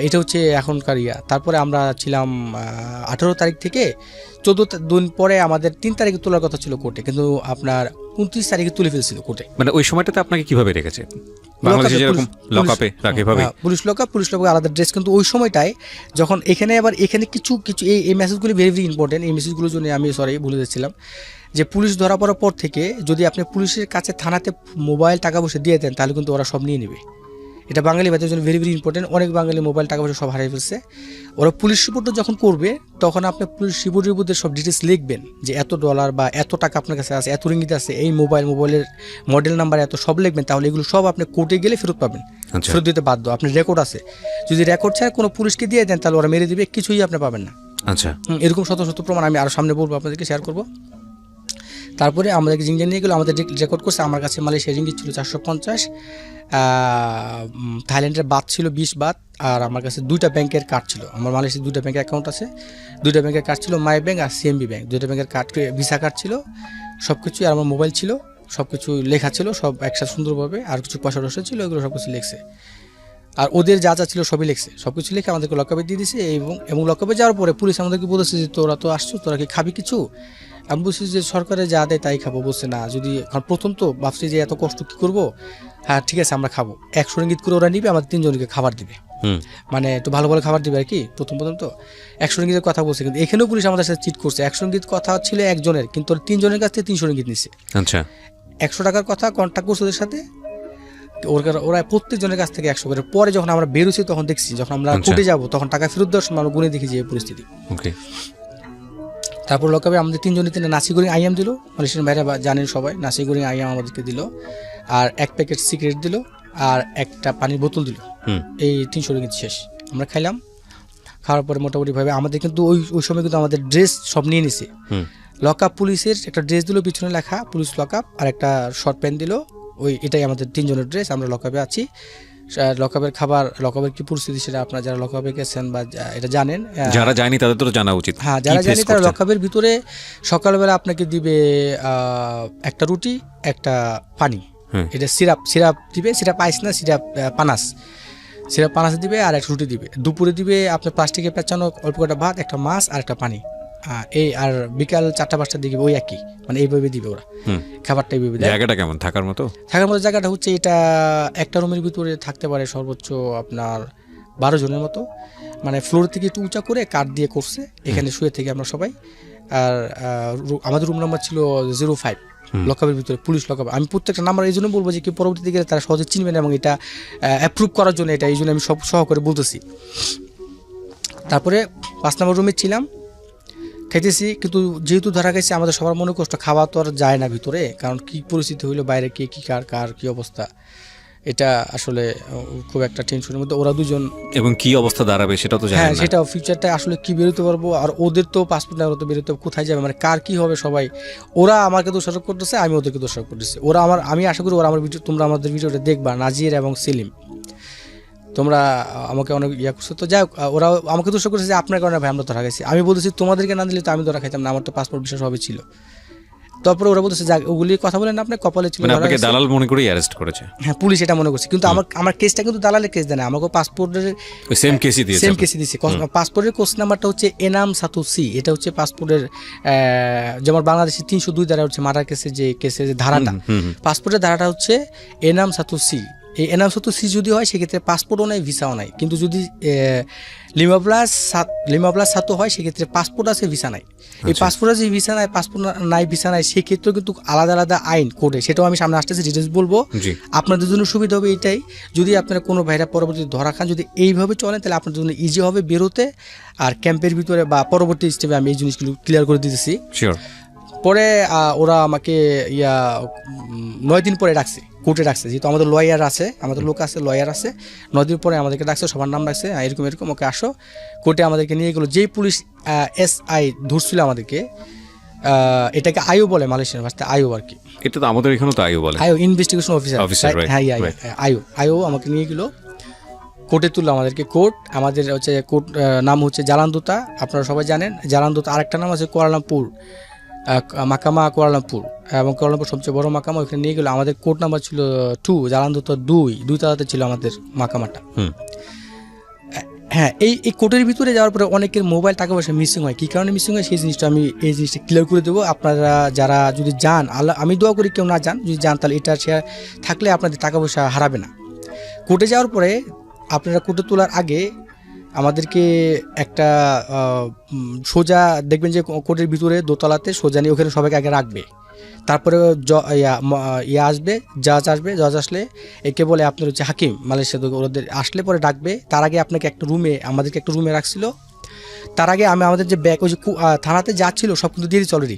এটা হচ্ছে এখনকার ইয়া। তারপরে আমরা ছিলাম 18 তারিখ থেকে 14 দিন পরে আমাদের 3 তারিখে তোলার কথা ছিল কোর্টে, কিন্তু আপনার 29 তারিখে তুলে ফেলছিল কোর্টে। মানে ওই সময়টাতে আপনাকে কিভাবে রেখেছে? বাংলাদেশে যেরকম লকআপে রাখে ভাবে, পুলিশ লকআপ আলাদা ড্রেস। কিন্তু ওই সময়টায় যখন এখানে কিছু এই মেসেজগুলি ভেরি ইম্পর্টেন্ট, এই মেসেজগুলোর জন্য আমি ভুলে যাচ্ছিলাম যে পুলিশ ধরা পড়ার পর থেকে যদি আপনি পুলিশের কাছে থানাতে মোবাইল টাকা পয়সা দিয়ে দেন তাহলে কিন্তু ওরা সব নিয়ে নেবে। এটা বাঙালি ভাইদের জন্য ভেরি ইম্পর্টেন্ট। অনেক বাঙালি মোবাইল টাকা পয়সা সব হারিয়ে ফেলছে। ওরা পুলিশ রিপোর্টটা যখন করবে তখন আপনি পুলিশ রিপোর্টের সব ডিটেলস লিখবেন যে এত ডলার বা এত টাকা আপনার কাছে আছে, এত রিঙ্গিত আছে, এই মোবাইলের মডেল নাম্বার এত, সব লিখবেন। তাহলে এগুলো সব আপনি কোর্টে গেলে ফেরত পাবেন, ফেরত দিতে বাধ্য। আপনার রেকর্ড আছে, যদি রেকর্ড ছাড়া কোনো পুলিশকে দিয়ে দেন তাহলে ওরা মেরে দিবে, কিছুই আপনি পাবেন না। আচ্ছা, এরকম শত শত প্রমাণ আমি আরও সামনে বলবো, আপনাদেরকে শেয়ার করবো। তারপরে আমাদেরকে জিঞ্জিয়া নিয়ে গেলো, আমাদের রেকর্ড করছে। আমার কাছে মালয়েশিয়া রিঙ্গিত ছিল 450, থাইল্যান্ডের বাত ছিল 20 বাত, আর আমার কাছে 2টা ব্যাংকের কার্ড ছিল। আমার মালয়েশিয়ার 2টা ব্যাংকের অ্যাকাউন্ট আছে, 2টা ব্যাংকের কার্ড ছিল, মাই ব্যাংক আর সিএমবি ব্যাংক, 2টা ব্যাংকের কার্ড, ভিসা কার্ড ছিল, সব কিছুই। আর আমার মোবাইল ছিল, সব কিছু লেখা ছিল, সব একসাথে সুন্দরভাবে। আর কিছু পয়সা টসা ছিল, এগুলো সব কিছু লিখছে। আর ওদের যা যা ছিল সবই লিখছে, সব কিছু লিখে আমাদেরকে লকআপে দিয়ে দিয়েছে। এবং লকআপে যাওয়ার পরে পুলিশ আমাদেরকে বলেছে যে তোরা তো আসছো, তোরা কি খাবি কিছু? আমি বলছি যে সরকারে যা দেয় তাই খাবো। বলছে না, যদি কারণ প্রথম তো ভাবছি যে এত কষ্ট কী করবো, হ্যাঁ ঠিক আছে আমরা খাবো। 100 রিঙ্গিত করে ওরা নিবে, আমাদের 3 জনকে খাবার দিবে, মানে একটু ভালো ভালো খাবার দিবে আর কি। প্রথম তো 100 রিঙ্গিতের কথা বলছে, কিন্তু এখানেও পুলিশ আমাদের সাথে চিট করছে। 100 রিঙ্গিত কথা ছিল একজনের, কিন্তু 3 জনের কাছ থেকে 300 রিঙ্গিত নিচ্ছে। আচ্ছা, 100 টাকার কথা কন্ট্যাক্ট করছে ওদের সাথে, ওরা প্রত্যেকজনের কাছ থেকে 100 করে। পরে যখন আমরা বেরোছি তখন দেখছি, যখন আমরা কোর্টে যাবো তখন টাকা ফেরত দেওয়ার সময় আমরা গুনে দেখি যে পরিস্থিতি। ওকে। তারপর লকআপে আমাদের 3 জনের 3 নাসি গোরিং আইয়াম দিল, মালয়েশিয়ান ভাইরা জানেন সবাই, নাসি গোরিং আইয়াম আমাদেরকে দিল, আর 1 প্যাকেট সিগারেট দিল, আর একটা পানির বোতল দিল। এই 300 রিঙ্গিত শেষ। আমরা খাইলাম, খাওয়ার পরে মোটামুটিভাবে আমাদের কিন্তু ওই সময় কিন্তু আমাদের ড্রেস সব নিয়ে নিছে। লকআপ পুলিশের একটা ড্রেস দিল, পিছনে লেখা পুলিশ লকআপ, আর একটা শর্ট প্যান্ট দিল। এটাই আমাদের 3 জনের ড্রেস। আমরা লকআপে আছি। লকআপের খাবার, লকআপের কি পরিস্থিতি সেটা আপনারা যারা লকআপে গেছেন বা এটা জানেন, যারা যায়নি তাদের তো জানা উচিত। হ্যাঁ, যারা জানি তারা লকআপের ভিতরে সকালবেলা আপনাকে দিবে একটা রুটি, একটা পানি, এটা সিরাপ দিবে, সিরাপ আইস না, সিরাপ পানাস দিবে, আর একটা রুটি দিবে। দুপুরে দিবে আপনার প্লাস্টিকে পেঁচানো অল্প কটা ভাত, একটা মাছ আর একটা পানি। এই আর বিকাল 4টা-5টার দিকে ওই একই, মানে এইভাবে দিবে ওরা খাবারটা, এইভাবে দেয়। জায়গাটা কেমন থাকার মতো? জায়গাটা হচ্ছে, এটা একটা রুমের ভিতরে থাকতে পারে সর্বোচ্চ আপনার 12 জনের মতো, মানে ফ্লোর থেকে একটু উঁচা করে কাঠ দিয়ে করছে, এখানে শুয়ে থেকে আমরা সবাই। আর আমাদের রুম নাম্বার ছিল 05 লকআপের ভিতরে, পুলিশ লকআপ। আমি প্রত্যেকটা নাম্বার এই জন্য বলবো যে কি পরবর্তীতে গেলে তারা সহজে চিনবেন, এবং এটা অ্যাপ্রুভ করার জন্য, এটা এই জন্য আমি সব সহ করে বলতেছি। তারপরে 5 নম্বর রুমে ছিলাম, খাইতেছি, কিন্তু যেহেতু ধরা গেছে আমাদের সবার মনে কষ্ট, খাওয়া তো আর যায় না ভিতরে, কারণ কি পরিস্থিতি হইলো বাইরে, কে কি কার কি অবস্থা, এটা আসলে খুব একটা টেনশনের মধ্যে ওরা দুজন। এবং কি অবস্থা দাঁড়াবে সেটা তো জানেন না। হ্যাঁ, সেটা ফিউচারটা আসলে কি বেরোতে পারবো, আর ওদের তো পাসপোর্ট না, ওরা তো বেরোতে কোথায় যাবে, মানে কার কি হবে সবাই। ওরা আমাকে দোষারোপ করতেছে, আমি ওদেরকে দোষারোপ করতেছি। আমি আশা করি ওরা আমার ভিডিও, তোমরা আমাদের ভিডিওটা দেখবা, নাজির এবং সেলিম, তোমরা আমাকে অনেক করছো। তো যাই হোক, ওরা আমাকে দোষ করেছে যে আপনার কারণে ভাই আমরা ধরা গেছি। আমি বলতেছি তোমাদেরকে না দিলে তো আমি ধরা খাইতাম না, আমার তো পাসপোর্ট বিষয় সবই ছিল। তারপরে ওরা বলতেছে যাক, ওগুলি কথা বলেন আপনার কপালে ছিল, আপনাকে দালাল মনে করে অ্যারেস্ট করেছে। হ্যাঁ, পুলিশ এটা মনে করছে, কিন্তু আমার কেসটা কিন্তু দালালের কেস দেয় না, আমাকে পাসপোর্টের সেম কেসই দিয়েছে। পাসপোর্টের কোর্স নাম্বারটা হচ্ছে এনাম সাতু সি, এটা হচ্ছে পাসপোর্টের, যেমন বাংলাদেশে 302 ধারা হচ্ছে মার্ডার কেসের যে ধারাটা, পাসপোর্টের ধারাটা হচ্ছে এনাম সাতু সি। এই এনাম সাতু সি যদি হয় সেক্ষেত্রে পাসপোর্টও নাই, ভিসাও নাই। কিন্তু যদি লিমা প্লাস সাতু হয় সেক্ষেত্রে পাসপোর্ট আছে, ভিসা নাই। এই পাসপোর্ট আছে, ভিসা নাই, পাসপোর্ট নাই, ভিসা নাই, সেক্ষেত্রেও কিন্তু আলাদা আলাদা আইন কোডে, সেটাও আমি সামনে আসতেছি, ডিটেলস বলবো। আপনাদের জন্য সুবিধা হবে এইটাই, যদি আপনারা কোনো ভাইরা পরবর্তীতে ধরা খান, যদি এইভাবে চলেন তাহলে আপনাদের জন্য ইজি হবে বেরোতে। আর ক্যাম্পের ভিতরে বা পরবর্তী স্টেপে আমি এই জিনিসগুলো ক্লিয়ার করে দিতেছি। পরে ওরা আমাকে 9 দিন পরে ডাকছে, কোর্টে ডাকছে, যেহেতু আমাদের লয়ার আছে, আমাদের লোক আছে, লয়ার আছে। 9 দিন পরে আমাদেরকে ডাকছে, সবার নাম ডাকছে, এরকম ওকে আসো। কোর্টে আমাদেরকে নিয়ে গেলো। যেই পুলিশ SI ধরছিল আমাদেরকে, এটাকে আইও বলে মালয়েশিয়ার ভাষায়, আইও আর কি। এটা তো আমাদের এখানে তো আইও বলে, আইও ইনভেস্টিগেশন অফিসার। হ্যাঁ, আইও আমাকে নিয়ে গেলো, কোর্টে তুললো আমাদেরকে। কোর্ট আমাদের হচ্ছে কোর্ট নাম হচ্ছে জালানদুতা, আপনারা সবাই জানেন জালানদুতা। আরেকটা নাম আছে কুয়ালালামপুর, মাকামা কুয়ালালামপুর, এবং কুয়ালালামপুর সবচেয়ে বড় মাকামা, ওইখানে নিয়ে গেলো। আমাদের কোর্ট নাম্বার ছিল 2, জালানদুতা 2 তালাতে ছিল আমাদের মাকামাটা। হ্যাঁ, এই কোর্টের ভিতরে যাওয়ার পরে অনেকের মোবাইল, টাকা পয়সা মিসিং হয়। কী কারণে মিসিং হয় সেই জিনিসটা আমি ক্লিয়ার করে দেবো। আপনারা যারা যদি যান, আমি দোয়া করি কেউ না যান, যদি যান তাহলে এটা শেয়ার থাকলে আপনাদের টাকা পয়সা হারাবে না। কোর্টে যাওয়ার পরে আপনারা কোর্টে তোলার আগে আমাদেরকে একটা সোজা দেখবেন যে কোর্টের ভিতরে দোতলাতে সোজা নিয়ে ওখানে সবাইকে আগে রাখবে। তারপরে আসবে, জাজ আসলে একে বলে আপনার হচ্ছে হাকিম, মালয়েশিয়া ওদের আসলে পরে ডাকবে। তার আগে আপনাকে আমাদেরকে একটা রুমে রাখছিল। তার আগে আমাদের যে ব্যাগ, ওই যে থানাতে যা ছিল সব কিন্তু দিয়েছি অলরেডি,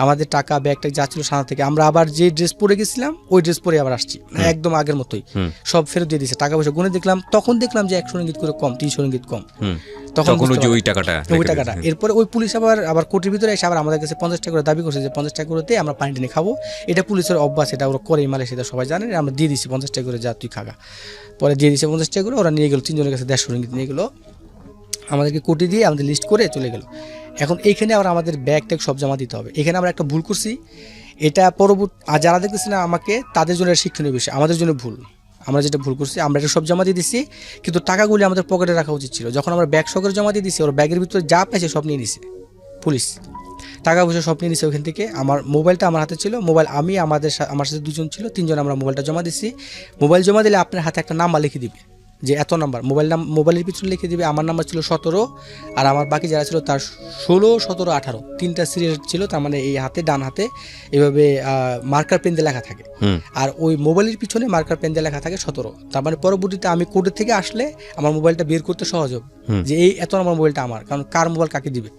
আমাদের টাকা ব্যাগটা যা ছিল থানা থেকে। আমরা আবার যে ড্রেস পরে গেছিলাম ওই ড্রেস পরে আবার আসছি, একদম আগের মতোই সব ফেরত দিয়ে দিয়েছে। টাকা পয়সা গুনে দেখলাম, তখন দেখলাম যে 100 রিঙ্গিত করে কম, 300 রিঙ্গিত কম। তখন বুঝতে যে ওই পারলাম। টাকাটা ওই রেখে টাকাটা দিয়েছে। এরপরে ওই পুলিশ আবার কোর্টের ভিতরে এসে আবার আমাদের কাছে 50 টাকা করে দাবি করছে যে 50 টাকা করে দিয়ে আমরা পানি টেনে খাবো, এটা পুলিশের অভ্যাস, এটা ওরা করে মালয়েশিয়াতে সবাই জানে, আমরা দিয়ে দিছি 50 টাকা করে, যা তুই খাগা। পরে দিয়ে দিছে 50 টাকা করে, ওরা নিয়ে গেলো, তিনজনের কাছে 150 রিঙ্গিত নিয়ে গেলো, আমাদেরকে কোর্টে দিয়ে আমাদের লিস্ট করে চলে গেল। এখন এইখানে আবার আমাদের ব্যাগ ট্যাগ সব জমা দিতে হবে। এখানে আমরা একটা ভুল করছি, এটা পরবর্তী আর যারা দেখতেছি না আমাকে, তাদের জন্য শিক্ষণীয় বিষয়, আমাদের জন্য ভুল। আমরা যেটা ভুল করছি, আমরা এটা সব জমা দিয়ে দিচ্ছি, কিন্তু টাকাগুলি আমাদের পকেটে রাখা উচিত ছিল। যখন আমরা ব্যাগ সহকারে জমা দিয়ে দিচ্ছি, ওর ব্যাগের ভিতরে যা পাইছে সব নিয়ে নিছে পুলিশ, টাকা পয়সা সব নিয়ে নিছে ওখান থেকে। আমার মোবাইলটা আমার হাতে ছিল, মোবাইল আমি আমার সাথে দুজন ছিল, তিনজন আমরা মোবাইলটা জমা দিচ্ছি। মোবাইল জমা দিলে আপনার হাতে একটা নাম্বার লিখে দিবে যে এত নাম্বার, মোবাইলের পিছনে লিখে দিবে। আমার নাম্বার ছিল 17, আর আমার বাকি যারা ছিল তার 16, 17, 18 তিনটা সিরিয়াল ছিল, তার মানে এই হাতে ডান হাতে এভাবে মার্কার পেন দিয়ে লেখা থাকে, আর ওই মোবাইলের পিছনে মার্কার পেন দিয়ে লেখা থাকে 17। তার মানে পরবর্তীতে আমি কোর্টের থেকে আসলে আমার মোবাইলটা বের করতে সহজ হবে যে এই এত নাম্বার মোবাইলটা আমার, কারণ কার মোবাইল কাকে দিবে।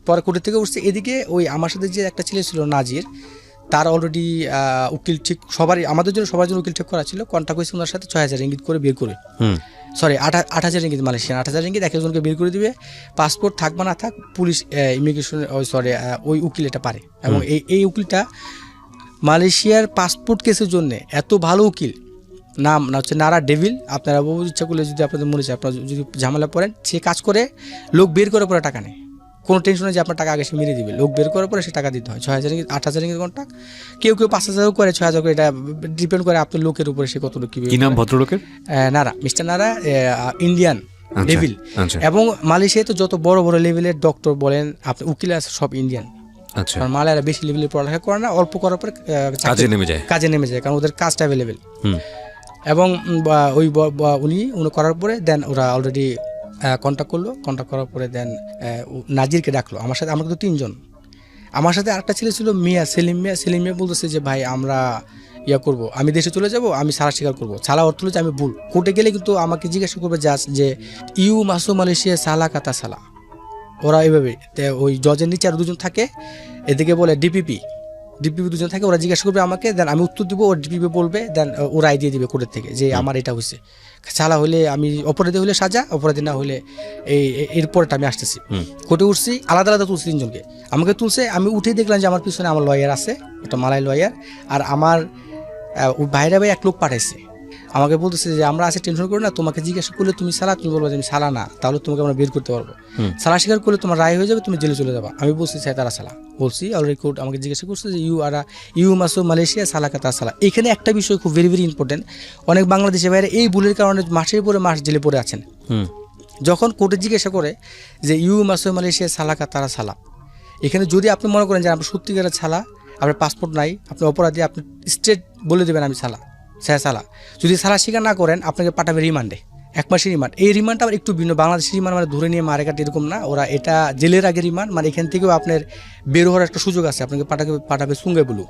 পরে কোর্টের থেকে উঠছে, এদিকে ওই আমার সাথে যে একটা ছেলে ছিল নাজির, তার অলরেডি উকিল ঠিক সবারই, আমাদের জন্য সবার জন্য উকিল ঠিক করা ছিল। কন্ট্যাক্ট হয়েছে ওনার সাথে, 6000 রিঙ্গিত করে বের করে, সরি 8000 রিঙ্গিত, মালয়েশিয়ান 8000 রিঙ্গিত এক একজনকে বের করে দিবে। পাসপোর্ট থাক বা না থাক, পুলিশ ইমিগ্রেশন ওই উকিল এটা পারে। এবং এই উকিলটা মালয়েশিয়ার পাসপোর্ট কেসের জন্য এত ভালো উকিল, নাম না হচ্ছে নারা ডেভিল। আপনারা ইচ্ছা করলে যদি আপনাদের মনে চায়, আপনারা যদি ঝামেলা পড়েন, সে কাজ করে, লোক বের করে পরে টাকা নেয়, কোনো টেনশন নেই যে আপনার টাকা আগে সে মেরে দিবে। লোক বের করার পরে সে টাকা দিতে হয় 6000 রিঙ্গিত, 8000 রিঙ্গিত কন্ট্যাক্ট, কেউ 5000 করে, 6000 করে, এটা ডিপেন্ড করে আপনার লোকের উপরে সে কতটুকু। কি নাম ভদ্রলোকের? নারা, মিস্টার নারা, ইন্ডিয়ান ডেভিল। আচ্ছা। এবং মালয়েশিয়ায় তো যত বড় বড় লেভেলের ডক্টর বলেন, আপনি উকিল আছে, সব ইন্ডিয়ান। আচ্ছা, কারণ মালয়েরা বেশি লেভেলের পড়ালেখা করে না, অল্প করার পরে কাজে নেমে যায়, কারণ ওদের কাজটা অ্যাভেলেবেল। এবং উনি করার পরে দেন ওরা অলরেডি কন্ট্যাক্ট করলো, কন্ট্যাক্ট করার পরে দেন নাজিরকে ডাকলো আমার সাথে। আমরা কিন্তু তিনজন, আমার সাথে আরেকটা ছেলে ছিল সেলিম মিয়া বলতেছে যে ভাই আমরা করবো, আমি দেশে চলে যাব, আমি সারা স্বীকার করবো। সালা অর্থ হচ্ছে আমি ভুল। কোর্টে গেলে কিন্তু আমাকে জিজ্ঞাসা করবে যে ইউ মাসো মালয়েশিয়া সালা কাতা সালা, ওরা এইভাবে ওই জজের নিচে আর দুজন থাকে, এদিকে বলে ডিপিপি দুজন থাকে, ওরা জিজ্ঞাসা করবে আমাকে, দেন আমি উত্তর দিব, ওর ডিপিপি বলবে, দেন ও রায় দিয়ে দিবে কোর্টের থেকে যে আমার এটা হয়েছে। সালা হলে আমি অপরাধী, হলে সাজা, অপরাধী না হলে এরপরটা আমি আসতেছি। কোর্টে উঠছি, আলাদা আলাদা তুলছি তিনজনকে, আমাকে তুলছে, আমি উঠেই দেখলাম যে আমার পিছনে আমার লয়ার আছে, একটা মালাই লয়ার, আর আমার ভাইরা ভাই এক লোক পাঠাইছে। আমাকে বলতেছে যে আমরা আছে, টেনশন করো না, তোমাকে জিজ্ঞাসা করলে তুমি সালা, তুমি বলবো যে আমি সালা না, তাহলে তোমাকে আমরা বের করতে পারবো। সালা স্বীকার করলে তোমার রায় হয়ে যাবে, তুমি জেলে চলে যাবা। আমি বলছি স্যার তারা সালা বলছি, অলরেডি কোর্ট আমাকে জিজ্ঞাসা করছে যে ইউ মাসো মালয়েশিয়া সালা কাতা সালা। এখানে একটা বিষয় খুব ভেরি ভেরি ইম্পর্টেন্ট, অনেক বাংলাদেশের বাইরে এই ভুলের কারণে মাসের পরে মাস জেলে পড়ে আছেন। যখন কোর্টে জিজ্ঞাসা করে যে ইউ মাসো মালয়েশিয়া সালা কাতারা সালা, এখানে যদি আপনি মনে করেন যে আপনার সত্যিকারের সালা, আপনার পাসপোর্ট নাই, আপনি অপরাধী, আপনি স্ট্রেট বলে দেবেন আমি সালা, সালা। যদি সালা স্বীকার না করেন, আপনাকে পাঠাবে রিমান্ডে, 1 মাসের রিমান্ড। এই রিমান্ডটা আবার একটু ভিন্ন, বাংলাদেশের রিমান্ড মানে ধরে নিয়ে মারে কাটে এরকম না, ওরা এটা জেলের আগে রিমান্ড, মানে এখান থেকেও আপনার বের হওয়ার একটা সুযোগ আছে, আপনাকে পাঠাবে সুঙ্গে বলু।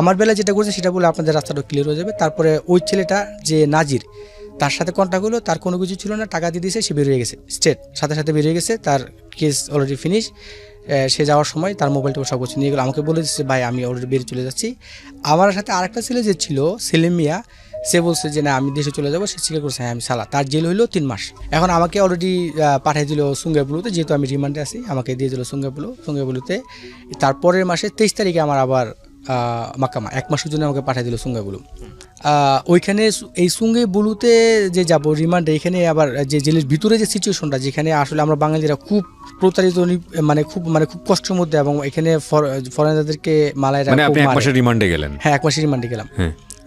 আমার বেলায় যেটা করছে সেটা বলে আপনাদের রাস্তাটা ক্লিয়ার হয়ে যাবে। তারপরে ওই ছেলেটা যে নাজির, তার সাথে কন্ট্যাক্ট হলো, তার কোনো কিছু ছিল না, টাকা দিয়ে দিয়েছে, সে বেরিয়ে গেছে, স্টেট সাথে বেরিয়ে গেছে, তার কেস অলরেডি ফিনিশ। সে যাওয়ার সময় তার মোবাইলটা সব কিছু নিয়ে গেলো, আমাকে বলে দিচ্ছে ভাই আমি অলরেডি বেরিয়ে চলে যাচ্ছি। আমার সাথে আরেকটা ছেলে যে ছিল সেলিম মিয়া, সে বলছে যে না আমি দেশে চলে যাবো, সে স্বীকার করছে হ্যাঁ আমি সালা। তার জেল হইলো 3 মাস। এখন আমাকে অলরেডি পাঠিয়ে দিল সুঙ্গাবুলুতে, যেহেতু আমি রিমান্ডে আছি, আমাকে দিয়ে দিল সুঙ্গাবুলুতে। তারপরের মাসে 23 তারিখে আমার আবার মাকামা, 1 মাসের জন্য আমাকে পাঠিয়ে দিল সুঙ্গাবুলু। ওইখানে এই সুঙ্গাবুলুতে যে যাব রিমান্ডে, এখানে আবার যে জেলের ভিতরে যে সিচুয়েশনটা, যেখানে আসলে আমরা বাঙালিরা খুব প্রতারিত, মানে খুব কষ্টের মধ্যে, এবং এখানে ফরেনারদেরকে মালায়রা, মানে আপনি 1 মাসের রিমান্ডে গেলেন? হ্যাঁ 1 মাসের রিমান্ডে গেলাম।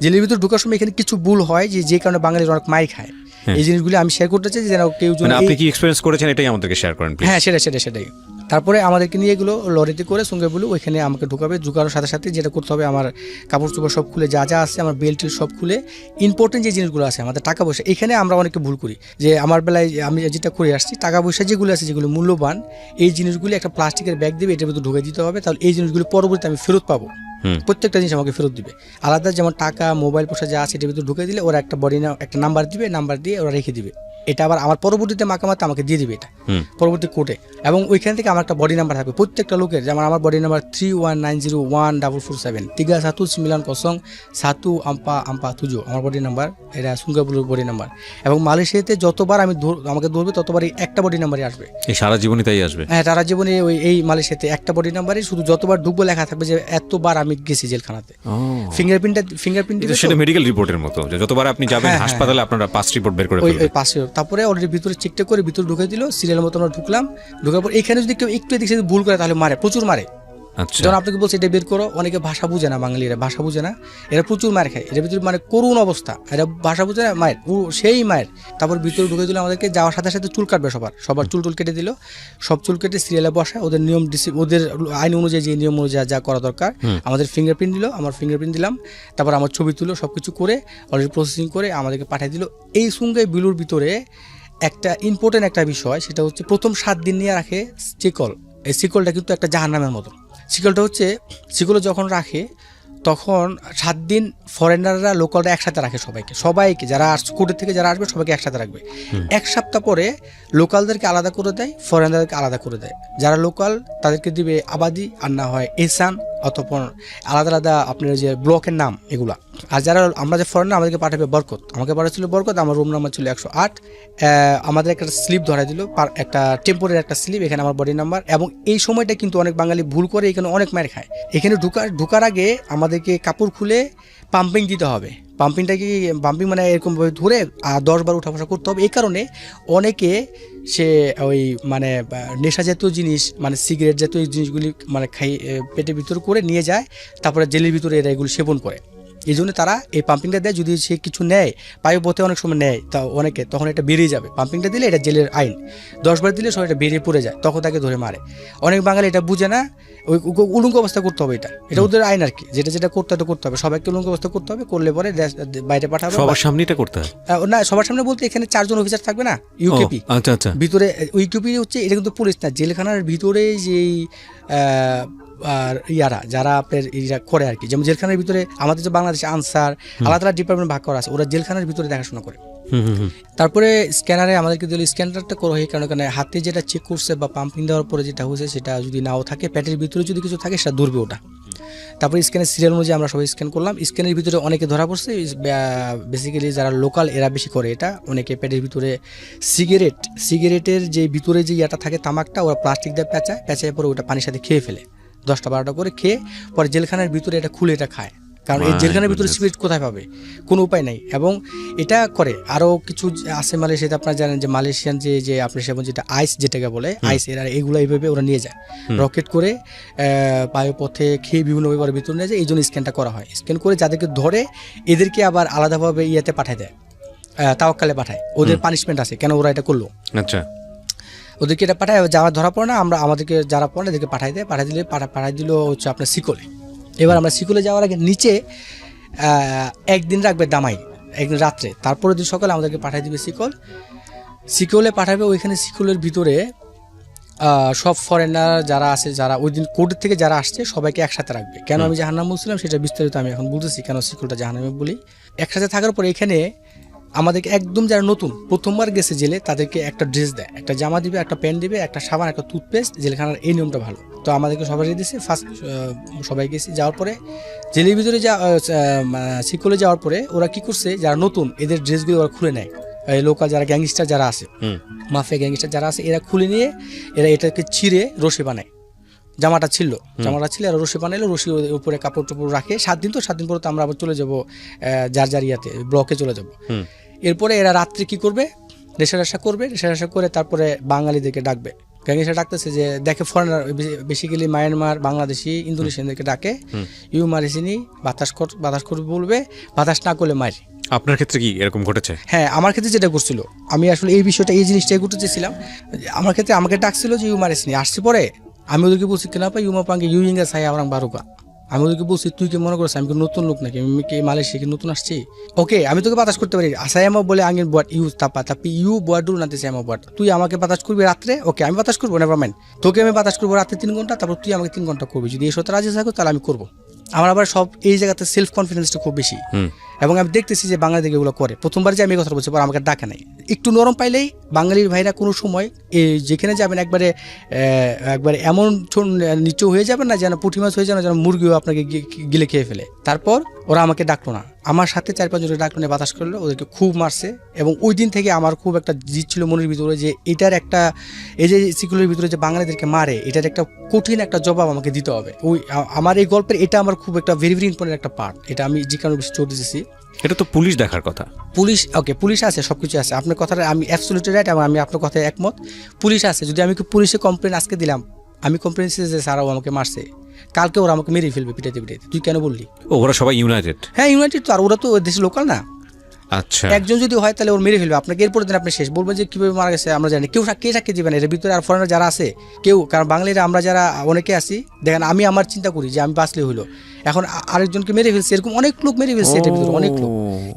জেলের ভিতরে ঢোকার সময় এখানে কিছু ভুল হয় যে কারণে বাঙালিরা অনেক মাই খায়। এই জিনিসগুলি আমি শেয়ার করতে চাই, যেন কেউ যদি আপনি কি এক্সপেরিয়েন্স করেছেন এটাই আমাদেরকে শেয়ার করেন প্লিজ। হ্যাঁ সেটাই। তারপরে আমাদেরকে নিয়ে এগুলো লরিতে করে সুঙ্গাবুলু, ওইখানে আমাকে ঢুকানোর সাথে সাথে যেটা করতে হবে, আমার কাপড় চোপড় সব খুলে, যা আছে আমার বেল্টের সব খুলে, ইম্পর্টেন্ট যে জিনিসগুলো আছে, আমাদের টাকা পয়সা। এখানে আমরা অনেকে ভুল করি, যে আমার বেলায় আমি যেটা করে আসছি, টাকা পয়সা যেগুলো আছে, যেগুলো মূল্যবান, এই জিনিসগুলি একটা প্লাস্টিকের ব্যাগ দেবে, এটার ভিতরে ঢুকে দিতে হবে, তাহলে এই জিনিসগুলো পরবর্তীতে আমি ফেরত পাবো। প্রত্যেকটা জিনিস আমাকে ফেরত দিবে আলাদা, যেমন টাকা, মোবাইল, পয়সা যা আছে এটার ভিতরে ঢুকে দিলে ওরা একটা একটা নাম্বার দিবে, নাম্বার দিয়ে ওরা রেখে দিবে। এটা আবার আমার পরবর্তীতে মাকামাতে আমাকে দিয়ে দিবে এটা পরবর্তী কোর্টে, এবং ওইখান থেকে আমার একটা বডি নাম্বার থাকবে প্রত্যেকটা লোকের, যেমন আমার বডি নাম্বার 3190147 319101 ampa 7 আমার বডি নাম্বার, এটা সুঙ্গাপুরের বডি নাম্বার। এবং মালয়েশিয়াতে যতবার আমাকে ধরবে ততবার এই একটা বডি নাম্বারই আসবে, এই সারা জীবনই তাই আসবে। হ্যাঁ, সারা জীবনে এই মালয়েশিয়াতে একটা বডি নাম্বারই শুধু যতবার ঢুকবো লেখা থাকবে যে এতবার আমি গেছি জেলখানাতে। ফিঙ্গারপ্রিন্ট সেটা মেডিকেল রিপোর্টের মতো, যে যতবার আপনি যাবেন হাসপাতালে আপনারা পাস রিপোর্ট বের করে ফেলবেন। ওই পাশে তারপরে অলরেডি ভিতরে চেকটা করে ভিতরে ঢুকে দিল, সিরিয়াল মতো আমরা ঢুকলাম। ঢুকার পর এখানে যদি কেউ একটু এদিকে ভুল করে তাহলে মারে, প্রচুর মারে। আচ্ছা, যখন আপনাকে বলছে এটা বের করো, অনেকে ভাষা বুঝে না, বাঙালিরা ভাষা বুঝে না, এরা প্রচুর মার খায়, এর ভিতরে মানে করুণ অবস্থা, এরা ভাষা বুঝে না, মায়ের সেই মায়ের। তারপর ভিতরে ঢুকে দিল, আমাদেরকে যাওয়ার সাথে সাথে চুল কাটবে, সবার চুল কেটে দিল, সব চুল কেটে সিরিয়ালে বসায়, ওদের নিয়ম ওদের আইন অনুযায়ী যে নিয়ম অনুযায়ী যা করা দরকার। আমাদের ফিঙ্গারপ্রিন্ট দিল, আমার ফিঙ্গারপ্রিন্ট দিলাম, তারপর আমার ছবি তুলো, সব কিছু করে অলরেডি প্রসেসিং করে আমাদেরকে পাঠিয়ে দিল। এই সুঙ্গাই বিলুর ভিতরে একটা ইম্পর্টেন্ট একটা বিষয়, সেটা হচ্ছে প্রথম 7 দিন নিয়ে রাখে শিকল। এই শিকলটা কিন্তু একটা জাহান্নামের মতো। শিকলটা হচ্ছে, শিকলে যখন রাখে তখন 7 দিন ফরেনাররা লোকালরা একসাথে রাখে, সবাইকে যারা কোর্টের থেকে যারা আসবে সবাইকে একসাথে রাখবে। 1 সপ্তাহ পরে লোকালদেরকে আলাদা করে দেয়, ফরেনারদেরকে আলাদা করে দেয়। যারা লোকাল তাদেরকে দিবে আবাদি, আর না হয় এহসান, অথবা আলাদা আলাদা আপনার যে ব্লকের নাম এগুলা। আর যারা আমরা যে ফরেনার আমাদেরকে পাঠাবে বরকত, আমাকে পাঠাচ্ছিল বরকত, আমার রুম নাম্বার ছিল 108। আমাদের একটা স্লিপ ধরাই দিল, একটা টেম্পোরারি একটা স্লিপ, এখানে আমার বডি নাম্বার। এবং এই সময়টা কিন্তু অনেক বাঙালি ভুল করে, এখানে অনেক মার খায়। এখানে ঢুকার আগে আমাদেরকে কাপড় খুলে পাম্পিং দিতে হবে। পাম্পিং মানে এরকমভাবে ধরে 10 বার উঠা বসা করতে হবে। এই কারণে অনেকে সে ওই মানে নেশা জাতীয় জিনিস, মানে সিগারেট জাতীয় জিনিসগুলি মানে পেটের ভিতর করে নিয়ে যায়, তারপরে জেলের ভিতরে এরা এগুলো সেবন করে। এই জন্য তারা এই পাম্পিংটা দেয়। যদি সে কিছু নেয়, পায়ে পথে অনেক সময় নেয়, তা অনেকে তখন এটা বেরিয়ে যাবে। পাম্পিংটা দিলে এটা জেলের আইন, 10 বার দিলে সব এটা বেরিয়ে পড়ে যায়, তখন তাকে ধরে মারে। অনেক বাঙালি এটা বুঝে না, ওই উলঙ্গ অবস্থা করতে হবে, এটা ওদের আইন আর কি। যেটা করতে হবে সবাইকে উলঙ্গ অবস্থা করতে হবে, করলে পরে বাইরে পাঠাবে। সবার সামনে এটা করতে হয় না, সবার সামনে বলতে এখানে 4 জন অফিসার থাকবে না, ইউকেপি। আচ্ছা, ভিতরে ইউকেপি হচ্ছে, এটা কিন্তু পুলিশ না, জেলখানার ভিতরে যেই আর যারা আপনার করে আর কি। যেমন জেলখানার ভিতরে আমাদের যে বাংলাদেশে আনসার আলাদা আলাদা ডিপার্টমেন্ট ভাগ করা আছে, ওরা জেলখানার ভিতরে দেখাশোনা করে। তারপরে স্ক্যানারে আমাদেরকে দিল, স্ক্যানারটা করো এই কারণে হাতে যেটা চেক করছে বা পাম্পিং দেওয়ার পরে যেটা হয়েছে সেটা যদি নাও থাকে, পেটের ভিতরে যদি কিছু থাকে সেটা ধরবে ওটা। তারপরে স্ক্যানের সিরিয়াল অনুযায়ী আমরা সবাই স্ক্যান করলাম। স্ক্যানের ভিতরে অনেকে ধরা পড়ছে, বেসিক্যালি যারা লোকাল এরা বেশি করে এটা। অনেকে পেটের ভিতরে সিগারেটের যে ভিতরে যে ইয়াটা থাকে তামাকটা, ওরা প্লাস্টিক দিয়ে পেঁচায় পরে ওটা পানির সাথে খেয়ে ফেলে, 10টা-12টা করে খেয়ে পরে জেলখানার ভিতরে এটা খুলে এটা খায়। কারণ এই জেলখানার ভিতরে সিগারেট কোথায় পাবে, কোনো উপায় নাই। এবং এটা করে আরও কিছু আছে মালয়েশিয়াতে, আপনারা জানেন যে মালয়েশিয়ান যে আপনি সেমন যেটা আইস, যেটাকে বলে আইস, এরা এগুলো এইভাবে ওরা নিয়ে যায় রকেট করে, বায়ুপথে খেয়ে বিভিন্ন ব্যাপারে ভিতরে নিয়ে যায়। এই জন্য স্ক্যানটা করা হয়। স্ক্যান করে যাদেরকে ধরে এদেরকে আবার আলাদাভাবে ইয়েতে পাঠায় দেয়, তাওয়াক্কালে পাঠায়। ওদের পানিশমেন্ট আছে কেন ওরা এটা করলো। আচ্ছা, ওদেরকে এটা পাঠায়, যারা ধরা পড়ে না আমাদেরকে যারা পড়ে এদেরকে পাঠায় দিল হচ্ছে আপনার শিকলে। এবার আমরা শিকলে যাওয়ার আগে নিচে 1 দিন রাখবে দামাই, 1 দিন রাত্রে, তারপরের দিন সকালে আমাদেরকে পাঠিয়ে দিবে শিকলে পাঠাবে। ওইখানে শিকলের ভিতরে সব ফরেনার যারা আছে, যারা ওই দিন কোর্টের থেকে যারা আসছে সবাইকে একসাথে রাখবে। কেন আমি জাহান্নাম বলছিলাম সেটা বিস্তারিত আমি এখন বলতেছি, কেন শিকলটা জাহান্নামে বলি। একসাথে থাকার পরে এখানে আমাদেরকে একদম যারা নতুন প্রথমবার গেছে জেলে, তাদেরকে একটা ড্রেস দেয়, একটা জামা দিবে, একটা প্যান্ট দিবে, একটা সাবান, একটা টুথপেস্ট। জেলখানার এই নিয়মটা ভালো, তো আমাদেরকে সবাই দিয়েছে। ফার্স্ট সবাই গেছি, যাওয়ার পরে জেলের ভিতরে শিকলে যাওয়ার পরে ওরা কি করছে, যারা নতুন এদের ড্রেসগুলো ওরা খুলে নেয়। লোকাল যারা গ্যাংস্টার যারা আছে, মাফিয়া গ্যাংস্টার যারা আছে, এরা খুলে নিয়ে এরা এটাকে চিরে রশি বানায়। জামাটা ছিল আর রশি বানাইলো, রশির উপরে কাপড় টাপড় রাখে। 7 দিন পরে তো আমরা আবার চলে যাবো যার ইয়াতে ব্লকে চলে যাবো। এরপরে এরা রাত্রে কি করবে, রেশা করে তারপরে বাঙালিদেরকে ডাকবে। গ্যাংস্টার ডাকতেছে যে দেখে ফরেনার, বেসিক্যালি মায়ানমার, বাংলাদেশি, ইন্দোনেশিয়ানদেরকে ডাকে, ইউ মারিসিনি, বাতাস করবে বলবে, বাতাস না করলে মারি। আপনার ক্ষেত্রে কি এরকম ঘটেছে? হ্যাঁ, আমার ক্ষেত্রে যেটা করছিল, আমি আসলে এই জিনিসটাই করতে চেয়েছিলাম। আমার ক্ষেত্রে আমাকে ডাকছিল যে ইউ মারিসিনি, আসছি পরে আমি ওদেরকে বলছি কেনা পাই ইউমা পাঙ্গে ইউইঙ্গা সাই আবার বারুকা। আমি ওদেরকে বলছি তুই কি মনে করছিস আমি কি নতুন লোক নাকি, আমি কি মালয়েশিয়া কি নতুন আসছি? ওকে, আমি তোকে বাতাস করতে পারি, আসায়ামা বলে আঙ্গিন বুয়াট ইউ তাপি ইউ বুয়াডু নাতে সায়ামা বুয়াট। তুই আমাকে বাতাস করবি রাত্রে, ওকে আমি বাতাস করবো, নেভার মাইন্ড, তোকে আমি বাতাস করবো রাত্রে 3 ঘন্টা, তারপর তুই আমাকে 3 ঘন্টা করবি। যদি এই সত্য রাজি থাকো তাহলে আমি করবো। আমার আবার সব এই জায়গাতে সেলফ কনফিডেন্সটা খুব বেশি, এবং আমি দেখতেছি যে বাংলাদেশে এগুলো করে। প্রথমবার যে আমি এই কথা বলছি, পর আমাকে ডাকে নাই, একটু নরম পাইলেই বাঙালির ভাইরা কোনো সময় যেখানে যাবেন একবারে এমন নিচু হয়ে যাবে না যেন পুঁটি মাছ হয়ে যাবে না, যেন মুরগিও আপনাকে গিলে খেয়ে ফেলে। তারপর ওরা আমাকে ডাকলো না, আমার সাথে 4-5 জনের ডাকলো না, বাতাস করলো, ওদেরকে খুব মারছে। এবং ওই দিন থেকে আমার খুব একটা জিদ ছিল মনের ভিতরে যে এটার একটা, এই যে সিকিউরিটির ভিতরে যে বাঙালিদেরকে মারে, এটার একটা কঠিন একটা জবাব আমাকে দিতে হবে। ওই আমার এই গল্পের এটা আমার খুব একটা ভেরি ভেরি ইম্পর্টেন্ট একটা পার্ট, এটা আমি যে কারণে বেশি জোর দিতেছি। এটা তো পুলিশ দেখার কথা। পুলিশ, ওকে, পুলিশ আছে, সব কিছু আছে, আপনার কথাটা আমি অ্যাবসলিউটলি রাইট, এবং আমি আপনার কথায় একমত। পুলিশ আছে, যদি আমি পুলিশে কমপ্লেন আজকে দিলাম, আমি কমপ্লেন দিচ্ছি যে স্যারও আমাকে মারছে, কালকে ওরা আমাকে মেরে ফেলবে পিটাইতে পিটাইতে, তুই কেন বললি? ওরা সবাই ইউনাইটেড? হ্যাঁ ইউনাইটেড তো, আর ওরা তো ওই দেশের লোকাল না। আচ্ছা, একজন যদি হয় তাহলে ওর মেরে ফেলবে আপনাকে, এরপর দিন আপনি শেষ, বলবেন যে কীভাবে মারা গেছে আমরা জানি, কেউ কে সাক্ষী দিবেন এর ভিতরে? আর ফরেনার যারা আছে কেউ, কারণ বাঙালিরা আমরা যারা অনেকে আছি, দেখেন আমি আমার চিন্তা করি যে আমি বাঁচলে হইলো, এখন আরেকজনকে মেরে ফেলছে, এরকম অনেক লোক মেরে ফেলছে এটার ভিতরে, অনেক লোক,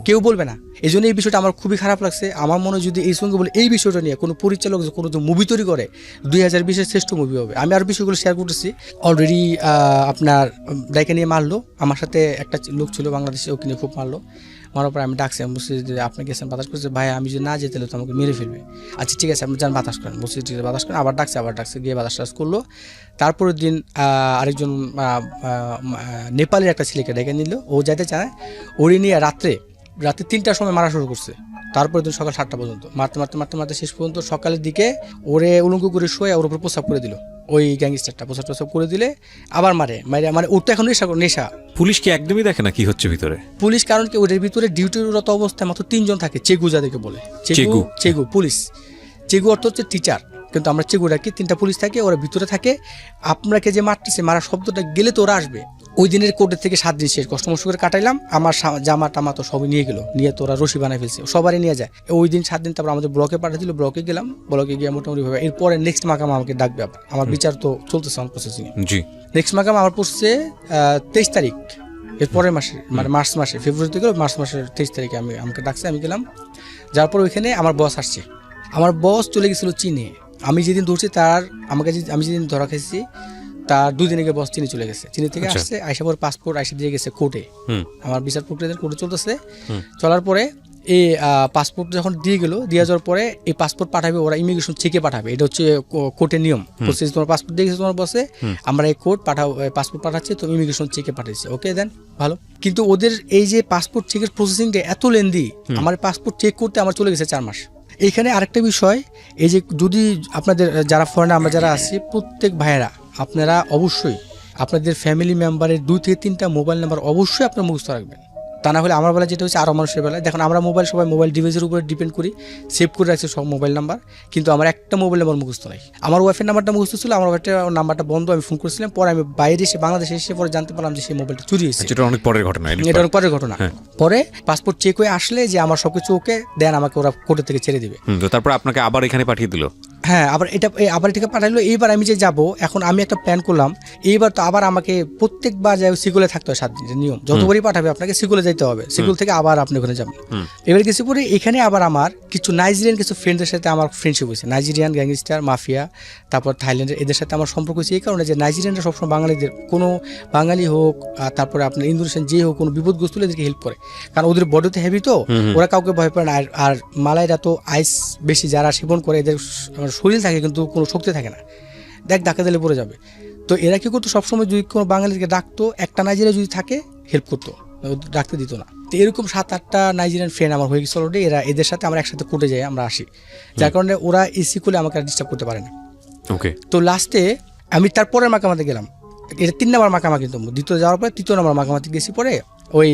কেউ বলবে না। এই জন্য এই বিষয়টা আমার খুবই খারাপ লাগছে। আমার মনে হয় যদি এই সঙ্গে বলে এই বিষয়টা নিয়ে কোনো পরিচালক কোনো মুভি তৈরি করে, 2020-এর শ্রেষ্ঠ মুভি হবে। আমি আর বিষয়গুলো শেয়ার করতেছি অলরেডি। আপনার ডাইকে নিয়ে মারলো, আমার সাথে একটা লোক ছিল বাংলাদেশে, ওকে নিয়ে খুব মারলো, মারার পরে আমি ডাকছি, আমি বলছি যে আপনি গেছেন বাতাস করছে, ভাই আমি যদি না যেতে তো আমাকে মেরে ফেলবে। আচ্ছা ঠিক আছে আপনি যান বাতাস করেন, বলছি ঠিক আছে বাতাস করেন। আবার ডাকছে গিয়ে বাতাস টাস করলো। তারপরের দিন আরেকজন নেপালের একটা ছেলেকে ডেকে নিল, ও যাইতে চায়, ওরে নিয়ে রাত্রে 3টার সময় মারা শুরু করছে। তারপরে দিন সকাল 7টা পর্যন্ত মারতে শেষ পর্যন্ত সকালের দিকে ওরে উলঙ্গ করে শোয়ে ওর উপর প্রস্রাব করে দিল। ওই গ্যাংস্টারটা প্রস্রাব করে দিলে আবার মারে মানে ওর তো এখন নেশা। পুলিশ কি একদমই দেখে না কি হচ্ছে ভিতরে? পুলিশ, কারণ কি ওদের ভিতরে ডিউটিরত অবস্থায় মাত্র 3 জন থাকে, চেগু যাদেরকে বলে, চেগু পুলিশ। চেগু অর্থ হচ্ছে টিচার, কিন্তু আমরা চেগু ডাকি। 3টা পুলিশ থাকে, ওরা ভিতরে থাকে। আপনাকে যে মারতেছে, মারা শব্দটা গেলে তো ওরা আসবে। ওই দিনের কোর্টের থেকে 7 দিন শেষ কষ্ট মষ্ট করে কাটাইলাম। আমার জামা টামা তো সবই নিয়ে গেলো, নিয়ে তো ওরা রশি বানাই ফেলছে, সবারই নিয়ে যায়। ওই দিন 7 দিন, তারপর আমাদের ব্লকে পাঠিয়ে দিল, ব্লকে গেলাম, ব্লকে গিয়ে মোটামুটি ভাবে এরপরে নেক্সট মাকাম আমাকে ডাকবে আবার, আমার বিচার তো চলতেছে অন প্রসেসিং। জি, নেক্সট মাকাম আমার পড়ছে 23 তারিখ, এর পরের মাসে, মানে মার্চ মাসে, ফেব্রুয়ারিতে গেল, মার্চ মাসের 23 তারিখে আমাকে ডাকছে, আমি গেলাম। যার পর ওইখানে আমার বস আসছে, আমার বস চলে গেছিল চীনে। আমি যেদিন ধরছি আমি যেদিন ধরা খেয়েছি তার 2 দিন আগে বস চীনে চলে গেছে। চীনে থেকে আসছে, আইসা পর পাসপোর্ট আইসা দিয়ে গেছে কোর্টে, আমার বিচার প্রক্রিয়া কোর্টে চলতেছে। চলার পরে এই পাসপোর্ট যখন দিয়ে যাওয়ার পরে এই পাসপোর্ট পাঠাবে ওরা, ইমিগ্রেশন চেকে পাঠাবে, এটা হচ্ছে কোর্টের নিয়ম। তোমার পাসপোর্ট দিয়ে গেছে তোমার বসে, আমরা এই কোর্ট পাসপোর্ট পাঠাচ্ছি, তো ইমিগ্রেশন চেকে পাঠাচ্ছি, ওকে দেন ভালো। কিন্তু ওদের এই যে পাসপোর্ট চেকের প্রসেসিংটা এত লেন্দি, আমার পাসপোর্ট চেক করতে আমার চলে গেছে 4 মাস। এইখানে আরেকটা বিষয়, এই যে যদি আপনাদের যারা ফরেনার আমরা যারা আছি, প্রত্যেক ভাইয়েরা আপনারা অবশ্যই আপনাদের ফ্যামিলি মেম্বারের 2 থেকে 3টা মোবাইল নাম্বার অবশ্যই আপনার মুখস্থ রাখবেন। তা না হলে আমার বেলা যেটা হচ্ছে, আরও মানুষের বেলায় দেখুন, আমরা সবাই মোবাইল ডিভাইসের উপরে ডিপেন্ড করি, সেভ করে রাখছি সব মোবাইল নাম্বার, কিন্তু আমার একটা মোবাইল নাম্বার মুখস্থ নাই। আমার ওয়াইফের নাম্বারটা মুখস্থ ছিল, আমার ওয়াইফের নাম্বারটা বন্ধ, আমি ফোন করেছিলাম, পরে আমি বাইরে এসে বাংলাদেশে এসে পরে জানতে পারলাম যে সেই মোবাইলটা চুরি হয়েছে। এটা অনেক পরের ঘটনা, পরে পাসপোর্ট চেক হয়ে আসলে যে আমার সবকিছু ওকে দেন, আমাকে ওরা কোর্টের থেকে ছেড়ে দিবে। তারপর আপনাকে আবার এখানে পাঠিয়ে দিল। হ্যাঁ, আবার এটাকে পাঠাইলো। এইবার আমি যে যাব, এখন আমি একটা প্ল্যান করলাম, এইবার তো আবার আমাকে প্রত্যেকবার যাই সিকুলে থাকতে হয় 7 দিনের নিয়ম, যতবারই পাঠাবে আপনাকে সিকুলে যেতে হবে, সিকুল থেকে আবার আপনি ওখানে যাবেন। এবার কিছু পরে এখানে আবার আমার কিছু নাইজেরিয়ান কিছু ফ্রেন্ডের সাথে আমার ফ্রেন্ডশিপ হয়েছে, নাইজেরিয়ান গ্যাংস্টার মাফিয়া, তারপর থাইল্যান্ডের, এদের সাথে আমার সম্পর্ক হয়েছে এই কারণে যে নাইজেরিয়ানরা সবসময় বাঙালিদের, কোনো বাঙালি হোক তারপরে আপনার ইন্দোনেশিয়ান যে হোক, কোনো বিপদগ্রস্ত হলে এদেরকে হেল্প করে, কারণ ওদের বডিতে হেভি তো, ওরা কাউকে ভয় পায় না। আর মালাইরা তো আইস বেশি যারা সেবন করে, এদের শরীর থাকে কিন্তু কোনো শক্তি থাকে না, ধাক্কা দিলে পড়ে যাবে। তো এরা কি করতো, সবসময় যদি কোনো বাঙালিকে ডাকতো, একটা নাইজেরিয়া যদি থাকে হেল্প করতো, ডাকতে দিত না। তো এরকম 7-8টা নাইজেরিয়ান ফ্রেন্ড আমার হয়ে গেছে অলরেডি। এদের সাথে আমরা একসাথে কোর্টে যাই, আমরা আসি, যার কারণে ওরা এসি করলে আমাকে ডিস্টার্ব করতে পারে না। ওকে, তো লাস্টে আমি তারপরের মাকামাতে গেলাম, এটা 3 নম্বর মাকামাতি, কিন্তু দ্বিতীয় যাওয়ার পরে 3য় নম্বর মাকামাতি গেছি। পরে ওই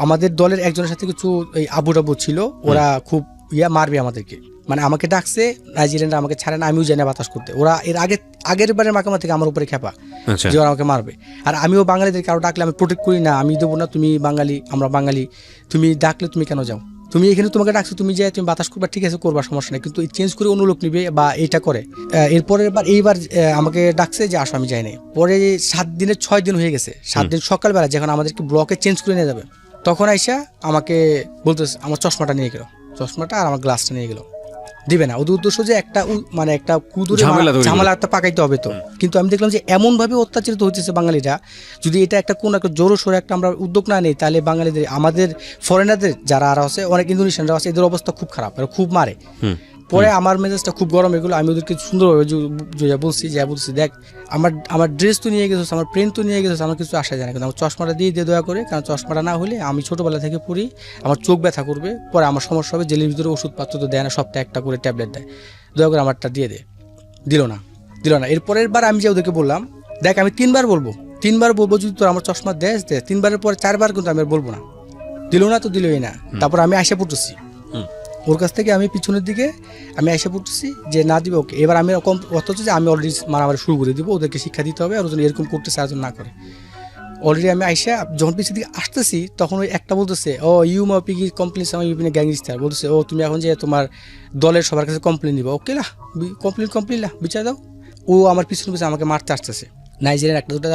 আমাদের দলের একজনের সাথে কিছু ওই আবু ছিল, ওরা খুব মারবে আমাদেরকে, মানে আমাকে ডাকছে, নাইজেরিয়ানরা আমাকে ছাড়ে না, আমিও জানি বাতাস করতে, ওরা এর আগের বারের মাকামা থেকে আমার উপরে খেপা যে ওরা আমাকে মারবে। আর আমিও বাঙালিদের কারো ডাকলে আমি প্রোটেক্ট করি না, আমি দেবো না, তুমি বাঙালি আমরা বাঙালি, তুমি ডাকলে তুমি কেন যাও, তুমি এখানে তোমাকে ডাকছো, তুমি যাই তুমি বাতাস করবা, ঠিক আছে করবা, সমস্যা নেই, কিন্তু চেঞ্জ করে অন্য লোক নিবে বা এটা করে। এইবার আমাকে ডাকছে যে আসো, আমি যাই নাই। পরে 7 দিনের 6 দিন হয়ে গেছে, 7 দিন সকালবেলা যখন আমাদেরকে ব্লকে চেঞ্জ করে নিয়ে যাবে, তখন আইসা আমাকে বলতেছে, আমার চশমাটা নিয়ে গেল, চশমাটা আর আমার গ্লাসটা নিয়ে গেল। দিবে না। ওদের উদ্দেশ্য যে একটা মানে একটা কুদুরে ঝামেলা একটা পাকাইতে হবে। তো কিন্তু আমি দেখলাম যে এমনভাবে অত্যাচারিত হচ্ছে বাঙালিরা, যদি এটা একটা কোনো একটা জোরো সোরে একটা আমরা উদ্যোগ না নিই, তাহলে বাঙালিদের, আমাদের ফরেনারদের যারা আর আছে, অনেক ইন্দোনেশিয়ানরা আছে, এদের অবস্থা খুব খারাপ, এরা খুব মারে। পরে আমার মেজাজটা খুব গরম, এগুলো আমি ওদেরকে সুন্দরভাবে বলছি, দেখ আমার ড্রেস তো নিয়ে গেছিস, আমার প্রিন্ট তো নিয়ে গেছিস, আমার কিছু আসা যায় না, কিন্তু আমার চশমাটা দিয়ে দয়া করে, কারণ চশমাটা না হলে আমি ছোটোবেলা থেকে পড়ি, আমার চোখ ব্যথা করবে, পরে আমার সমস্যা হবে। জেলের ভিতরে ওষুধপত্র তো দেয় না, সপ্তাহে একটা করে ট্যাবলেট দেয়, দয়া করে আমারটা দিয়ে দে। দিল না। এরপরের বার আমি যে ওদেরকে বললাম, দেখ আমি 3 বার বলবো যদি তোর আমার চশমা দেশ দে, 3বারের পরে 4বার কিন্তু আমি আর বলবো না। দিল না তো দিলই না। তারপর আমি আশা পড়তেছি ওর কাছ থেকে, আমি পিছনের দিকে আমি এসে পড়তেছি যে না দিবে ওকে। এবার আমি অথচ যে আমি অলরেডি মারামারি শুরু করে দিব, ওদেরকে শিক্ষা দিতে হবে, আর ওজন এরকম করতেছে আর না করে। অলরেডি আমি আইসা যখন পিছিয়ে দিকে আসতেছি, তখন ওই একটা বলতেছে, ও ইউ মাপি কি কমপ্লেন আমার ইউপিনে গ্যাংস্টার, বলতেছে ও তুমি এখন যে তোমার দলের সবার কাছে কমপ্লেন দিবা। ওকে লা কমপ্লেন লা বিচার দাও। ও আমার পিছনে আমাকে মারতে আসতেছে, নাইজেরিয়ান একটা দুটা।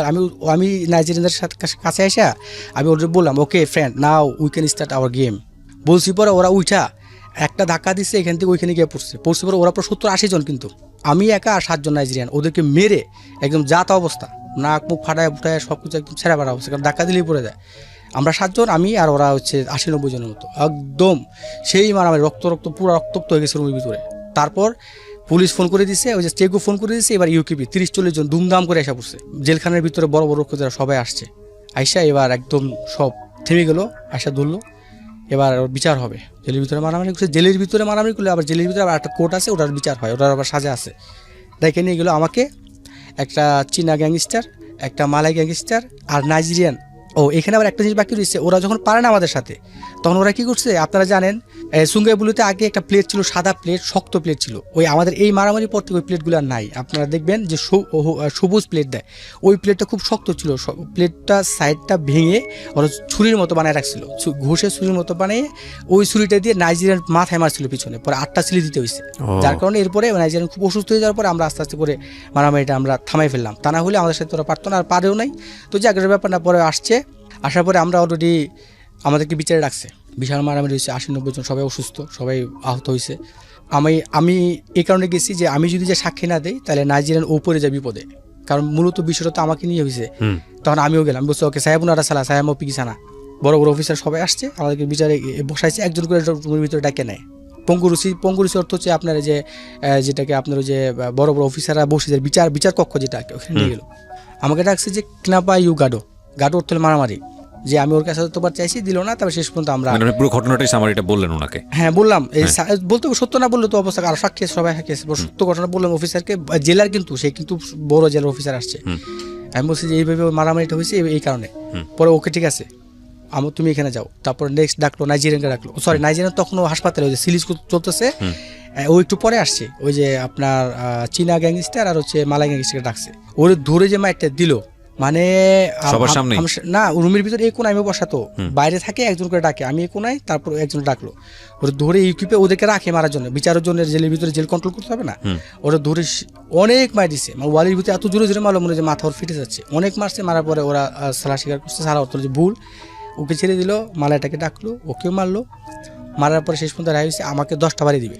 আমি নাইজেরিয়ানদের কাছে আসা আমি ওদের বললাম, okay friend now we can start our game. বলছি পরে ওরা উঠা একটা ধাক্কা দিচ্ছে, এখান থেকে ওইখানে গিয়ে পড়ছে পরে ওরা প্রায় 70-80 জন, কিন্তু আমি একা আর 7 জন নাইজেরিয়ান, ওদেরকে মেরে একদম জাত অবস্থা, নাক মুখ ফাটায় সব কিছু একদম ছেঁড়া বেড়া অবস্থা, কারণ ধাক্কা দিলেই পড়ে যায়। আমরা 7 জন, আমি আর ওরা হচ্ছে 80-90 জনের মতো, একদম সেই মারামারি, রক্ত পুরো রক্তাক্ত হয়ে গেছে রুমের ভিতরে। তারপর পুলিশ ফোন করে দিছে, ওই যে চেকও ফোন করে দিছে। এবার ইউকিপি 30-40 জন ধুমধাম করে আসা পড়ছে, জেলখানার ভিতরে বড় বড় যারা সবাই আসছে। আইসা এবার একদম সব থেমে গেল, আইসা ধরলো, এবার বিচার হবে। জেলের ভিতরে মারামারি করছে, জেলের ভিতরে মারামারি করলে আবার জেলের ভিতরে আবার একটা কোর্ট আছে, ওটার বিচার হয়, ওটার আবার সাজা আছে। দেখে নিয়ে গেলো আমাকে, একটা চীনা গ্যাংস্টার, একটা মালাই গ্যাংস্টার আর নাইজেরিয়ান। ও এখানে আবার একটা জিনিস বাকি রয়েছে, ওরা যখন পারে না আমাদের সাথে, তখন ওরা কী করছে আপনারা জানেন, সুঙ্গাইবুলিতে আগে একটা প্লেট ছিল, সাদা প্লেট, শক্ত প্লেট ছিল। ওই আমাদের এই মারামারি পর থেকে ওই প্লেটগুলো আর নাই। আপনারা দেখবেন যে সবুজ প্লেট দেয়, ওই প্লেটটা খুব শক্ত ছিল, প্লেটটা সাইডটা ভেঙে ওরা ছুরির মতো বানায় রাখছিল, ঘষে ছুরির মতো বানিয়ে ওই ছুরিটা দিয়ে নাইজেরিয়ান মাথায় মারছিল পিছনে, পরে 8টা সিলি দিতে হয়েছে। যার কারণে এরপরে নাইজেরিয়ান খুব অসুস্থ হয়ে যাওয়ার পরে আমরা আস্তে আস্তে করে মারামারিটা আমরা থামাই ফেললাম, তা না হলে আমাদের সাথে ওরা পারতো না, আর পারেও নাই। তো জায়গার ব্যাপার না, পরে আসার পরে আমরা অলরেডি আমাদেরকে বিচারে রাখছে, বিশাল মারামারি হয়েছে, 80-90 জন সবাই অসুস্থ, সবাই আহত হয়েছে। আমি এই কারণে গেছি যে আমি যদি যে সাক্ষী না দিই, তাহলে নাইজেরিয়ান উপরে যায় বিপদে, কারণ মূলত বিষয়টা তো আমাকে নিয়ে হয়েছে। তখন আমিও গেলাম, বলছি ওকে সাহেবুনারা সালা সাহেব পিকিসানা, বড় বড় অফিসার সবাই আসছে, আমাদেরকে বিচারে বসাইছে, একজন করে রুমের ভিতরে ডাকে নেয়। পঙ্গুরুসি অর্থ হচ্ছে আপনার যেটাকে আপনার যে বড় বড় অফিসাররা বসে যায়, বিচার কক্ষ যেটা, ওখানে নিয়ে গেল। আমাকে ডাকছে যে ক্নাপা ইউ গাডো অর্থ হলে মারামারি, যে আমি ওর কাছে তোবার চাইছি, দিল না। তবে শেষ পর্যন্ত আমরা পুরো ঘটনাটাই সামারিটা বললেন ওনাকে? হ্যাঁ বললাম, বলতে সত্য না বললে তো অবস্থা, আর সাক্ষী সবাই সত্য ঘটনা বললাম অফিসারকে, জেলার, কিন্তু সে কিন্তু বড় জেলার অফিসার আসছে। আমি বলছি যে এইভাবে মারামারিটা হয়েছে এই কারণে। পরে ওকে ঠিক আছে তুমি এখানে যাও। তারপর নেক্সট ডাকলো, নাইজেরিয়ানকে ডাকলো, সরি নাইজেরিয়ান তখন হাসপাতালে, ওই যে সিলিজ চলতেছে, ও একটু পরে আসছে। ওই যে আপনার চীনা গ্যাংস্টার আর হচ্ছে মালাই গ্যাংস্টারকে ডাকছে, ওর ধরে যে মাইটটা দিল, মানে না রুমের ভিতরে এই কোনায় আমি বসাতো, বাইরে থাকে একজন করে ডাকে, আমি এই কোনায়, তারপর একজন ডাকলো, ওরা ধরে ইউকিপে ওদেরকে রাখে মারার জন্য, বিচারের জন্য, জেলের ভিতরে জেল কন্ট্রোল করতে হবে না। ওরা ধরে অনেক মার দিছে, মানে ওয়ালির ভিতরে এত জোরে জোরে মারলো, মনে হয় যে মাথা ওর ফিটে যাচ্ছে, অনেক মারছে। মারার পরে ওরা সালা স্বীকার করছে, সারা অর্থ যে ভুল, ওকে ছেড়ে দিল, মালাটাকে ডাকলো, ওকেও মারলো। মারার পরে শেষ পর্যন্ত রায় হয়েছে আমাকে 10টা বাড়ি দিবে।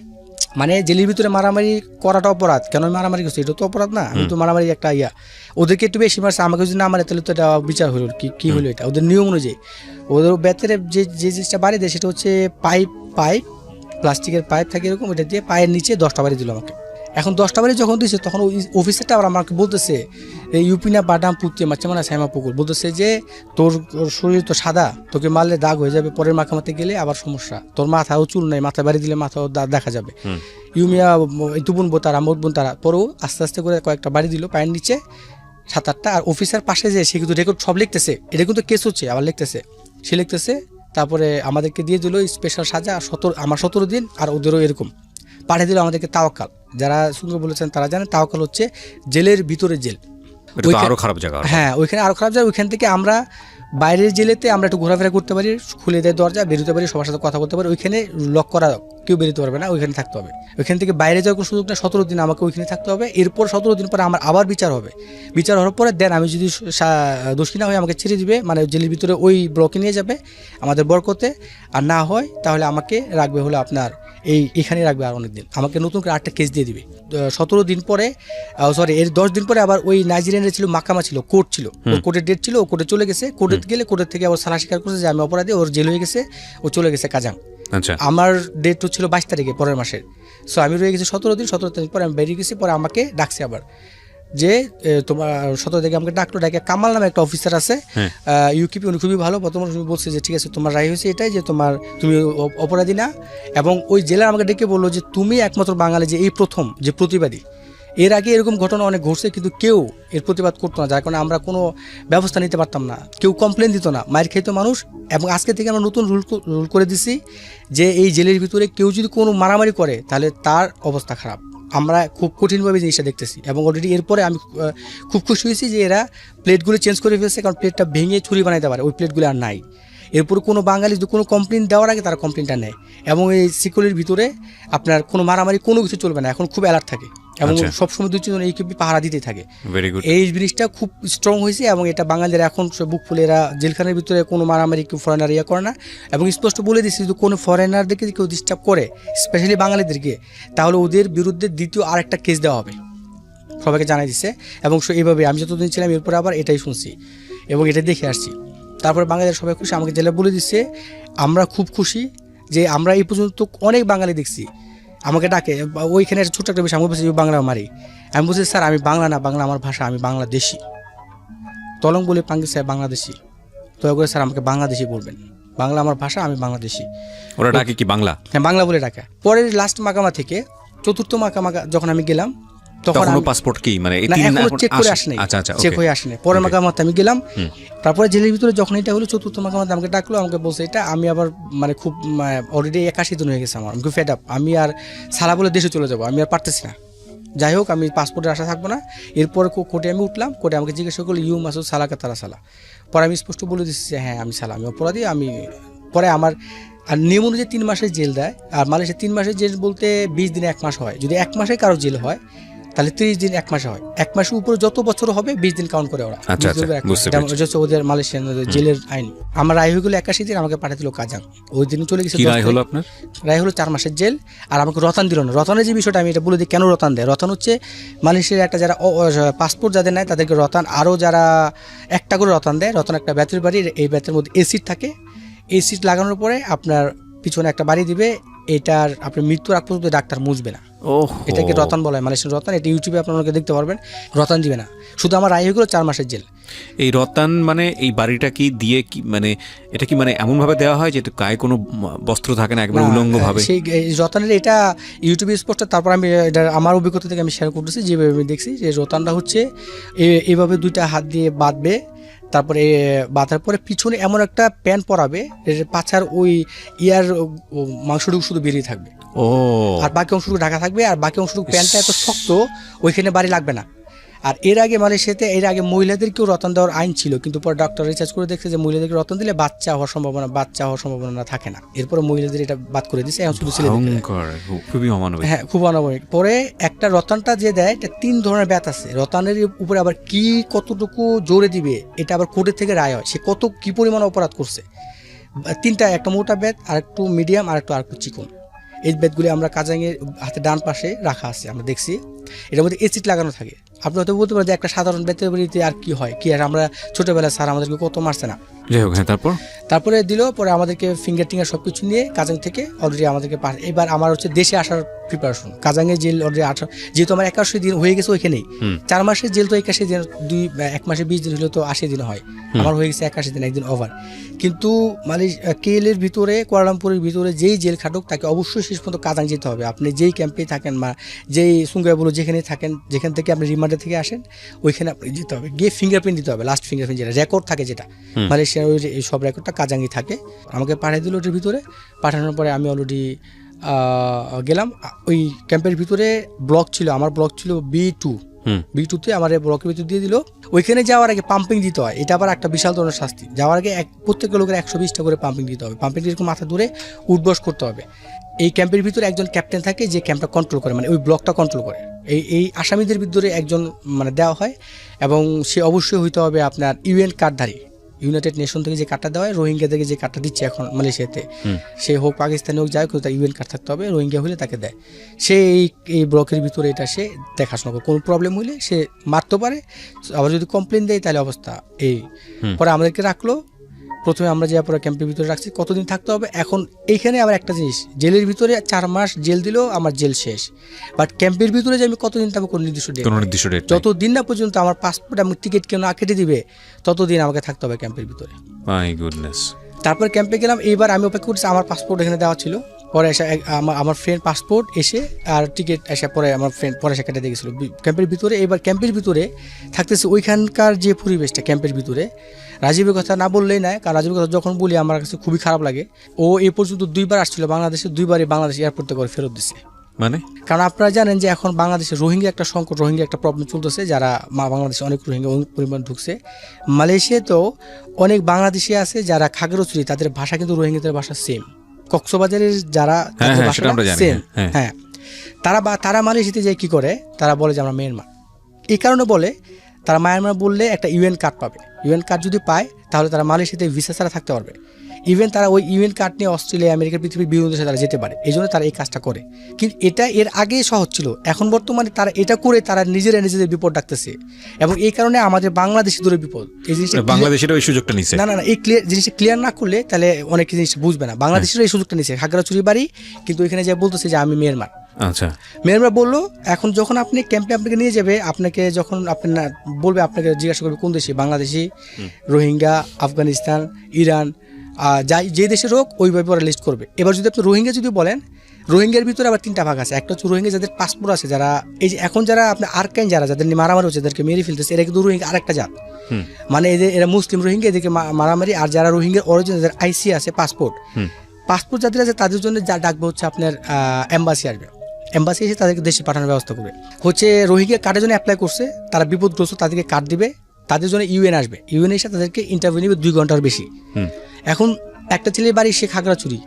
মানে জেলের ভিতরে মারামারি করাটা অপরাধ, কেন মারামারি করছে এটা তো অপরাধ না, আমি তো মারামারি একটা ওদেরকে একটু বেশি মারছে, আমাকে যদি না মারে তাহলে তো এটা বিচার হলো কি হলো, এটা ওদের নিয়ম অনুযায়ী। ওদের বেতের যে জিনিসটা বাড়ি দেয় সেটা হচ্ছে পাইপ প্লাস্টিকের পাইপ থাকে এরকম, ওটা দিয়ে পায়ের নিচে 10টা বাড়ি দিল আমাকে। এখন 10টা বাড়ি যখন দিয়েছে, তখন ওই অফিসারটা আবার আমাকে বলতেছে, এই ইউপিনা বাদাম পুতিয়ে মারছে, মানে শ্যামা পুকুর, বলতেছে যে তোর শরীর তো সাদা, তোকে মারলে দাগ হয়ে যাবে, পরের মাখামাতে গেলে আবার সমস্যা, তোর মাথাও চুল নাই, মাথা বাড়ি দিলে মাথাও দেখা যাবে, ইউমিয়া তুবুন বোতারা মতবুন তারা। পরেও আস্তে আস্তে করে কয়েকটা বাড়ি দিল পায়ের নিচে, 7-8টা। আর অফিসার পাশে যে সে কিন্তু রেকর্ড সব লিখতেছে, এটা কিন্তু কেস হচ্ছে, আবার সে লিখতেছে। তারপরে আমাদেরকে দিয়ে দিল স্পেশাল সাজা, আমার 17 দিন, আর ওদেরও এরকম পাঠিয়ে দিল আমাদেরকে তাওয়াক্কাল। যারা শুনতে বলেছেন তারা জানেন তাওয়াক্কাল হচ্ছে জেলের ভিতরে জেল, আরো খারাপ জায়গা। হ্যাঁ ওইখানে আরো খারাপ জায়গা। ওইখান থেকে আমরা বাইরের জেলেতে আমরা একটু ঘোরাফেরা করতে পারি, খুলে দেয় দরজা, বেরোতে পারি, সবার সাথে কথা বলতে পারি। ওইখানে লক করা, কেউ বেরোতে পারবে না, ওইখানে থাকতে হবে। ওইখান থেকে বাইরে যাওয়ার কোনো সুযোগ না, 17 দিন আমাকে ওইখানে থাকতে হবে। এরপর 17 দিন পরে আমার আবার বিচার হবে। বিচার হওয়ার পরে দেন আমি যদি দোষী না হয় আমাকে ছেড়ে দিবে, মানে জেলের ভিতরে ওই ব্লকে নিয়ে যাবে আমাদের বরকতে, আর না হয় তাহলে আমাকে রাখবে হলো আপনার এখানে রাখবে আর অনেক দিন, আমাকে নতুন করে 8টা কেস দিয়ে দিবে। 17 দিন পরে এর 10 দিন পরে আবার ওই নাইজেরিয়ানের ছিল মাকামা ছিল, কোর্ট ছিল, কোর্টের ডেট ছিল, ও কোর্টে চলে গেছে, কোর্টে গেলে কোর্টের থেকে আবার সালা স্বীকার করছে যে আমি অপরাধী, ওর জেল হয়ে গেছে, ও চলে গেছে কাজাং। আচ্ছা, আমার ডেট ছিল 22 তারিখে পরের মাসের। সো আমি রয়ে গেছি 17 দিন, 17 দিন পরে আমি বেরিয়ে গেছি। পরে আমাকে ডাকছে আবার যে তোমার 17 তারিখে আমাকে ডাকলো, ডাকে কামাল নামে একটা অফিসার আছে ইউকিপি, উনি খুবই ভালো। প্রথম বলছে যে ঠিক আছে তোমার রায় হয়েছে এটাই যে তুমি অপরাধী না, এবং ওই জেলার আমাকে ডেকে বললো যে তুমি একমাত্র বাঙালি যে এই প্রথম যে প্রতিবাদী, এর আগে এরকম ঘটনা অনেক ঘটছে কিন্তু কেউ এর প্রতিবাদ করতো না, যার কারণে আমরা কোনো ব্যবস্থা নিতে পারতাম না, কেউ কমপ্লেন দিত না, মায়ের খেত মানুষ। এবং আজকে থেকে আমরা নতুন রুল করে দিছি যে এই জেলের ভিতরে কেউ যদি কোনো মারামারি করে তাহলে তার অবস্থা খারাপ। আমরা খুব কঠিনভাবে জিনিসটা দেখতেছি, এবং অলরেডি এরপরে আমি খুব খুশি হয়েছি যে এরা প্লেটগুলো চেঞ্জ করে ফেলছে, কারণ প্লেটটা ভেঙে ছুরি বানাইতে পারে, ওই প্লেটগুলো আর নাই। এরপরে কোনো বাঙালি যদি কোনো কমপ্লেন দেওয়ার আগে তারা কমপ্লেনটা নেয়, এবং এই সিকিউরিটির ভিতরে আপনার কোনো মারামারি কোনো কিছু চলবে না, এখন খুব অ্যালার্ট থাকে, এবং সবসময় 2-3 জন ইউকিপি পাহারা দিতেই থাকে। এই জিনিসটা খুব স্ট্রং হয়েছে, এবং এটা বাঙালিরা এখন বুক ফুলে এরা জেলখানার ভিতরে কোনো মারামারি কেউ ফরেনার ইয়ে করে না, এবং স্পষ্ট বলে দিচ্ছে যদি কোনো ফরেনারদেরকে কেউ ডিস্টার্ব করে, স্পেশালি বাঙালিদেরকে, তাহলে ওদের বিরুদ্ধে দ্বিতীয় আরেকটা কেস দেওয়া হবে, সবাইকে জানাই দিচ্ছে। এবং এইভাবে আমি যতদিন ছিলাম এরপরে আবার এটাই শুনছি এবং এটা দেখে আসছি। তারপরে বাঙালিরা সবাই খুশি, আমাকে জেলে বলে দিচ্ছে। আমরা খুব খুশি যে আমরা এই পর্যন্ত অনেক বাঙালি দেখছি আমাকে ডাকে, ওইখানে ছোট্ট একটা বিষয় আমি বলছি বাংলা মারি, আমি বলছি স্যার আমি বাংলা না, বাংলা আমার ভাষা, আমি বাংলাদেশি। তলং বলে পাঙ্গি স্যার বাংলাদেশি, দয়া করে স্যার আমাকে বাংলাদেশি বলবেন, বাংলা আমার ভাষা, আমি বাংলাদেশি। ওরা ডাকে কি বাংলা? হ্যাঁ, বাংলা বলে ডাকে। পরে লাস্ট মাকামা থেকে 4র্থ মাকামা যখন আমি গেলাম তখন পাসপোর্ট কি মানে চেক করে আসেনি, চেক হয়ে আসেনি। পরের মাকামাতে আমি গেলাম, তারপরে জেলের ভিতরে যখন এটা হলো 4র্থ মাকামাতে আমাকে ডাকলো, আমাকে বলছে এটা, আমি আবার মানে খুব অলরেডি 81 দিন হয়ে গেছে আমার, আমি খুব ফেড আপ, আমি আর সালা বলে দেশে চলে যাবো, আমি আর পারতেছি না। যাই হোক, আমি পাসপোর্টের আশা থাকবো না। এরপরে কোর্টে আমি উঠলাম, কোর্টে আমাকে জিজ্ঞাসা করলো ইউ মাসুদ সালাকা তারা সালা। পরে আমি স্পষ্ট বলে দিচ্ছি যে হ্যাঁ আমি সালা, আমি অপরাধী। আমি পরে আমার আর নিয়ম অনুযায়ী 3 মাসের জেল দেয়, আর মালয়েশিয়া 3 মাসের জেল বলতে 20 দিনে 1 মাস হয়। যদি 1 মাসে কারো জেল হয় তাহলে 30 দিন 1 মাসে হয়, 1 মাসের উপরে যত বছর হবে 20 দিন কাউন্ট করে ওরা। ওদের মালয়েশিয়ান জেলের আইন। আমার রায় হয়ে গেলো 81 দিন, আমাকে পাঠিয়ে দিল কাজাং। ওই দিন চলে গেছে। রায় হলো আপনার? রায় হলো 4 মাসের জেল, আর আমাকে রতান দিল না। রতানের যে বিষয়টা আমি এটা বলে দিই, কেন রতান দেয়। রতান হচ্ছে মালয়েশিয়ার একটা যারা পাসপোর্ট যাদের নেয় তাদেরকে রতান, আরও যারা একটা করে রতান দেয়। রতান একটা ব্যাতের বাড়ি, এই ব্যাতের মধ্যে এসিড থাকে, এসিড লাগানোর পরে আপনার পিছনে একটা বাড়ি দিবে, এটার আপনার মৃত্যুর আগ পর্যন্ত ডাক্তার মুছবে না। এটাকে রতান বলা হয়, মালয়েশিয়ান রতান। এটা ইউটিউবে আপনারা দেখতে পারবেন। রতান দিবে না, শুধু আমার রায় হয়ে গেলো 4 মাসের জেল। এই রতান মানে এই বাড়িটা কি দিয়ে কি মানে এটা কি মানে এমন ভাবে দেওয়া হয় যে গায়ে কোনো বস্ত্র থাকে না, একবার উলঙ্গ ভাবে? সেই রতানের এটা ইউটিউবে স্পষ্ট। তারপর আমি এটা আমার অভিজ্ঞতা থেকে আমি শেয়ার করতেছি, যেভাবে আমি দেখছি যে রতানটা হচ্ছে এইভাবে 2টা হাত দিয়ে বাঁধবে, তারপরে বাঁধার পরে পিছনে এমন একটা প্যান্ট পরাবে, পাছার ওই ইয়ার মাংসটুকু শুধু বেরিয়ে থাকবে, আর বাকি অংশটুকু ঢাকা থাকবে, আর বাকি অংশটুকু প্যান্টটা এত শক্ত ওইখানে বাড়ি লাগবে না। আর এর আগে মালয়েশিয়াতে এর আগে মহিলাদেরকেও রতন দেওয়ার আইন ছিল, কিন্তু পরে ডক্টর রিসার্চ করে দেখছে যে মহিলাদেরকে রতন দিলে বাচ্চা হওয়ার সম্ভাবনা থাকে না। এরপরে মহিলাদের এটা বাদ করে দিচ্ছে, এখন শুধু ছেলেদের। খুবই অমানবিক। হ্যাঁ, খুব অমানবিক। পরে একটা রতনটা যে দেয় এটা 3 ধরনের ব্যাত আছে। রতনের উপরে আবার কি কতটুকু জোরে দিবে এটা আবার কোর্টের থেকে রায় হয়, সে কত কি পরিমাণ অপরাধ করছে। 3টা, একটা মোটা ব্যাত, আর একটু মিডিয়াম, আর একটু চিকন। এই ব্যাতগুলি আমরা কাজাংয়ের হাতে ডান পাশে রাখা আছে, আমরা দেখছি। এটার মধ্যে এসিড লাগানো থাকে। আপনি হয়তো বলতে পারেন যে একটা সাধারণ ব্যাতের বাড়িতে আর কি হয়, কি আর আমরা ছোটবেলায় স্যার আমাদেরকে কত মারছে না। যাই হোক, তারপরে দিল। পরে আমাদেরকে ফিঙ্গার টিঙ্গার সব কিছু নিয়ে কাজাং থেকে অলরেডি আমাদেরকে এবার আমার হচ্ছে দেশে আসার প্রিপারেশন। কাজাংয়ের জেল অলরেডি 18, যেহেতু আমার 81 দিন হয়ে গেছে ওইখানেই। 4 মাসের জেল তো 81 দিন, 1 মাসে 20 দিন হলে তো 80 দিন হয়। আমার হয়ে গেছে 81 দিন, একদিন ওভার। কিন্তু মানে কেএলের ভিতরে, কুয়ালালামপুরের ভিতরে যেই জেল খাটুক তাকে অবশ্যই শেষ পর্যন্ত কাজাং যেতে হবে। আপনি যেই ক্যাম্পে থাকেন বা যেই সুঙ্গাইবুলো যেখানে থাকেন, যেখান থেকে আপনি রিমান্ডে থেকে আসেন, ওইখানে আপনি যেতে হবে, গিয়ে ফিঙ্গারপ্রিন্ট দিতে হবে। লাস্ট ফিঙ্গারপ্রিন্ট যেটা রেকর্ড থাকে, যেটা মালয়েশিয়ার ওই সব রেকর্ডটা কাজাংই থাকে। আমাকে পাঠিয়ে দিল ওটার ভিতরে। পাঠানোর পরে আমি অলরেডি গেলাম। ওই ক্যাম্পের ভিতরে ব্লক ছিল, আমার ব্লক ছিল B2-তে আমার ব্লকের ভিতর দিয়ে দিল। ওইখানে যাওয়ার আগে পাম্পিং দিতে হয়, এটা আবার একটা বিশাল ধরনের শাস্তি। যাওয়ার আগে প্রত্যেকটা লোকের 120টা করে পাম্পিং দিতে হবে। পাম্পিং এরকম মাথা ধরে উঠবস করতে হবে। এই ক্যাম্পের ভিতরে একজন ক্যাপ্টেন থাকে যে ক্যাম্পটা কন্ট্রোল করে, মানে ওই ব্লকটা কন্ট্রোল করে। এই আসামিদের ভিতরে একজন মানে দেওয়া হয়, এবং সে অবশ্যই হইতে হবে আপনার UN কার্ডধারী। ইউনাইটেড নেশন থেকে যে কার্ডটা দেওয়া হয়, রোহিঙ্গাদেরকে যে কার্ডটা দিচ্ছে এখন মালয়েশিয়াতে, সে হোক পাকিস্তানে হোক যাই হোক, তার ইউএন কার্ড থাকতে হবে, রোহিঙ্গা হলে তাকে দেয়। সে এই ব্লকের ভিতরে এটা সে দেখাশোনা করে, কোনো প্রবলেম হলে সে মারতে পারে, আবার যদি কমপ্লেন দেয় তাহলে অবস্থা এই। পরে আমাদেরকে রাখলো, প্রথমে আমরা যে পরে ক্যাম্পের ভিতরে রাখছি, কতদিন থাকতে হবে। এখন এইখানে আবার একটা জিনিস, জেলের ভিতরে 4 মাস জেল দিলেও আমার জেল শেষ, বাট ক্যাম্পের ভিতরে যে আমি কতদিন থাকবো কোনো নির্দিষ্ট ডেট, যতদিন না পর্যন্ত আমার পাসপোর্ট এবং টিকিট কেউ না কেটে দিবে ততদিন আমাকে থাকতে হবে ক্যাম্পের ভিতরে। My goodness. তারপর ক্যাম্পে গেলাম, এইবার আমি অপেক্ষা করছি, আমার পাসপোর্ট এখানে দেওয়া ছিল, পরে এসে আমার ফ্রেন্ড পাসপোর্ট এসে আর টিকিট এসে পরে আমার ফ্রেন্ড পরে এসে কেটে দিয়ে গেছিলো ক্যাম্পের ভিতরে। এবার ক্যাম্পের ভিতরে থাকতেছে ওইখানকার যে পরিবেশটা ক্যাম্পের ভিতরে, রাজীবের কথা না বললেই নয়, কারণ রাজীবের কথা যখন বলি আমার কাছে খুবই খারাপ লাগে। ও এ পর্যন্ত 2বার আসছিল বাংলাদেশে, 2বারই বাংলাদেশ এয়ারপোর্ট থেকে ফেরত দিচ্ছে। মানে কারণ আপনারা জানেন যে এখন বাংলাদেশে রোহিঙ্গা একটা সংকট, রোহিঙ্গা একটা প্রবলেম চলতেছে, যারা বাংলাদেশে অনেক রোহিঙ্গা অনেক পরিমাণ ঢুকছে। মালয়েশিয়াতেও অনেক বাংলাদেশি আছে যারা খাগড়াছড়ি, তাদের ভাষা কিন্তু রোহিঙ্গাদের ভাষা সেম। কক্সবাজারের যারা সেম, হ্যাঁ, তারা মালয়েশিয়াতে যে কি করে, তারা বলে যে আমরা মিয়ানমার। এই কারণে বলে, তারা মায়ানমার বললে একটা ইউএন কার্ড পাবে, ইউএন কার্ড যদি পায় তাহলে তারা মালয়েশিয়াতে ভিসা ছাড়া থাকতে পারবে। ইভেন তারা ওই ইউএন কার্ড নিয়ে অস্ট্রেলিয়া, আমেরিকা, পৃথিবীর বিভিন্ন দেশে তারা যেতে পারে, এই জন্য তারা এই কাজটা করে। কিন্তু এটা এর আগে সহজ ছিল, এখন বর্তমানে তারা এটা করে তারা নিজেদের বিপদ ডাকতেছে, এবং এই কারণে আমাদের বাংলাদেশি দূরে বিপদ। এই জিনিসটা বাংলাদেশের ওই সুযোগটা নিচ্ছে না, এই জিনিসটা ক্লিয়ার না করলে তাহলে অনেক জিনিসটা বুঝবে না। বাংলাদেশের এই সুযোগটা নিচ্ছে, খাগড়াছড়ি বাড়ি, কিন্তু এখানে যে বলতেছে যে আমি মিয়ানমার। আচ্ছা, মিয়ানমার বললো, এখন যখন আপনি ক্যাম্পে আপনাকে নিয়ে যাবে, আপনাকে যখন আপনি না বলবে, আপনাকে জিজ্ঞাসা করবে কোন দেশে, বাংলাদেশি, রোহিঙ্গা, আফগানিস্তান, ইরান, যে দেশের হোক ওইভাবে ওরা লিস্ট করবে। এবার যদি আপনি রোহিঙ্গা যদি বলেন, রোহিঙ্গার ভিতরে আবার 3টা ভাগ আছে। একটা হচ্ছে রোহিঙ্গা যাদের পাসপোর্ট আছে, যারা এই যে এখন যারা আপনি আরকাইন, যাদের মারামারি হচ্ছে, যাদেরকে মেরে ফেলতেছে, এরা কিন্তু রোহিঙ্গা আরেকটা জাত, মানে এরা মুসলিম রোহিঙ্গা, এদেরকে মারামারি। আর যারা রোহিঙ্গার অরিজিনাল, যাদের আইসি আছে, পাসপোর্ট যাদের আছে, তাদের জন্য যা ডাকবে হচ্ছে আপনার এম্বাসি আসবে, এম্বাসি এসে তাদেরকে দেশে পাঠানোর ব্যবস্থা করবে। হচ্ছে রোহিঙ্গা কার্ডের জন্য অ্যাপ্লাই করছে, তারা বিপদগ্রস্ত, তাদেরকে কার্ড দিবে, তাদের জন্য ইউএন আসবে, ইউএন এসে তাদেরকে ইন্টারভিউ নেবে 2 ঘন্টার বেশি। এখন একটা ছেলের বাড়ি সে খাগড়াছড়ি,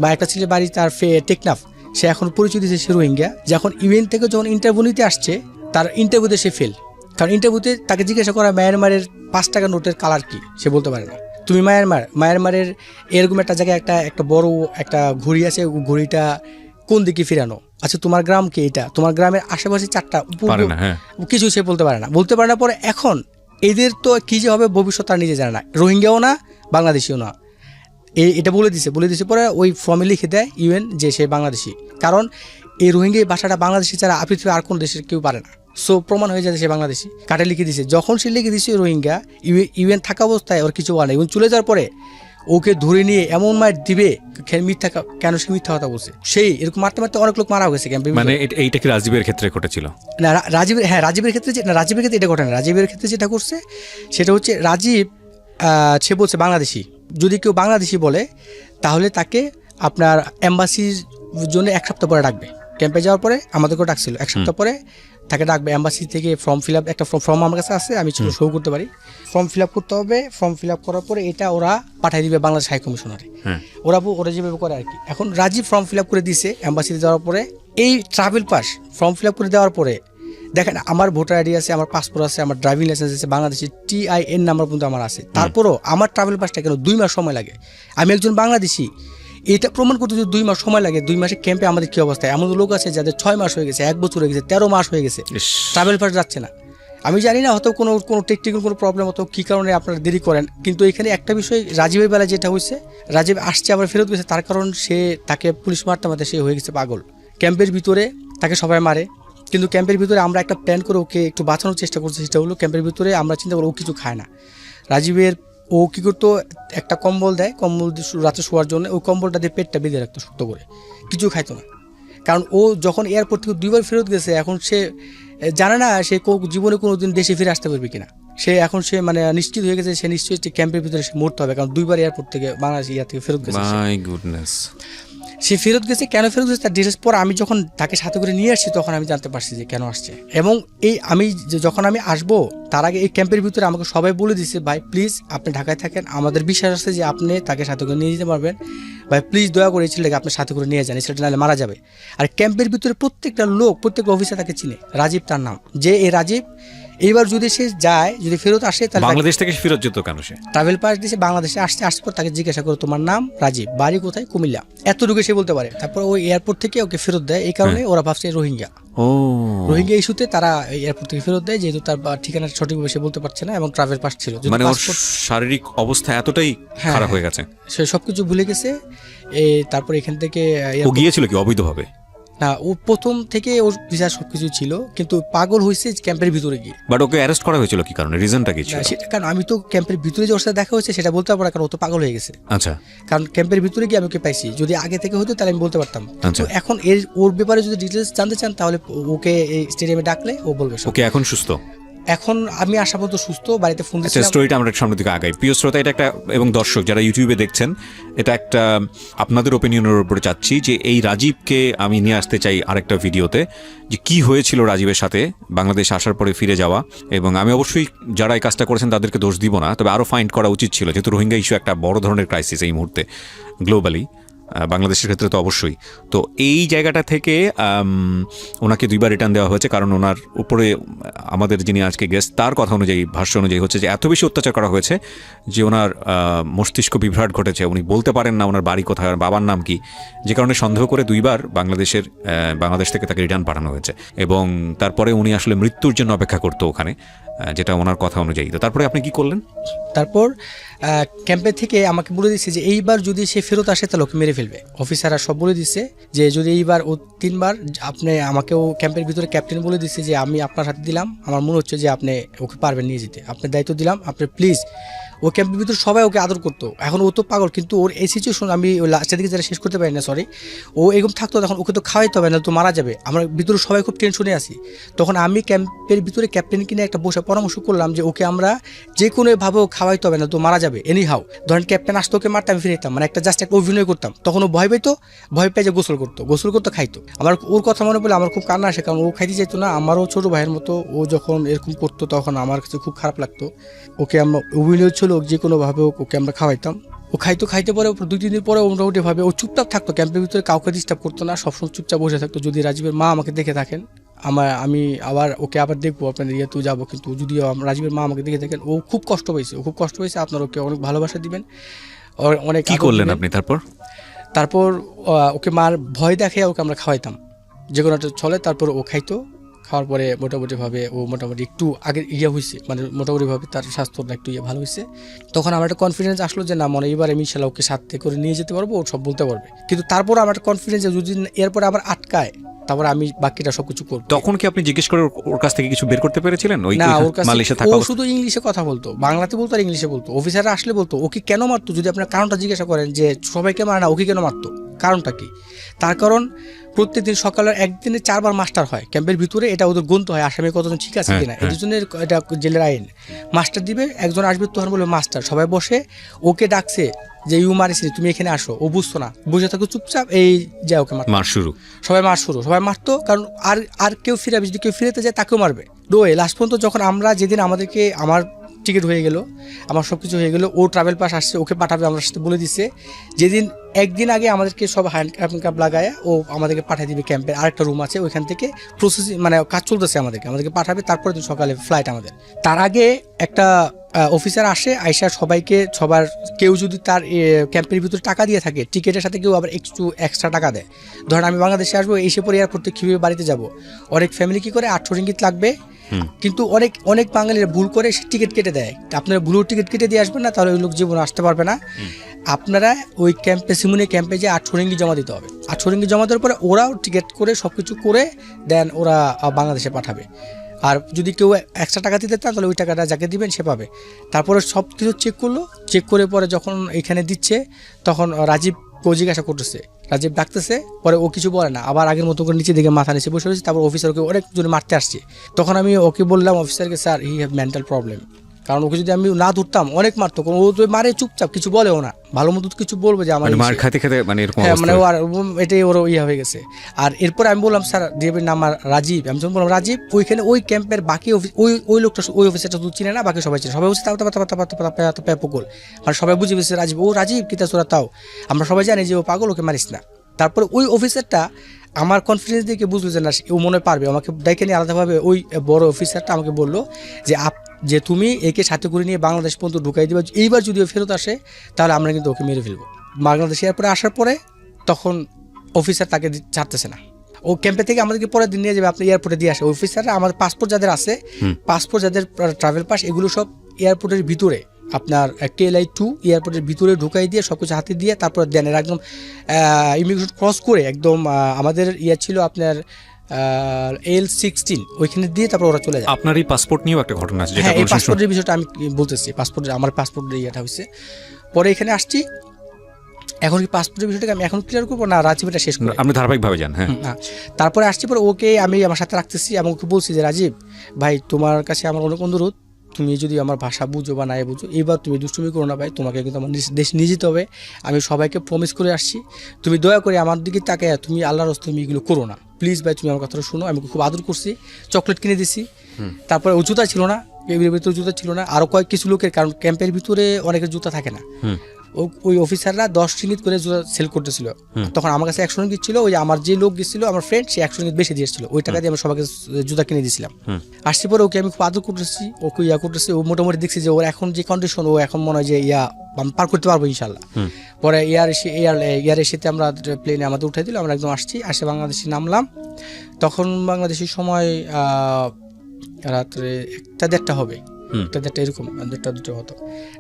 বা একটা ছেলের বাড়ি তার টেকনাফ, সে এখন পরিচয় দিয়েছে সে রোহিঙ্গা। যখন ইউএন থেকে যখন ইন্টারভিউ নিতে আসছে, তার ইন্টারভিউতে সে ফেল। কারণ ইন্টারভিউতে তাকে জিজ্ঞাসা করা মায়ানমারের 5 টাকা নোটের কালার কি, সে বলতে পারে না। তুমি মায়ানমারের এরকম একটা জায়গায় একটা বড় একটা ঘড়ি আছে, ঘড়িটা কোন দিকে ফিরানো, আচ্ছা তোমার গ্রাম কি এটা, তোমার গ্রামের আশেপাশে 4টা কিছু সে বলতে পারে না। পরে এখন এদের তো কি যে হবে ভবিষ্যৎ তারা নিজে জানে না, রোহিঙ্গাও না, বাংলাদেশিও না। এটা বলে দিছে পরে ওই ফর্মে লিখে দেয় ইউএন যে সে বাংলাদেশি, কারণ এই রোহিঙ্গা ভাষাটা বাংলাদেশি ছাড়া পৃথিবীর আর কোন দেশের কেউ পারে না। সো প্রমাণ হয়ে যায় সে বাংলাদেশি, কাটে লিখে দিছে। যখন সে লিখে দিছে রোহিঙ্গা, ইউএন থাকা অবস্থায় ওর কিছু বলে না, এবং চলে যাওয়ার পরে ওকে ধরে নিয়ে এমন মার দিবে, কেন সে মিথ্যা কথা বলছে, সেই এরকম মারতে অনেক লোক মারা হয়েছে ক্যাম্পে। মানে এইটা কি রাজীবের ক্ষেত্রে ঘটেছিল? না, রাজীবের ক্ষেত্রে এটা ঘটে না। রাজীবের ক্ষেত্রে যেটা করছে সেটা হচ্ছে, রাজীব সে বলছে বাংলাদেশি, যদি কেউ বাংলাদেশি বলে তাহলে তাকে আপনার এম্বাসির জন্য 1 সপ্তাহ পরে ডাকবে। ক্যাম্পে যাওয়ার পরে আমাদেরকেও ডাকছিল, 1 সপ্তাহ পরে তাকে ডাকবে এম্বাসি থেকে। ফর্ম ফিল আপ, একটা ফর্ম আমার কাছে আছে, আমি শো করতে পারি। ফর্ম ফিল আপ করতে হবে, ফর্ম ফিল আপ করার পরে এটা ওরা পাঠিয়ে দিবে বাংলাদেশ হাই কমিশনারে, ওরা যেভাবে করে আর কি। এখন রাজীব ফর্ম ফিল আপ করে দিছে এম্বাসিতে যাওয়ার পরে, এই travel past form fill up করে দেওয়ার পরে দেখেন আমার ভোটার আইডি আছে, আমার পাসপোর্ট আছে, আমার ড্রাইভিং লাইসেন্স আছে, বাংলাদেশি TIN নাম্বার পর্যন্ত আমার আছে, তারপরও আমার ট্রাভেল পাসটা কেন 2 মাস সময় লাগে? আমি একজন বাংলাদেশি, এটা প্রমাণ করতে যদি 2 মাস সময় লাগে, 2 মাসে ক্যাম্পে আমাদের কী অবস্থা? এমন লোক আছে যাদের 6 মাস হয়ে গেছে, 1 বছর হয়ে গেছে, 13 মাস হয়ে গেছে, ট্রাভেল পাস যাচ্ছে না। আমি জানি না, হয়তো কোনো টেকনিক্যাল কোনো প্রবলেম, হতো কী কারণে আপনারা দেরি করেন। কিন্তু এখানে একটা বিষয়, রাজীবের বেলায় যেটা হয়েছে, রাজীব আসছে আবার ফেরত গেছে, তার কারণ তাকে পুলিশ মারতে সে হয়ে গেছে পাগল। ক্যাম্পের ভিতরে তাকে সবাই মারে, কিন্তু ক্যাম্পের ভিতরে আমরা একটা প্ল্যান করে ওকে একটু বাঁচানোর চেষ্টা করছি। সেটা হলো, ক্যাম্পের ভিতরে আমরা চিন্তা করি ও কিছু খায় না। রাজীবের ও কী করতো, একটা কম্বল দেয়, কম্বল রাতে শোয়ার জন্য, ওই কম্বলটা দিয়ে পেটটা বেঁধে রাখতো শক্ত করে, কিছু খাইতো না। কারণ ও যখন এয়ারপোর্ট থেকে 2বার ফেরত গেছে, এখন সে জানে না সে জীবনে কোনো দিন দেশে ফিরে আসতে পারবে কিনা। এখন সে মানে নিশ্চিত হয়ে গেছে, সে নিশ্চয়ই ক্যাম্পের ভিতরে সে মরতে হবে, কারণ 2বার এয়ারপোর্ট থেকে বাংলাদেশ থেকে ফেরত গেছে। My goodness. সে ফেরত গেছে, কেন ফেরত গেছে তার ডিটেলস পর আমি যখন তাকে সাথে করে নিয়ে আসছি, তখন আমি জানতে পারছি যে কেন আসছে। এবং যখন আমি আসবো তার আগে এই ক্যাম্পের ভিতরে আমাকে সবাই বলে দিচ্ছে, ভাই প্লিজ আপনি ঢাকায় থাকেন, আমাদের বিশ্বাস আছে যে আপনি তাকে সাথে করে নিয়ে যেতে পারবেন, ভাই প্লিজ দয়া করে এই ছেলেটাকে আপনার সাথে করে নিয়ে যান, এই ছেলেটা নাহলে মারা যাবে। আর ক্যাম্পের ভিতরে প্রত্যেকটা লোক, প্রত্যেক অফিসার তাকে চিনে, রাজীব তার নাম, যে এই রাজীব এইবার যদি সে যায়, যদি ফেরত আসে, তাহলে বাংলাদেশ থেকে ফেরত যেত কেন সে? ট্রাভেল পাস দিয়েছে, বাংলাদেশে আসছে পর তাকে জিজ্ঞাসা করো তোমার নাম রাজীব, বাড়ি কোথায়, কুমিল্লা, এতটুকু সে বলতে পারে। তারপর ওই এয়ারপোর্ট থেকে ওকে ফেরত দেয়, এই কারণে ওরা ভাবছে রোহিঙ্গা। রোহিঙ্গা ইস্যুতে তারা এয়ারপোর্ট থেকে ফেরত দেয়, যেহেতু তার ঠিকানা সঠিকভাবে সে বলতে পারছে না এবং ট্রাভেল পাস ছিল। মানে ওর শারীরিক অবস্থা এতটাই খারাপ হয়ে গেছে, সে সবকিছু ভুলে গেছে। তারপর এখান থেকে ও গিয়েছিল কি অবৈধভাবে? না, ও প্রথম থেকে ওর ভিসা সবকিছু ছিল, কিন্তু পাগল হয়েছে ক্যাম্পের ভিতরে গিয়ে। বাট ওকে অ্যারেস্ট করা হয়েছিল কি কারণে? রিজনটা কি ছিল? সেটা কারণ আমি তো ক্যাম্পের ভিতরে যে ওর সাথে দেখা হয়েছে সেটা বলতে পারবো না, কারণ ও তো পাগল হয়ে গেছে। আচ্ছা, কারণ ক্যাম্পের ভিতরে গিয়ে আমি ওকে পাইছি, যদি আগে থেকে হতো তাহলে আমি বলতে পারতাম। আচ্ছা। তো এখন ওর ব্যাপারে যদি ডিটেলস জানতে চান তাহলে ওকে এই স্টেডিয়ামে ডাকলে ও বলবে সব। ওকে এখন সুস্থ? এখন আমি আশা পর্যন্ত সুস্থ, বাড়িতে ফোন আচ্ছা, দিচ্ছিলাম। স্টোরিটা আমরা সামনের দিকে আগাই। প্রিয় শ্রোতা, এটা একটা, এবং দর্শক যারা ইউটিউবে দেখছেন, এটা একটা আপনাদের ওপিনিয়নের উপরে চাচ্ছি যে এই রাজীবকে আমি নিয়ে আসতে চাই আরেকটা ভিডিওতে, যে কি হয়েছিল রাজীবের সাথে বাংলাদেশ আসার পরে ফিরে যাওয়া। এবং আমি অবশ্যই যারা এই কাজটা করেছেন তাদেরকে দোষ দিব না, তবে আরও ফাইন্ড করা উচিত ছিল, যেহেতু রোহিঙ্গা ইস্যু একটা বড় ধরনের ক্রাইসিস এই মুহূর্তে গ্লোবালি, বাংলাদেশের ক্ষেত্রে তো অবশ্যই। তো এই জায়গাটা থেকে ওনাকে 2বার রিটার্ন দেওয়া হয়েছে, কারণ ওনার উপরে আমাদের যিনি আজকে গেস্ট তার কথা অনুযায়ী, ভাষ্য অনুযায়ী হচ্ছে যে এত বেশি অত্যাচার করা হয়েছে যে ওনার মস্তিষ্ক বিভ্রাট ঘটেছে, উনি বলতে পারেন না ওনার বাড়ি কোথায়, বাবার নাম কি, যে কারণে সন্দেহ করে 2বার বাংলাদেশ থেকে তাকে রিটার্ন পাঠানো হয়েছে। এবং তারপরে উনি আসলে মৃত্যুর জন্য অপেক্ষা করতো ওখানে, যেটা ওনার কথা অনুযায়ী। তো তারপরে আপনি কি করলেন? তারপর ক্যাম্পে থেকে আমাকে বলে দিচ্ছে যে এইবার যদি সে ফেরত আসে তাহলে ওকে মেরে ফেলবে। অফিসাররা সব বলে দিচ্ছে যে যদি এইবার ও 3বার, আপনি আমাকেও ক্যাম্পের ভিতরে ক্যাপ্টেন বলে দিচ্ছে যে আমি আপনার হাতে দিলাম, আমার মনে হচ্ছে যে আপনি ওকে পারবেন নিয়ে যেতে, আপনার দায়িত্ব দিলাম, আপনি প্লিজ। ও ক্যাম্পের ভিতরে সবাই ওকে আদর করতো। এখন ও তো পাগল, কিন্তু ওর এই সিচুয়েশন আমি লাস্টের দিকে যারা শেষ করতে পারি না, সরি, ও এরকম থাকতো, তখন ওকে তো খাওয়াইতে হবে না, তো মারা যাবে। আমরা ভিতরে সবাই খুব টেনশনে আছি। তখন আমি ক্যাম্পের ভিতরে ক্যাপ্টেন কিনে একটা বসে পরামর্শ করলাম যে ওকে আমরা যে কোনোভাবে খাওয়াইতে হবে না, তো মারা যাবে এনি হাউ। ধরেন ক্যাপ্টেন আসতো, ওকে মারতে আমি ফিরে যেতাম, মানে একটা জাস্ট একটা অভিনয় করতাম। তখন ও ভয় পেতো, ভয় পেয়ে যে গোসল করতো, খাইতো। আমার ওর কথা মনে পড়লে আমার খুব কান্না আসে, কারণ ও খাইতে চাইতো না। আমারও ছোটো ভাইয়ের মতো ও যখন এরকম করতো তখন আমার কাছে খুব খারাপ লাগতো। ওকে আমরা অভিনয় ছিল, যে কোনোভাবে ওকে আমরা খাওয়াইতাম। ও খাইতে পরে 2-3 দিন পরে মোটামুটি ভাবে ও চুপচাপ থাকতো, ক্যাম্পের ভিতরে কাউকে ডিস্টার্ব করতো না, সবসময় চুপচাপ বসে থাকতো। যদি রাজীবের মা আমাকে দেখে থাকেন, আমি আবার ওকে আবার দেখবো আপনাদের ইয়েতেও যাবো, কিন্তু যদি রাজীবের মা আমাকে দেখে থাকেন, ও খুব কষ্ট পেয়েছে। আপনার ওকে অনেক ভালোবাসা দিবেন, অনেক। কি করলেন আপনি তারপর ওকে মার ভয় দেখে ওকে আমরা খাওয়াইতাম, যে কোনো একটা চলে। তারপর ও খাইতো, খাওয়ার পরে মোটামুটিভাবে ও মোটামুটি একটু আগে হয়েছে, মানে মোটামুটিভাবে তার স্বাস্থ্যটা একটু ভালো হয়েছে। তখন আমার একটা কনফিডেন্স আসলো যে না, মনে এবার আমি ইনশাল্লাহ ওকে সাথে করে নিয়ে যেতে পারবো, ও সব বলতে পারবে। কিন্তু তারপর আমার একটা কনফিডেন্স যে যদি এরপরে আবার আটকায়, তারপর আমি বাকিটা সবকিছু করবো। তখন কি আপনি জিজ্ঞেস করে ওর কাছ থেকে কিছু বের করতে পেরেছিলেন? না, ওর কাছে ও শুধু ইংলিশে কথা বলতো, বাংলাতে বলতো আর ইংলিশে বলতো। অফিসাররা আসলে বলতো ওকে কেন মারতো, যদি আপনার কারণটা জিজ্ঞাসা করেন যে সবাইকে মারে না, ওকে কেন মারতো, কারণটা কি? তার কারণ প্রত্যেকদিন সকালে একদিনে 4বার মাস্টার হয় ক্যাম্পের ভিতরে, এটা ওদের গন্ত হয় আসামি কতজন ঠিক আছে কিনা, এর জন্য এটা জেলের আইন। মাস্টার দিবে, একজন আসবে, তখন বলবে মাস্টার, সবাই বসে ওকে ডাকছে যে ইউ মারিসনি, তুমি এখানে আসো। ও বুঝতো না, বুঝে থাকো চুপচাপ, এই যায় ওকে সবাই মারতো। কারণ আর কেউ ফিরে, যদি কেউ ফিরেতে যায় তাকেও মারবে। লাস্ট পর্যন্ত যখন আমরা যেদিন আমার টিকিট হয়ে গেল, আমার সব কিছু হয়ে গেল, ও ট্রাভেল পাস আসছে, ওকে পাঠাবে আমার সাথে বলে দিচ্ছে। যেদিন একদিন আগে আমাদেরকে সব হ্যান্ড ক্যাপ লাগায় ও আমাদেরকে পাঠিয়ে দিবে ক্যাম্পের আরেকটা রুম আছে, ওইখান থেকে প্রসেসিং মানে কাজ চলতেছে, আমাদেরকে পাঠাবে। তারপরে দিন সকালে ফ্লাইট আমাদের। তার আগে একটা অফিসার আসে, আইসা সবার কেউ যদি তার ক্যাম্পের ভিতরে টাকা দিয়ে থাকে টিকিটের সাথে, কেউ আবার একটু এক্সট্রা টাকা দেয়। ধরেন আমি বাংলাদেশে আসবো, এসে পরে এয়ারপোর্ট থেকে কীভাবে বাড়িতে যাব, অনেক ফ্যামিলি কী করে 800 রিঙ্গিত লাগবে, কিন্তু অনেক বাঙালিরা ভুল করে টিকিট কেটে দেয়। আপনারা ভুলেও টিকিট কেটে দিয়ে আসবেন না, তাহলে ওই লোক জীবনে আসতে পারবে না। আপনারা ওই সিমুনি ক্যাম্পে যে 800 রিঙ্গিত জমা দিতে হবে। 800 রিঙ্গিত জমা দেওয়ার পরে ওরাও টিকিট করে সব কিছু করে দেন, ওরা বাংলাদেশে পাঠাবে। আর যদি কেউ এক্সট্রা টাকা দিতে চান তাহলে ওই টাকাটা যাকে দিবেন সে পাবে। তারপরে সব কিছু চেক করে পরে যখন এখানে দিচ্ছে, তখন রাজীবকেও জিজ্ঞাসা করতেছে, রাজীব ডাকতেছে, পরে ও কিছু বলে না, আবার আগের মতো করে নিচে দিকে মাথা নিচে বসে রয়েছে। তারপর অফিসারকে অনেকজনে মারতে আসছে। তখন আমি ওকে বললাম, অফিসারকে, sir he have mental problem. কারণ ওকে যদি আমি না ধরতাম অনেক মারতো, ও তো মারে চুপচাপ, কিছু বলেও না, ভালো মতো কিছু বলবো যে আমার মার খাতে মানে এরকম মানে এটাই ওর হয়ে গেছে। আর এরপর আমি বললাম, স্যার ডিএবির নাম রাজীব। আমি যখন বললাম রাজীব, ওইখানে ওই ক্যাম্পের বাকি ওই লোকটা, ওই অফিসারটা তো চিনে না, বাকি সবাই চিনে। সবাই বলছে তাও পাগল, মানে সবাই বুঝে গেছে রাজীব, ও রাজীব কিতা চোরা, তাও আমরা সবাই জানি যে ও পাগল, ওকে মারিস না। তারপরে ওই অফিসারটা আমার কনফিডেন্স দেখে বুঝলো যে না ও মনে হয় পারবে, আমাকে দেখে নিয়ে আলাদাভাবে ওই বড় অফিসারটা আমাকে বললো যে তুমি একে সাথে করে নিয়ে বাংলাদেশ পর্যন্ত ঢুকাই দিবা, এইবার যদি ও ফেরত আসে তাহলে আমরা কিন্তু ওকে মেরে ফেলবো। বাংলাদেশ এয়ারপোর্টে আসার পরে তখন অফিসার তাকে ছাড়তেছে না, ও ক্যাম্পে থেকে আমাদেরকে পরের দিন নিয়ে যাবে, আপনি এয়ারপোর্টে দিয়ে আসে। অফিসাররা আমাদের পাসপোর্ট যাদের আছে, পাসপোর্ট যাদের ট্রাভেল পাস, এগুলো সব এয়ারপোর্টের ভিতরে আপনার KLI-2 এয়ারপোর্টের ভিতরে ঢুকাই দিয়ে সব কিছু হাতে দিয়ে তারপর দেন এর একদম ইমিগ্রেশন ক্রস করে একদম আমাদের ছিল আপনার L16 ওইখানে দিয়ে তারপর ওরা চলে যায়। আপনার এই পাসপোর্ট নিয়েও একটা ঘটনা আছে যেটা হ্যাঁ, এই বলছেন। পাসপোর্টের বিষয়টা আমি বলতেছি, আমার পাসপোর্টের ইয়েটা হয়েছে। পরে এখানে আসছি, এখন কি পাসপোর্টের বিষয়টাকে আমি এখন ক্লিয়ার করবো না রাজীবটা শেষ করবো? আপনি ধারাবাহিকভাবে যান। হ্যাঁ, তারপরে আসছি, পরে ওকে আমি আমার সাথে রাখতেছি এবং ওকে বলছি যে রাজীব ভাই, তোমার কাছে আমার অনেক অনুরোধ, তুমি যদি আমার ভাষা বুঝো বা নাই বুঝো, এবার তুমি দুষ্টুমি করো না ভাই, তোমাকে কিন্তু আমার দেশ নিয়ে যেতে হবে, আমি সবাইকে প্রমিস করে আসছি, তুমি দয়া করে আমার দিকে তাকায় তুমি আল্লাহর রাস্তায় তুমি এগুলো করো না প্লিজ ভাই, তুমি আমার কথাটা শোনো। আমি খুব আদর করছি, চকলেট কিনে দিছি। তারপরে ও জুতা ছিল না, এর ভিতরে জুতা ছিল না, আরও কিছু লোকের, কারণ ক্যাম্পের ভিতরে অনেকের জুতা থাকে না, ওই অফিসাররা 10 রিঙ্গিত করে জুতা সেল করতেছিল। তখন আমার কাছে 100 রিঙ্গিত ছিল, ওই আমার যে লোক গেছিল আমার ফ্রেন্ড, সে 100 রিঙ্গিত বেশি দিয়েছিল, ওই টাকা দিয়ে আমি সবাইকে জুতা কিনে দিয়েছিলাম। আসছি পরে ওকে আমি খুব আদর করতেছি, ওকে করতেছি, ও মোটামুটি দেখছি যে ওর এখন যে কন্ডিশন, ও এখন মনে হয় যে আমি পার করতে পারবো ইনশাল্লাহ। পরে এয়ার এসেতে আমরা প্লেনে আমাদের উঠাই দিল, আমরা একদম আসে বাংলাদেশে নামলাম। তখন বাংলাদেশের সময় রাত্রে 1-1:30 হবে, 1:30 এরকম, 1:30 হতো।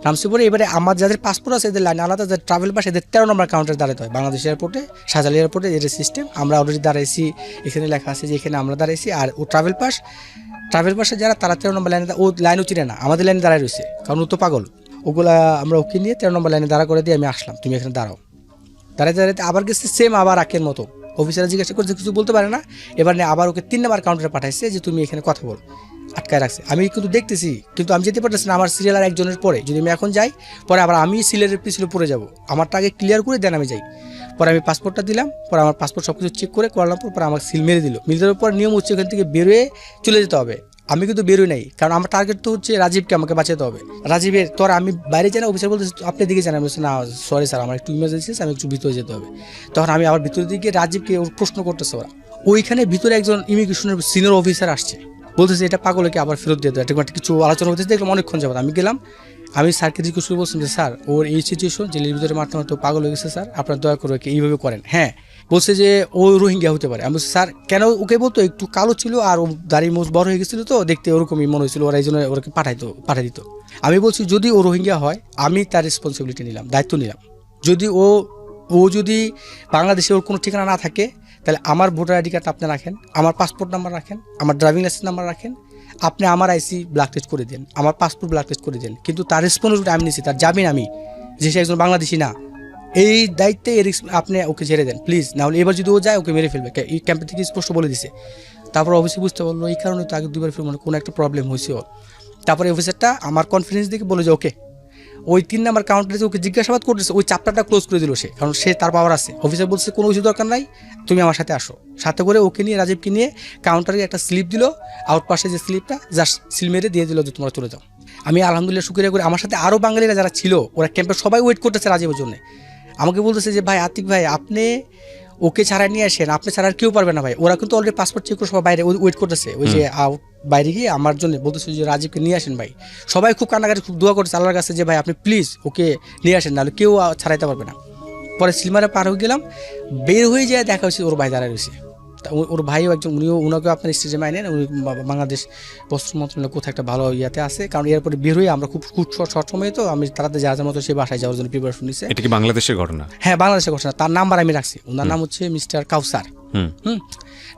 নামছি পরে এবারে আমার যাদের পাসপোর্ট আছে এদের লাইন আলাদা, যাদের ট্রাভেল পাস এদের 13 নম্বর কাউন্টারে দাঁড়াতে হয় বাংলাদেশ এয়ারপোর্টে, শাহজালাল এয়ারপোর্টে এর সিস্টেম। আমরা অলরেডি দাঁড়াইছি, এখানে লেখা আছে যে এখানে আমরা দাঁড়াইছি, আর ও ট্রাভেল পাসে যারা তারা 13 নম্বর লাইনে, ও লাইনও চিনে না, আমাদের লাইনে দাঁড়ায় রয়েছে, কারণ ও তো পাগল। ওগুলা আমরা ওকে নিয়ে 13 নম্বর লাইনে দাঁড়া করে দিয়ে আমি আসলাম, তুমি এখানে দাঁড়াইতে আবার গেছে সেম আবার আকের মতো। অফিসার জিজ্ঞাসা করছে, কিছু বলতে পারে না, এবার আবার ওকে 3 নম্বর কাউন্টারে পাঠাইছে যে তুমি এখানে কথা বল, আটকায় রাখছে। আমি কিন্তু দেখতেছি, কিন্তু আমি যেতে পারতেছি না, আমার সিরিয়াল আর একজনের পরে, যদি আমি এখন যাই পরে আবার আমি সিরিয়ালের পিছনে পড়ে যাব, আমারটা আগে ক্লিয়ার করে দেন আমি যাই। পরে আমি পাসপোর্টটা দিলাম, পরে আমার পাসপোর্ট সব কিছু চেক করে করলাম, পরে আমার সিল মেরে দেওয়ার পর নিয়ম হচ্ছে ওখান থেকে বেরোয় চলে যেতে হবে। আমি কিন্তু বেরোই নাই, কারণ আমার টার্গেট তো হচ্ছে রাজীবকে আমাকে বাঁচাতে হবে। রাজীবের তোর আমি বাইরে যাই না, অফিসার বলতেছি আপনি দিকে জানাই, বলছি না সরি স্যার আমার একটু ইমার্জেন্সি, আমি একটু ভিতরে যেতে হবে। তখন আমি আবার ভিতরের দিকে রাজীবকে ওর প্রশ্ন করতেছে, ওরা ওইখানে ভিতরে একজন ইমিগ্রেশনের সিনিয়র অফিসার আসছে, বলতেছে এটা পাগলকে আবার ফেরত দিয়ে দেয়, এটা কিছু আলোচনা করতেছে, দেখলাম অনেকক্ষণ যাবো। আমি গেলাম, আমি স্যারকে জিজ্ঞেস করে বলছিলাম যে স্যার ওর এই সিচুয়েশন, জেলের ভিতরে মারতে মারতে পাগল হয়ে গেছে স্যার, আপনার দয়া করে ওকে এইভাবে করেন। হ্যাঁ, বলছে যে ও রোহিঙ্গা হতে পারে। আমি বলছি স্যার কেন ওকে বলতো, একটু কালো ছিল আর ও দাড়ি মোজ বড় হয়ে গেছিলো, তো দেখতে ওরকমই মনে হয়েছিল, ওরা এই জন্য ওকে পাঠাই দিত। আমি বলছি যদি ও রোহিঙ্গা হয় আমি তার রেসপন্সিবিলিটি নিলাম, দায়িত্ব নিলাম। যদি ও যদি বাংলাদেশে ওর কোনো ঠিকানা না থাকে তাহলে আমার ভোটার আইডি কার্ড আপনি রাখেন, আমার পাসপোর্ট নাম্বার রাখেন, আমার ড্রাইভিং লাইসেন্স নাম্বার রাখেন, আপনি আমার আইসি ব্ল্যাক টেস্ট করে দেন, আমার পাসপোর্ট ব্ল্যাক টেস্ট করে দেন, কিন্তু তার রেসপন্সিবিলিটি আমি নিচ্ছি, তার জামিন আমি, যে সে একজন বাংলাদেশি না, এই দায়িত্বে আপনি ওকে ছেড়ে দেন প্লিজ, নাহলে এবার যদি ও যায় ওকে মেরে ফেলবে, এই ক্যাম্পে থেকে স্পষ্ট বলে দিছে। তারপর অফিসে বুঝতে পারলো এই কারণে তো আগে 2বার ফিরে কোনো একটা প্রবলেম হয়েছে ওর। তারপরে অফিসারটা আমার কনফিডেন্স দেখে বলে যে ওকে, ওই 3 নম্বর কাউন্টারে ওকে জিজ্ঞাসাবাদ করতেছে, ওই চ্যাপ্টারটা ক্লোজ করে দিল সে, কারণ সে তার পাওয়ার আছে। অফিসার বলছে কোনো কিছু দরকার নাই, তুমি আমার সাথে আসো। সাথে করে ওকে নিয়ে রাজীবকে নিয়ে কাউন্টারে একটা স্লিপ দিল, আউট পাশে যে স্লিপটা জাস্ট সিল মেরে দিয়ে দিল যে তোমরা চলে যাও। আমি আলহামদুলিল্লাহ শুকরিয়া করি, আমার সাথে আরও বাঙালিরা যারা ছিল ওরা ক্যাম্পে সবাই ওয়েট করতেছে রাজীবের জন্য। আমাকে বলতেছে যে ভাই আতিক ভাই আপনি ওকে ছাড়া নিয়ে আসেন, আপনি ছাড়া আর কেউ পারবে না ভাই। ওরা কিন্তু অলরেডি পাসপোর্ট চেক করে সবাই বাইরে ওয়েট করতেছে, ওই যে বাইরে গিয়ে আমার জন্য বলতেছে যে রাজীবকে নিয়ে আসেন ভাই। সবাই খুব কান্নাকাটি খুব দোয়া করতেছে আল্লাহর কাছে যে ভাই আপনি প্লিজ ওকে নিয়ে আসেন, নাহলে কেউ ছাড়াইতে পারবে না। পরে সিলমারে পার হয়ে গেলাম, বের হয়ে যায় দেখা হচ্ছে ওর ভাই দাঁড়ায় রয়েছে। ওর ভাইও একজন, উনাকেও আপনার স্টেজে মাইনেন, উনি বাংলাদেশ বস্ত্র মন্ত্রণালয় কোথাও একটা ভালো ইয়াতে আছে, কারণ এরপরে বের হয়ে আমরা খুব শর্ট সময়ে তো আমি তাড়াতাড়ি যাওয়ার মতো সে বাসায় যাওয়ার জন্য প্রিপারেশন নিচ্ছে। এটা কি বাংলাদেশের ঘটনা? হ্যাঁ, বাংলাদেশের ঘটনা। তার নাম্বার আমি রাখছি, ওনার নাম হচ্ছে মিস্টার কাউসার।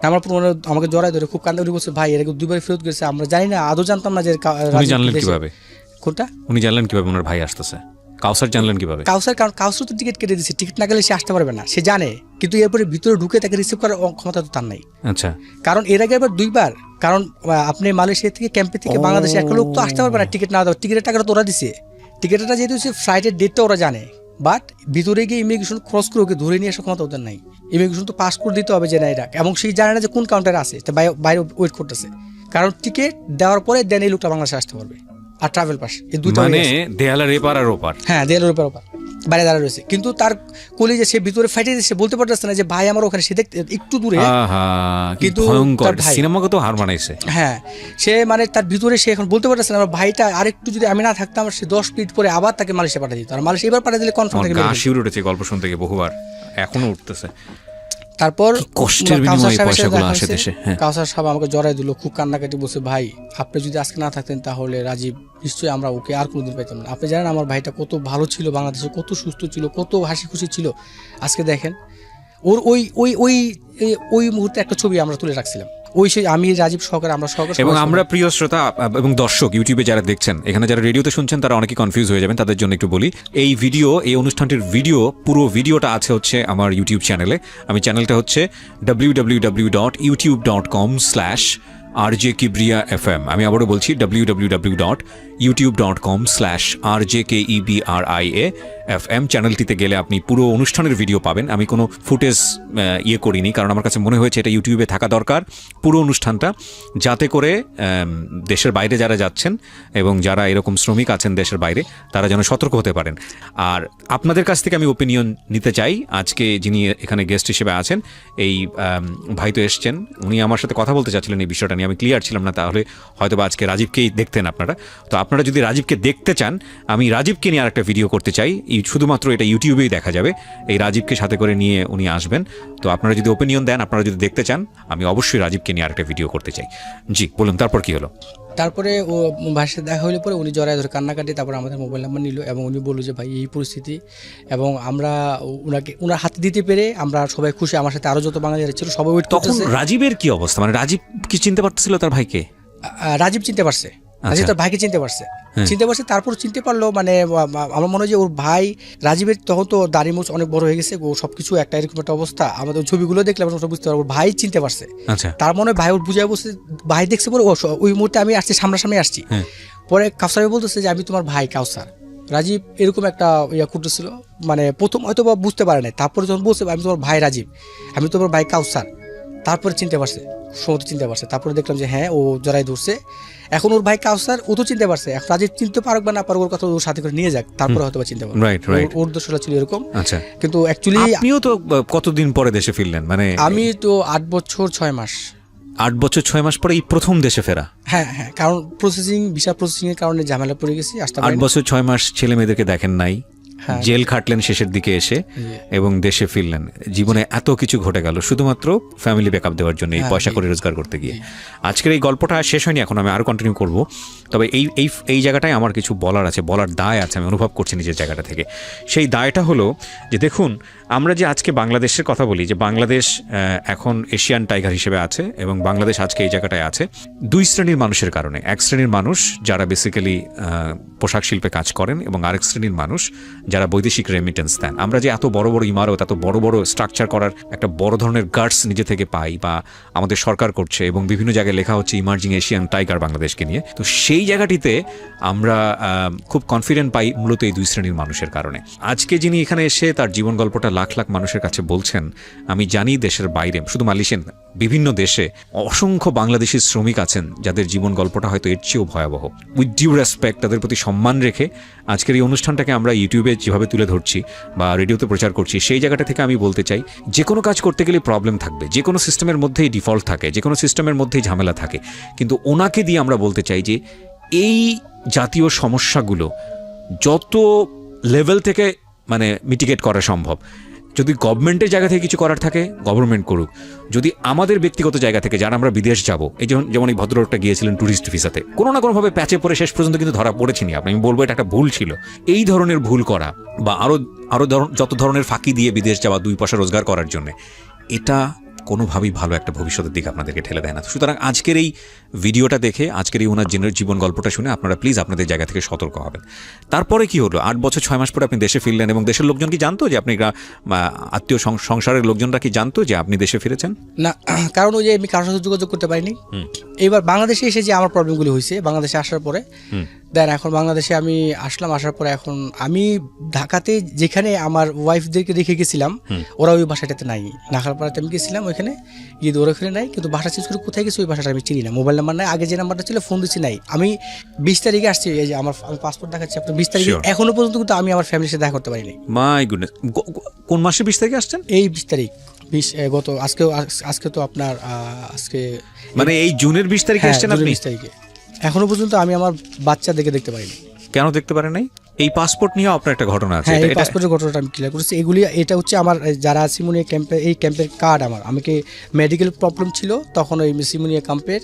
নাম্বার পর আমাকে জড়াই ধরে খুব কান্দা বলছে ভাই এরকম 2বার ফেরত গেছে, আমরা জানি না, আদৌ জানতাম না যে। উনি জানলেন কিভাবে? কোনটা উনি জানলেন কিভাবে ওনার ভাই আসতেছে? কাউসার জানলেন কিভাবে? কারণ কাউসার তো টিকিট কেটে দিচ্ছে, টিকিট না গেলে সে আসতে পারবে না, সে জানে, কিন্তু এরপরে ভিতরে ঢুকে তাকে রিসিভ করার ক্ষমতা তো তার নাই। আচ্ছা, কারণ এর আগে এবার 2বার, কারণ আপনি মালয়েশিয়া থেকে ক্যাম্পে থেকে বাংলাদেশে একটা লোক তো আসতে পারবে না টিকিট না দেওয়া, টিকিটের টাকাটা তো ওরা দিছে, টিকিটটা যেহেতু ফ্লাইটের ডেটটা ওরা জানে, বাট ভিতরে গিয়ে ইমিগ্রেশন ক্রস করে ওকে ধরে নিয়ে আসার ক্ষমতা ওদের নাই। ইমিগ্রেশন তো পাসপোর্ট দিতে হবে যে না এটা, এবং সেই জানে না যে কোন কাউন্টারে আছে, তো বাইরে ওয়েট করতেছে, কারণ টিকিট দেওয়ার পরে দেন এই লোকটা বাংলাদেশে আসতে পারবে। আর ট্রাভেল পাস এই দুটো, মানে দেয়ালের এপার আর ওপার। হ্যাঁ, দেয়ালের ওপার। বাইরে দাঁড়া রয়েছে, কিন্তু তার কলিজা সে ভিতরে ফাইটে সে বলতে পারতেছে না যে ভাই আমার ওখানে, সে দেখতে একটু দূরে, কিন্তু কিন্তু ভয়ঙ্কর তার ভাই, সিনেমাকে তো হার মানাইছে। হ্যাঁ সে মানে তার ভিতরে সে এখন বলতে পারতেছে না আমার ভাইটা আরেকটু যদি আমি না থাকতাম, সে 10 মিনিট পরে আবার তাকে মালয়েশিয়া পাঠিয়ে দিত, আর মালয়েশিয়া এবার পাঠিয়ে দিলে কনফার্ম আমার থেকে গা শিউরে উঠেছে গল্প শুনতে গিয়ে বহুবার, এখনো উঠতেছে। তারপর কষ্টের বিনিময়ে পয়সাগুলো আসে দেশে। হ্যাঁ, কাউসার সাহেব আমাকে জড়াই দিল, খুব কান্নাকাটি বসে, ভাই আপনি যদি আজকে না থাকতেন তাহলে রাজীব নিশ্চয়ই আমরা ওকে আর কোনোদিন পাইতাম না। আপনি জানেন আমার ভাইটা কত ভালো ছিল, বাংলাদেশে কত সুস্থ ছিল, কত হাসি খুশি ছিল, আজকে দেখেন ওর ওই ওই ওই ওই মুহূর্তে একটা ছবি আমরা তুলে রাখছিলাম, ওই সেই আমি রাজীব সহকারে আমরা সহকারে। এবং আমরা প্রিয় শ্রোতা এবং দর্শক ইউটিউবে যারা দেখছেন, এখানে যারা রেডিওতে শুনছেন তারা অনেকে কনফিউজ হয়ে যাবেন, তাদের জন্য একটু বলি, এই ভিডিও, এই অনুষ্ঠানটির ভিডিও, পুরো ভিডিওটা আছে হচ্ছে আমার ইউটিউব চ্যানেলে। আমি চ্যানেলটা হচ্ছে www.youtube.com/RJKibriya.fm। আমি আবারও বলছি www.youtube.com/RJKEBRIA.FM। চ্যানেলটিতে গেলে আপনি পুরো অনুষ্ঠানের ভিডিও পাবেন। আমি কোনো ফুটেজ করিনি, কারণ আমার কাছে মনে হয়েছে এটা ইউটিউবে থাকা দরকার পুরো অনুষ্ঠানটা, যাতে করে দেশের বাইরে যারা যাচ্ছেন এবং যারা এরকম শ্রমিক আছেন দেশের বাইরে, তারা যেন সতর্ক হতে পারেন। আর আপনাদের কাছ থেকে আমি ওপিনিয়ন নিতে চাই। আজকে যিনি এখানে গেস্ট হিসেবে আছেন, এই ভাই তো এসছেন, উনি আমার সাথে কথা বলতে চাচ্ছিলেন এই বিষয়টা নিয়ে, আমি ক্লিয়ার ছিলাম না, তাহলে হয়তো বা আজকে রাজীবকেই দেখতেন আপনারা। তো আপনারা যদি রাজীবকে দেখতে চান, আমি রাজীবকে নিয়ে আরেকটা ভিডিও করতে চাই, শুধুমাত্র এটা ইউটিউবেই দেখা যাবে, এই রাজীবকে সাথে করে নিয়ে উনি আসবেন। তো আপনারা যদি ওপিনিয়ন দেন, আপনারা যদি দেখতে চান, আমি অবশ্যই রাজীবকে নিয়ে আরেকটা ভিডিও করতে চাই। জি বলুন, তারপর কি হলো? তারপরে ও ভাইয়ের সাথে দেখা হলে পরে উনি জড়ায় ধরে কান্নাকাটি, তারপর আমাদের মোবাইল নাম্বার নিল এবং উনি বললো যে ভাই এই পরিস্থিতি, এবং আমরা ওনার হাতে দিতে পেরে আমরা সবাই খুশি। আমার সাথে আরো যত বাঙালিরা ছিল সবাই ওয়েট তখন করতেছে। রাজীবের কি অবস্থা, মানে রাজীব কি চিনতে পারতেছিল তার ভাইকে? রাজীব চিনতে পারছে, রাজীব তার ভাইকে চিনতে পারছে, তারপর চিনতে পারলো, মানে আমার মনে হয় যে ওর ভাই রাজীবের তখন তো দাড়ি মুছ অনেক বড় হয়ে গেছে, ও সবকিছু একটা এরকম একটা অবস্থা, আমাদের ছবিগুলো দেখলে আমরা সব বুঝতে পারবো, ওর ভাই চিনতে পারছে। আচ্ছা, তার মনে হয় ভাই ওর বুঝায় বসে, ভাই দেখছে পরে ওই মুহূর্তে আমি আসছি, সামনাসামনি আসছি, পরে কাউসার বলতেছে যে আমি তোমার ভাই কাউসার। রাজীব এরকম একটা করতেছিল, মানে প্রথম হয়তো বা বুঝতে পারে নাই, তারপরে যখন বলছে আমি তোমার ভাই রাজীব, আমি তোমার ভাই কাউসার, তারপরে চিনতে পারছে, সমস্ত চিনতে পারছে। তারপরে দেখলাম যে হ্যাঁ ও জড়াই ধরছে, এখন ওর ভাই কাউসার ও তো চিনতে পারছে, এখন রাজীব চিনতে পারুক বা না পারুক, ওর কথা ওর সাথে করে নিয়ে যাক, তারপরে হয়তো বা চিনতে পারবে। ওর দোষটা ছিল এরকম। আচ্ছা, কিন্তু অ্যাকচুয়ালি আপনিও তো কতদিন পরে দেশে ফিরলেন? মানে আমি তো 8 বছর 6 মাস। 8 বছর 6 মাস পরে এই প্রথম দেশে ফেরা? হ্যাঁ, কারণ ভিসা প্রসেসিং এর কারণে ঝামেলা পড়ে গেছি, আসতে পারিনি। 8 বছর 6 মাস ছেলে মেয়েদেরকে দেখেন নাই, জেল খাটলেন শেষের দিকে এসে এবং দেশে ফিরলেন। জীবনে এত কিছু ঘটে গেল শুধুমাত্র ফ্যামিলি ব্যাকআপ দেওয়ার জন্য, এই পয়সা করে রোজগার করতে গিয়ে। আজকের এই গল্পটা শেষ হয়নি, এখন আমি আরো কন্টিনিউ করব। তবে এই জায়গাটায় আমার কিছু বলার আছে, বলার দায় আছে, আমি অনুভব করছি নিজের জায়গাটা থেকে। সেই দায়টা হলো যে দেখুন, আমরা যে আজকে বাংলাদেশের কথা বলি, যে বাংলাদেশ এখন এশিয়ান টাইগার হিসেবে আছে এবং বাংলাদেশ আজকে এই জায়গাটায় আছে 2 শ্রেণীর মানুষের কারণে। এক শ্রেণীর মানুষ যারা বেসিক্যালি পোশাক শিল্পে কাজ করেন, এবং আরেক শ্রেণীর মানুষ যারা বৈদেশিক রেমিটেন্স দেন। আমরা যে এত বড় বড় ইমারত, এত বড় বড় স্ট্রাকচার করার একটা বড় ধরনের গার্ডস নিজে থেকে পাই, বা আমাদের সরকার করছে, এবং বিভিন্ন জায়গায় লেখা হচ্ছে ইমার্জিং এশিয়ান টাইগার বাংলাদেশকে নিয়ে, তো সেই জায়গাটিতে আমরা খুব কনফিডেন্ট পাই মূলত এই 2 শ্রেণীর মানুষের কারণে। আজকে যিনি এখানে এসে তার জীবন গল্পটা লাখ লাখ মানুষের কাছে বলছেন, আমি জানি দেশের বাইরে, শুধু মালয়েশিয়ান, বিভিন্ন দেশে অসংখ্য বাংলাদেশি শ্রমিক আছেন যাদের জীবন গল্পটা হয়তো এর চেয়েও ভয়াবহ। উইথ ডিউ রেসপেক্ট, তাদের প্রতি সম্মান রেখে আজকের এই অনুষ্ঠানটাকে আমরা ইউটিউবে যেভাবে তুলে ধরছি বা রেডিওতে প্রচার করছি, সেই জায়গাটা থেকে আমি বলতে চাই, যে কোনো কাজ করতে গেলে প্রবলেম থাকবে, যে কোনো সিস্টেমের মধ্যেই ডিফল্ট থাকে, যে কোনো সিস্টেমের মধ্যেই ঝামেলা থাকে, কিন্তু ওনাকে দিয়ে আমরা বলতে চাই যে এই জাতীয় সমস্যাগুলো যত লেভেল থেকে মানে মিটিগেট করা সম্ভব, যদি গভর্নমেন্টের জায়গা থেকে কিছু করার থাকে গভর্নমেন্ট করুক, যদি আমাদের ব্যক্তিগত জায়গা থেকে যারা আমরা বিদেশ যাব, এই যেমন এই ভদ্রলোকটা গিয়েছিলেন ট্যুরিস্ট ভিসাতে, কোনো না কোনোভাবে প্যাচে পড়ে শেষ পর্যন্ত কিন্তু ধরা পড়েছিনি, আমি বলবো এটা একটা ভুল ছিল। এই ধরনের ভুল করা বা আরও যত ধরনের ফাঁকি দিয়ে বিদেশ যাওয়া 2 পয়সা রোজগার করার জন্য, এটা কোনোভাবেই ভালো একটা ভবিষ্যতের দিকে আপনাদেরকে ঠেলে দেয় না। সুতরাং আজকের এই ভিডিওটা দেখে, আজকের এই ওনার জীবন গল্পটা শুনে আপনারা প্লিজ আপনাদের জায়গা থেকে সতর্ক হবেন। তারপরে কি হলো? 8 বছর 6 মাস পরে আপনি দেশে ফিরলেন, এবং দেশের লোকজন কি জানতো যে আপনি, আত্মীয় সংসারের লোকজনরা কি জানতো যে আপনি দেশে ফিরেছেন? না, কারণ ওই যে আমি কারোর সাথে যোগাযোগ করতে পারিনি। এবার বাংলাদেশে এসে যে আমার প্রবলেমগুলি হয়েছে, বাংলাদেশে আসার পরে দেন এখন বাংলাদেশে আমি আসলাম, আসার পরে এখন আমি ঢাকাতে যেখানে আমার ওয়াইফদেরকে রেখে গেছিলাম, ওরা ওই বাসাটাতে নাই। নাখালপাড়াতে আমি গেছিলাম, ওইখানে গিয়ে ওরা ওখানে নাই, কিন্তু বাসা চেঞ্জ করে কোথায় গেছে ওই বাসাটা আমি চিনি না, মোবাইল নাম্বার নাই, আগে যে নাম্বারটা ছিল ফোন দিচ্ছি নাই। আমি 20 তারিখে আসছি, এই যে আমার আমি পাসপোর্ট দেখাচ্ছি আপনার 20 তারিখে, Sure. এখনো পর্যন্ত কিন্তু আমি আমার ফ্যামিলির সাথে দেখা করতে পারিনি। মাই গুডনেস, কোন মাসে 20 তারিখে আসছেন? এই 20 তারিখ, 20 গত আজকে তো আপনার আজকে মানে এই জুনের 20 তারিখে হ্যাঁ, আসছেন জুনের আপনি? 20 তারিখে এখনো পর্যন্ত আমি আমার বাচ্চাদেরকে দেখতে পারিনি। কেন দেখতে পারেন নাই? এই পাসপোর্ট নিয়ে আপনার একটা ঘটনা আছে। হ্যাঁ, এই এটা- পাসপোর্টের ঘটনাটা আমি ক্লিয়ার করেছি। এগুলি এটা হচ্ছে আমার যারা সিমোনিয়া ক্যাম্পে, এই ক্যাম্পের কার্ড আমার, আমাকে মেডিকেল প্রবলেম ছিল তখন ওই সিমোনিয়া ক্যাম্পের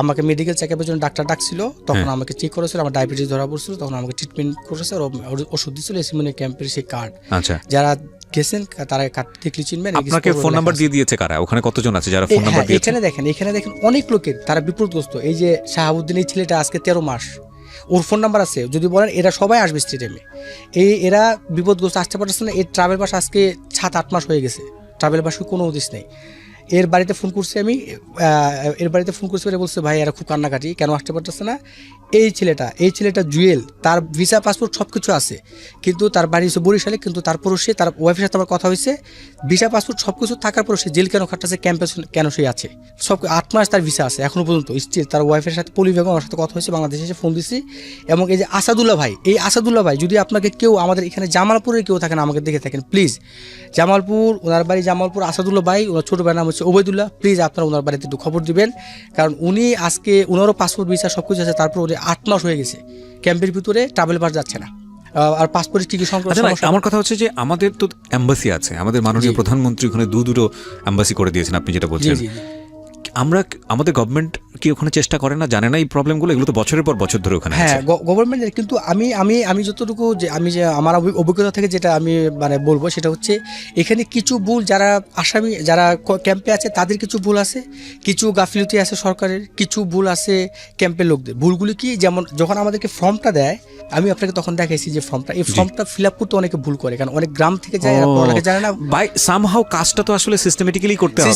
আমাকে মেডিকেল চেক আপের জন্য ডাক্তার ডাকছিল, তখন আমাকে চেক করেছিল, আমার ডায়াবেটিস ধরা পড়ছিল, তখন আমাকে ট্রিটমেন্ট করেছে আর ওষুধ দিচ্ছিল এই সিমোনিয়া ক্যাম্পের সেই কার্ড। আচ্ছা, যারা গেছেন তারা কার্ড দেখলে চিনবেন। আপনাকে ফোন নাম্বার দিয়ে দিয়েছে কারা? ওখানে কতজন আছে যারা ফোন নাম্বার দিয়েছে? এখানে দেখেন অনেক লোকের তারা বিপদগ্রস্ত। এই যে শাহাবুদ্দিন, এই ছেলেটা আজকে 13 মাস, ওর ফোন নাম্বার আছে, যদি বলেন এরা সবাই আসবে স্টেডিয়ামে। এরা বিপদগ্রস্ত, আসতে পারতেছে না। এর ট্রাভেল পাস আজকে 7-8 মাস হয়ে গেছে, ট্রাভেল পাসে কোনো উদ্দেশ্য নেই। এর বাড়িতে ফোন করছি আমি, এরা বলছে ভাই এরা খুব কান্নাকাটি, কেন আসতে পারতেছে না। এই ছেলেটা জুয়েল, তার ভিসা পাসপোর্ট সব কিছু আছে, কিন্তু তার বাড়ি হচ্ছে বরিশালে, কিন্তু তারপরও সে, তার ওয়াইফের সাথে আমার কথা হয়েছে, ভিসা পাসপোর্ট সব কিছু থাকার পরও সে জেল কেন খাটতেছে, ক্যাম্পে কেন সে আছে, সব 8 মাস তার ভিসা আছে এখনো পর্যন্ত স্টিল। তার ওয়াইফের সাথে পলি বেগম, আমার সাথে কথা হয়েছে, বাংলাদেশে এসে ফোন দিছি। এবং এই যে আসাদুল্লাহ ভাই, এই আসাদুল্লাহ ভাই, যদি আপনাকে কেউ আমাদের এখানে জামালপুরের কেউ থাকেন, আমাকে দেখে থাকেন, প্লিজ জামালপুর, ওনার বাড়ি জামালপুর, আসাদুল্লাহ ভাই, ওনার ছোটো ভাইয়ের নাম হচ্ছে ওবায়দুল্লাহ, প্লিজ আপনারা ওনার বাড়িতে একটু খবর দিবেন। কারণ উনি আজকে, ওনারও পাসপোর্ট ভিসা সব কিছু আছে, তারপর উনি 8 মাস হয়ে গেছে ক্যাম্পের ভিতরে ট্রাভেল পাস যাচ্ছে না, আর পাসপোর্টের কি কি আচ্ছা, না, আমার কথা হচ্ছে যে আমাদের তো এম্বাসি আছে, আমাদের মাননীয় প্রধানমন্ত্রী ওখানে দুটো এম্বাসি করে দিয়েছেন, আপনি যেটা বলছেন। আমরা, আমাদের গভর্নমেন্ট কি ওখানে চেষ্টা করে না, জানে না এই প্রবলেমগুলো? এগুলো তো বছরের পর বছর ধরে ওখানে আছে। হ্যাঁ, গভর্নমেন্টের, কিন্তু আমি যতটুকু যে আমার অভিজ্ঞতা থেকে যেটা আমি মানে বলবো, সেটা হচ্ছে এখানে কিছু ভুল, যারা আসামি, যারা ক্যাম্পে আছে তাদের কিছু ভুল আছে, কিছু গাফিলতি আছে সরকারের, কিছু ভুল আছে ক্যাম্পের লোকদের। ভুলগুলি কি, যেমন যখন আমাদেরকে ফর্মটা দেয়, আমি আপনাকে তখন দেখাইছি যে এই ফর্মটা ফিল আপ করতে অনেকে ভুল করে, কারণ অনেক গ্রাম থেকে যায়, পড়ালেখা জানে না। বাই সামহাউ কাজটা তো আসলে সিস্টেমেটিক্যালি করতে হবে,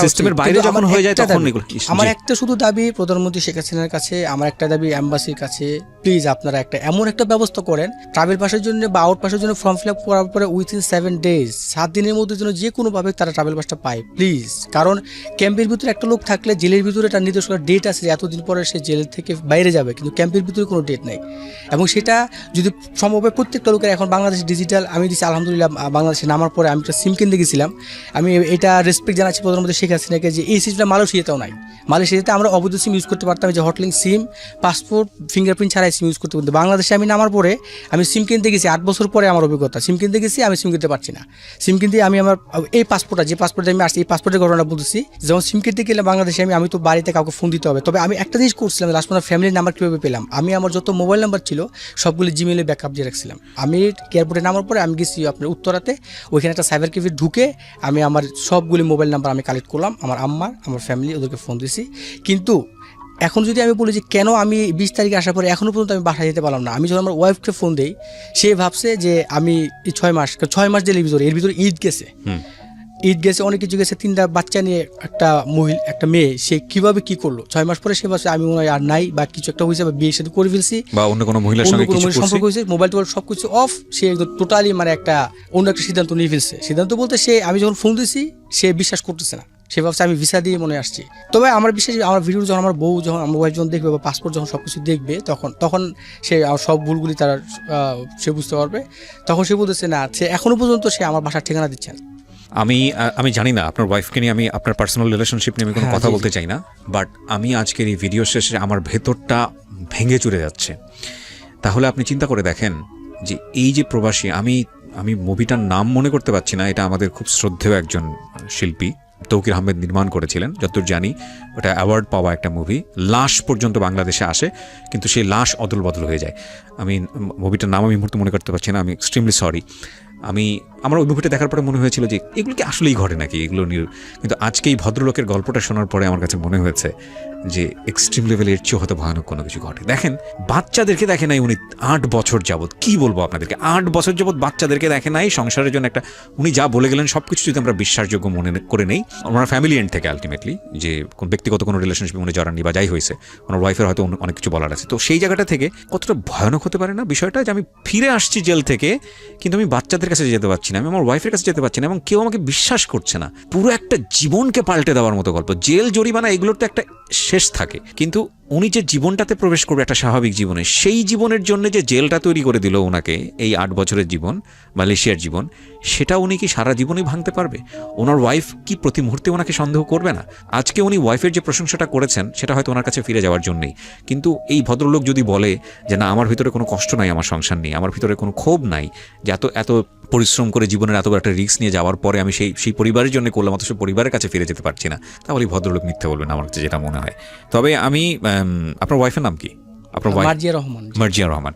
সিস্টেমের বাইরে যখন হয়ে যায় তখন এগুলো। আমার একটা শুধু দাবি প্রধানমন্ত্রী শেখ হাসিনার কাছে, আমার একটা দাবি এম্বাসির কাছে, প্লিজ আপনারা এমন একটা ব্যবস্থা করেন, ট্রাভেল পাসের জন্য বা আউট পাসের জন্য ফর্ম ফিল আপ করার পরে উইথিন 7 ডেজ, 7 দিনের মধ্যে যেন যে কোনোভাবে তারা ট্রাভেল পাসটা পায়, প্লিজ। কারণ ক্যাম্পের ভিতরে একটা লোক থাকলে, জেলের ভিতরে তার নির্দিষ্ট ডেট আছে, এতদিন পরে সে জেল থেকে বাইরে যাবে, কিন্তু ক্যাম্পের ভিতরে কোনো ডেট নেই। এবং সেটা যদি সম্ভব হয় প্রত্যেকটা লোকের, এখন বাংলাদেশ ডিজিটাল, আমি দিচ্ছি আলহামদুলিল্লাহ, বাংলাদেশে নামার পরে আমি একটা সিম কিনতে গেছিলাম। আমি এটা রেসপেক্ট জানাচ্ছি প্রধানমন্ত্রী শেখ হাসিনাকে যে এই সিস্টেমটা মালয়েশিয়াতেও নাই। মালয়েশিয়াতে আমরা অবৈধ সিম ইউজ করতে পারতাম, যে হটলিং সিম, পাসপোর্ট, ফিঙ্গারপ্রিন্ট ছাড়াই সিম ইউজ করতে পারতাম। বাংলাদেশে আমি নামার পরে আমি সিম কিনতে গেছি, 8 বছর পরে আমার অভিজ্ঞতা, সিম কিনতে গেছি, আমি সিম কিনতে পারছি না। সিম কিনতে আমি আমার এই পাসপোর্টটা, যে পাসপোর্টে আমি আসছি, এই পাসপোর্টের ঘটনা বলতেছি, যেমন সিম কিনতে গেলে বাংলাদেশে আমি তো বাড়িতে কাউকে ফোন দিতে হবে। তবে আমি একটা জিনিস করছিলাম, লাস্ট পর্যন্ত ফ্যামিলির নাম্বার কীভাবে পেলাম, আমি আমার যত মোবাইল নাম্বার ছিল সবগুলি জিমেলে ব্যাকআপ দিয়ে রাখছিলাম। আমি এয়ারপোর্টে নামার পরে আমি গেছি আপনার উত্তরাতে, ওইখানে একটা সাইবার ক্যাফে ঢুকে আমি আমার সবগুলি মোবাইল নাম্বার আমি কালেক্ট করলাম, আমার আম্মার, আমার ফ্যামিলি, ওদেরকে ফোন দিছি। কিন্তু এখন যদি আমি বলি যে কেন আমি 20 তারিখে আসার পরে এখনও পর্যন্ত আমি বাসায় যেতে পারলাম না, আমি যখন আমার ওয়াইফকে ফোন দিই, সে ভাবছে যে আমি এই 6 মাস দিলে এর ভিতরে ঈদ গেছে, অনেক কিছু গেছে, 3টা বাচ্চা নিয়ে একটা মেয়ে, সে কিভাবে কি করলো 6 মাস পরে, সে ভাবছে আমি মনে হয় আর নাই, বা কিছু একটা হয়েছে, বা বিয়ের সাথে করে ফেলছি, বা অন্য কোনো মহিলার সঙ্গে কিছু সম্পর্ক হয়েছে, মোবাইল সব কিছু অফ, সে একদম টোটালি মানে অন্য একটা সিদ্ধান্ত নিয়ে ফেলছে। সিদ্ধান্ত বলতে সে, আমি যখন ফোন দিছি সে বিশ্বাস করতেছে না, সে ভাবছে আমি ভিসা দিয়ে মনে আসছি। তবে আমার বিশ্বাস, আমার ভিডিও যখন আমার বউ, যখন আমার ওয়াইফ যখন দেখবে, বা পাসপোর্ট যখন সব কিছু দেখবে, তখন সে সব ভুলগুলি সে বুঝতে পারবে। তখন সে বলতেছে না, সে এখনো পর্যন্ত সে আমার বাসার ঠিকানা দিচ্ছে না। আমি জানি না আপনার ওয়াইফকে নিয়ে, আমি আপনার পার্সোনাল রিলেশনশিপ নিয়ে আমি কোনো কথা বলতে চাই না, বাট আমি আজকের এই ভিডিও শেষে আমার ভেতরটা ভেঙে চুরে যাচ্ছে। তাহলে আপনি চিন্তা করে দেখেন যে এই যে প্রবাসী, আমি মুভিটার নাম মনে করতে পারছি না, এটা আমাদের খুব শ্রদ্ধেয় একজন শিল্পী তৌকির আহমেদ নির্মাণ করেছিলেন, যতদূর জানি ওটা অ্যাওয়ার্ড পাওয়া একটা মুভি। লাশ পর্যন্ত বাংলাদেশে আসে, কিন্তু সেই লাশ অদল বদল হয়ে যায়। মুভিটার নাম আমি মুহূর্তে মনে করতে পারছি না, আমি এক্সট্রিমলি সরি। আমার ওই মুভিটা দেখার পরে মনে হয়েছিল যে এগুলো কি আসলেই ঘটে নাকি, এগুলো কিন্তু আজকে এই ভদ্রলোকের গল্পটা শোনার পরে আমার কাছে মনে হয়েছে যে এক্সট্রিম লেভেলের চেয়ে হয়তো ভয়ানক কোনো কিছু ঘটে। দেখেন, বাচ্চাদেরকে দেখে নাই উনি 8 বছর যাবৎ, কি বলবো আপনাদেরকে, 8 বছর যাবৎ বাচ্চাদেরকে দেখে নাই। সংসারের জন্য উনি যা বলে গেলেন সব কিছু যদি আমরা বিশ্বাসযোগ্য মনে করে নেই, ওনার ফ্যামিলি এন্ড থেকে আলটিমেটলি, যে কোন ব্যক্তিগত কোনো রিলেশনশিপ উনি জড়াননি বা যাই হয়েছে, ওনার ওয়াইফের হয়তো অনেক কিছু বলার আছে, তো সেই জায়গাটা থেকে কতটা ভয়ানক হতে পারে না বিষয়টা, যে আমি ফিরে আসছি জেল থেকে, কিন্তু আমি বাচ্চাদেরকে কাছে যেতে পারছি না, আমি আমার ওয়াইফের কাছে যেতে পারছি না, এবং কেউ আমাকে বিশ্বাস করছে না। পুরো একটা জীবনকে পাল্টে দেওয়ার মতো গল্প। জেল জরিমানা এগুলোর তো একটা শেষ থাকে, কিন্তু উনি যে জীবনটাতে প্রবেশ করবে একটা স্বাভাবিক জীবনে, সেই জীবনের জন্য যে জেলটা তৈরি করে দিল ওনাকে, এই 8 বছরের জীবন, মালয়েশিয়ার জীবন, সেটা উনি কি সারা জীবনই ভাঙতে পারবে? ওনার ওয়াইফ কি প্রতি মুহূর্তে ওনাকে সন্দেহ করবে না? আজকে উনি ওয়াইফের যে প্রশংসাটা করেছেন সেটা হয়তো ওনার কাছে ফিরে যাওয়ার জন্যই, কিন্তু এই ভদ্রলোক যদি বলে যে না, আমার ভিতরে কোনো কষ্ট নাই, আমার সংসার নেই, আমার ভিতরে কোনো ক্ষোভ নাই, যে এত পরিশ্রম করে জীবনের এত বড় একটা রিস্ক নিয়ে যাওয়ার পরে আমি সেই পরিবারের জন্য করলাম, অথচ পরিবারের কাছে ফিরে যেতে পারছি না, তাহলে এই ভদ্রলোক মিথ্যে বলবেন আমার কাছে যেটা মনে হয়। তবে আমি আপনার ওয়াইফের নাম কি? আপনার ওয়াইফ মার্জিয়া রহমান। মার্জিয়া রহমান।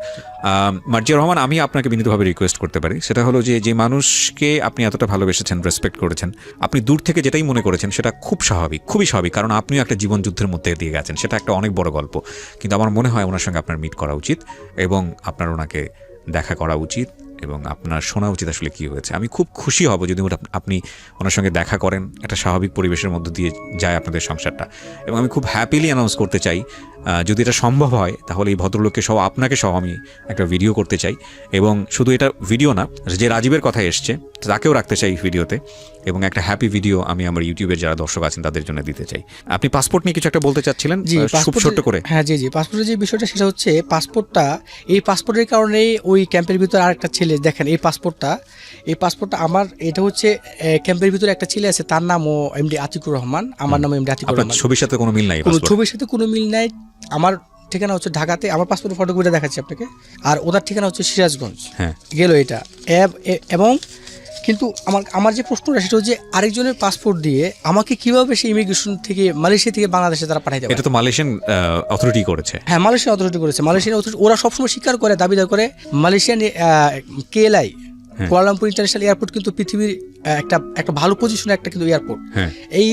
মার্জিয়া রহমান, আমি আপনাকে বিনীতভাবে রিকোয়েস্ট করতে পারি, সেটা হলো যে মানুষকে আপনি এতটা ভালোবেসেছেন, রেসপেক্ট করেছেন, আপনি দূর থেকে যেটাই মনে করেছেন সেটা খুব স্বাভাবিক, খুবই স্বাভাবিক, কারণ আপনিও একটা জীবন যুদ্ধের মধ্যে দিয়ে গেছেন, সেটা একটা অনেক বড় গল্প। কিন্তু আমার মনে হয় ওনার সঙ্গে আপনার মিট করা উচিত এবং আপনার ওনাকে দেখা করা উচিত এবং আপনার শোনা উচিত আসলে কী হয়েছে। আমি খুব খুশি হব যদি আপনি ওনার সঙ্গে দেখা করেন, একটা স্বাভাবিক পরিবেশের মধ্যে দিয়ে যায় আপনাদের সংসারটা, এবং আমি খুব হ্যাপিলি অ্যানাউন্স করতে চাই, যদি এটা সম্ভব হয় তাহলে এই ভদ্রলোককে সহ, আপনাকে সহ আমি একটা ভিডিও করতে চাই, এবং শুধু এটা ভিডিও না, যে রাজীবের কথা এসছে তাকেও রাখতে চাই ভিডিওতে, এবং একটা হ্যাপি ভিডিও আমি আমার ইউটিউবের যারা দর্শক আছেন তাদের জন্য দিতে চাই। আপনি পাসপোর্ট নিয়ে কিছু একটা বলতে চাচ্ছিলেন, জি, খুব ছোট্ট করে। হ্যাঁ জি, পাসপোর্টের যে বিষয়টা সেটা হচ্ছে, এই পাসপোর্টের কারণে ওই ক্যাম্পের ভিতরে আরেকটা ছেলে, দেখেন এই পাসপোর্টটা আমার, এটা হচ্ছে ক্যাম্পের ভিতরে একটা ছেলে আছে, তার নামও এমডি আতিকুর রহমান, আমার নাম এমডি আতিকুর রহমান। ছবির সাথে কোনো মিল নাই? ছবির সাথে কোনো মিল নাই। আমার ঠিকানা হচ্ছে ঢাকাতে, আমার পাসপোর্টের ফটোগুলো দেখাচ্ছি আপনাকে, আর ওদের ঠিকানা হচ্ছে সিরাজগঞ্জ। হ্যাঁ, গেল এটা। এবং কিন্তু আমার যে প্রশ্নটা সেটা হচ্ছে, আরেকজনের পাসপোর্ট দিয়ে আমাকে কিভাবে সেই ইমিগ্রেশন থেকে, মালয়েশিয়া থেকে বাংলাদেশে তারা পাঠাই দেবে? এটা তো মালয়েশিয়ান অথরিটি করেছে। হ্যাঁ, মালয়েশিয়ান অথরিটি করেছে। মালয়েশিয়ান অথরিটি ওরা সবসময় স্বীকার করে, দাবিদার করে, Malaysian KLI Kuala Lumpur international airport কিন্তু পৃথিবীর একটা ভালো পজিশনে একটা কিন্তু এয়ারপোর্ট।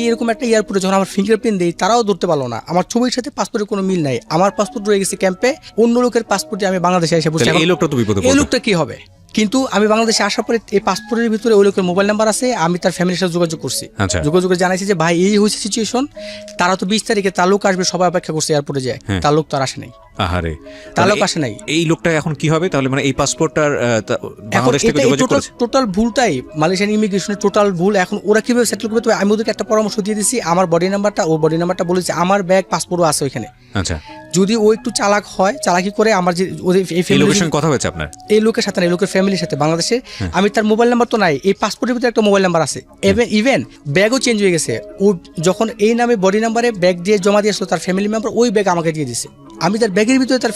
এরকম একটা এয়ারপোর্টে যখন আমার ফিঙ্গারপ্রিন্ট দেই, তারাও ধরতে পারলো না। আমার ছবির সাথে পাসপোর্টের কোনো মিল নাই। আমার পাসপোর্ট রয়ে গেছে ক্যাম্পে, অন্য লোকের পাসপোর্টে আমি বাংলাদেশে এসে বসে। এই লোকটা তো বিপদে পড়বে। এই লোকটা কি হবে? কিন্তু আমি বাংলাদেশে আসার পরে এই পাসপোর্টের ভিতরে ওই লোকের মোবাইল নাম্বার আছে, আমি তার ফ্যামিলির সাথে যোগাযোগ করছি। যোগাযোগ করে জানাইছি যে ভাই এই হয়েছে সিচুয়েশন, তারা তো 20 তারিখে তার লোক আসবে, সবাই অপেক্ষা করছে এয়ারপোর্টে যায়, তার লোক তো আর আসে নাই। আহারে, তার লোক আসে নাই। এই লোকটা এখন কি হবে তাহলে? মানে এই পাসপোর্টটার বাংলাদেশ থেকে যোগাযোগ করেছে, টোটাল ভুলটাই মালয়েশিয়ান ইমিগ্রেশনের টোটাল ভুল। এখন ওরা কিভাবে সেটেল করবে? তবে আমি ওদেরকে একটা পরামর্শ দিয়ে দিয়েছি, আমার বডি নাম্বারটা বলেছে, আমার ব্যাগ পাসপোর্টও আছে ওইখানে। আচ্ছা, যদি ও একটু চালাকি করে, আমার যে এই লোকের সঙ্গে কথা হয়েছে আপনার? এই লোকের সাথে না, এই লোকের ফ্যামিলির সাথে বাংলাদেশে। আমি তার মোবাইল নাম্বার তো নাই, এই পাসপোর্টের ভিতরে একটা মোবাইল নাম্বার আছে, ইভেন ব্যাগও চেঞ্জ হয়ে গেছে। ও যখন এই নামে বডি নাম্বারে ব্যাগ দিয়ে জমা দিয়ে আসলো, তার ফ্যামিলি মেম্বার ওই ব্যাগ আমাকে দিয়ে দিছে। আমি তার ব্যাগের ভিতরে তার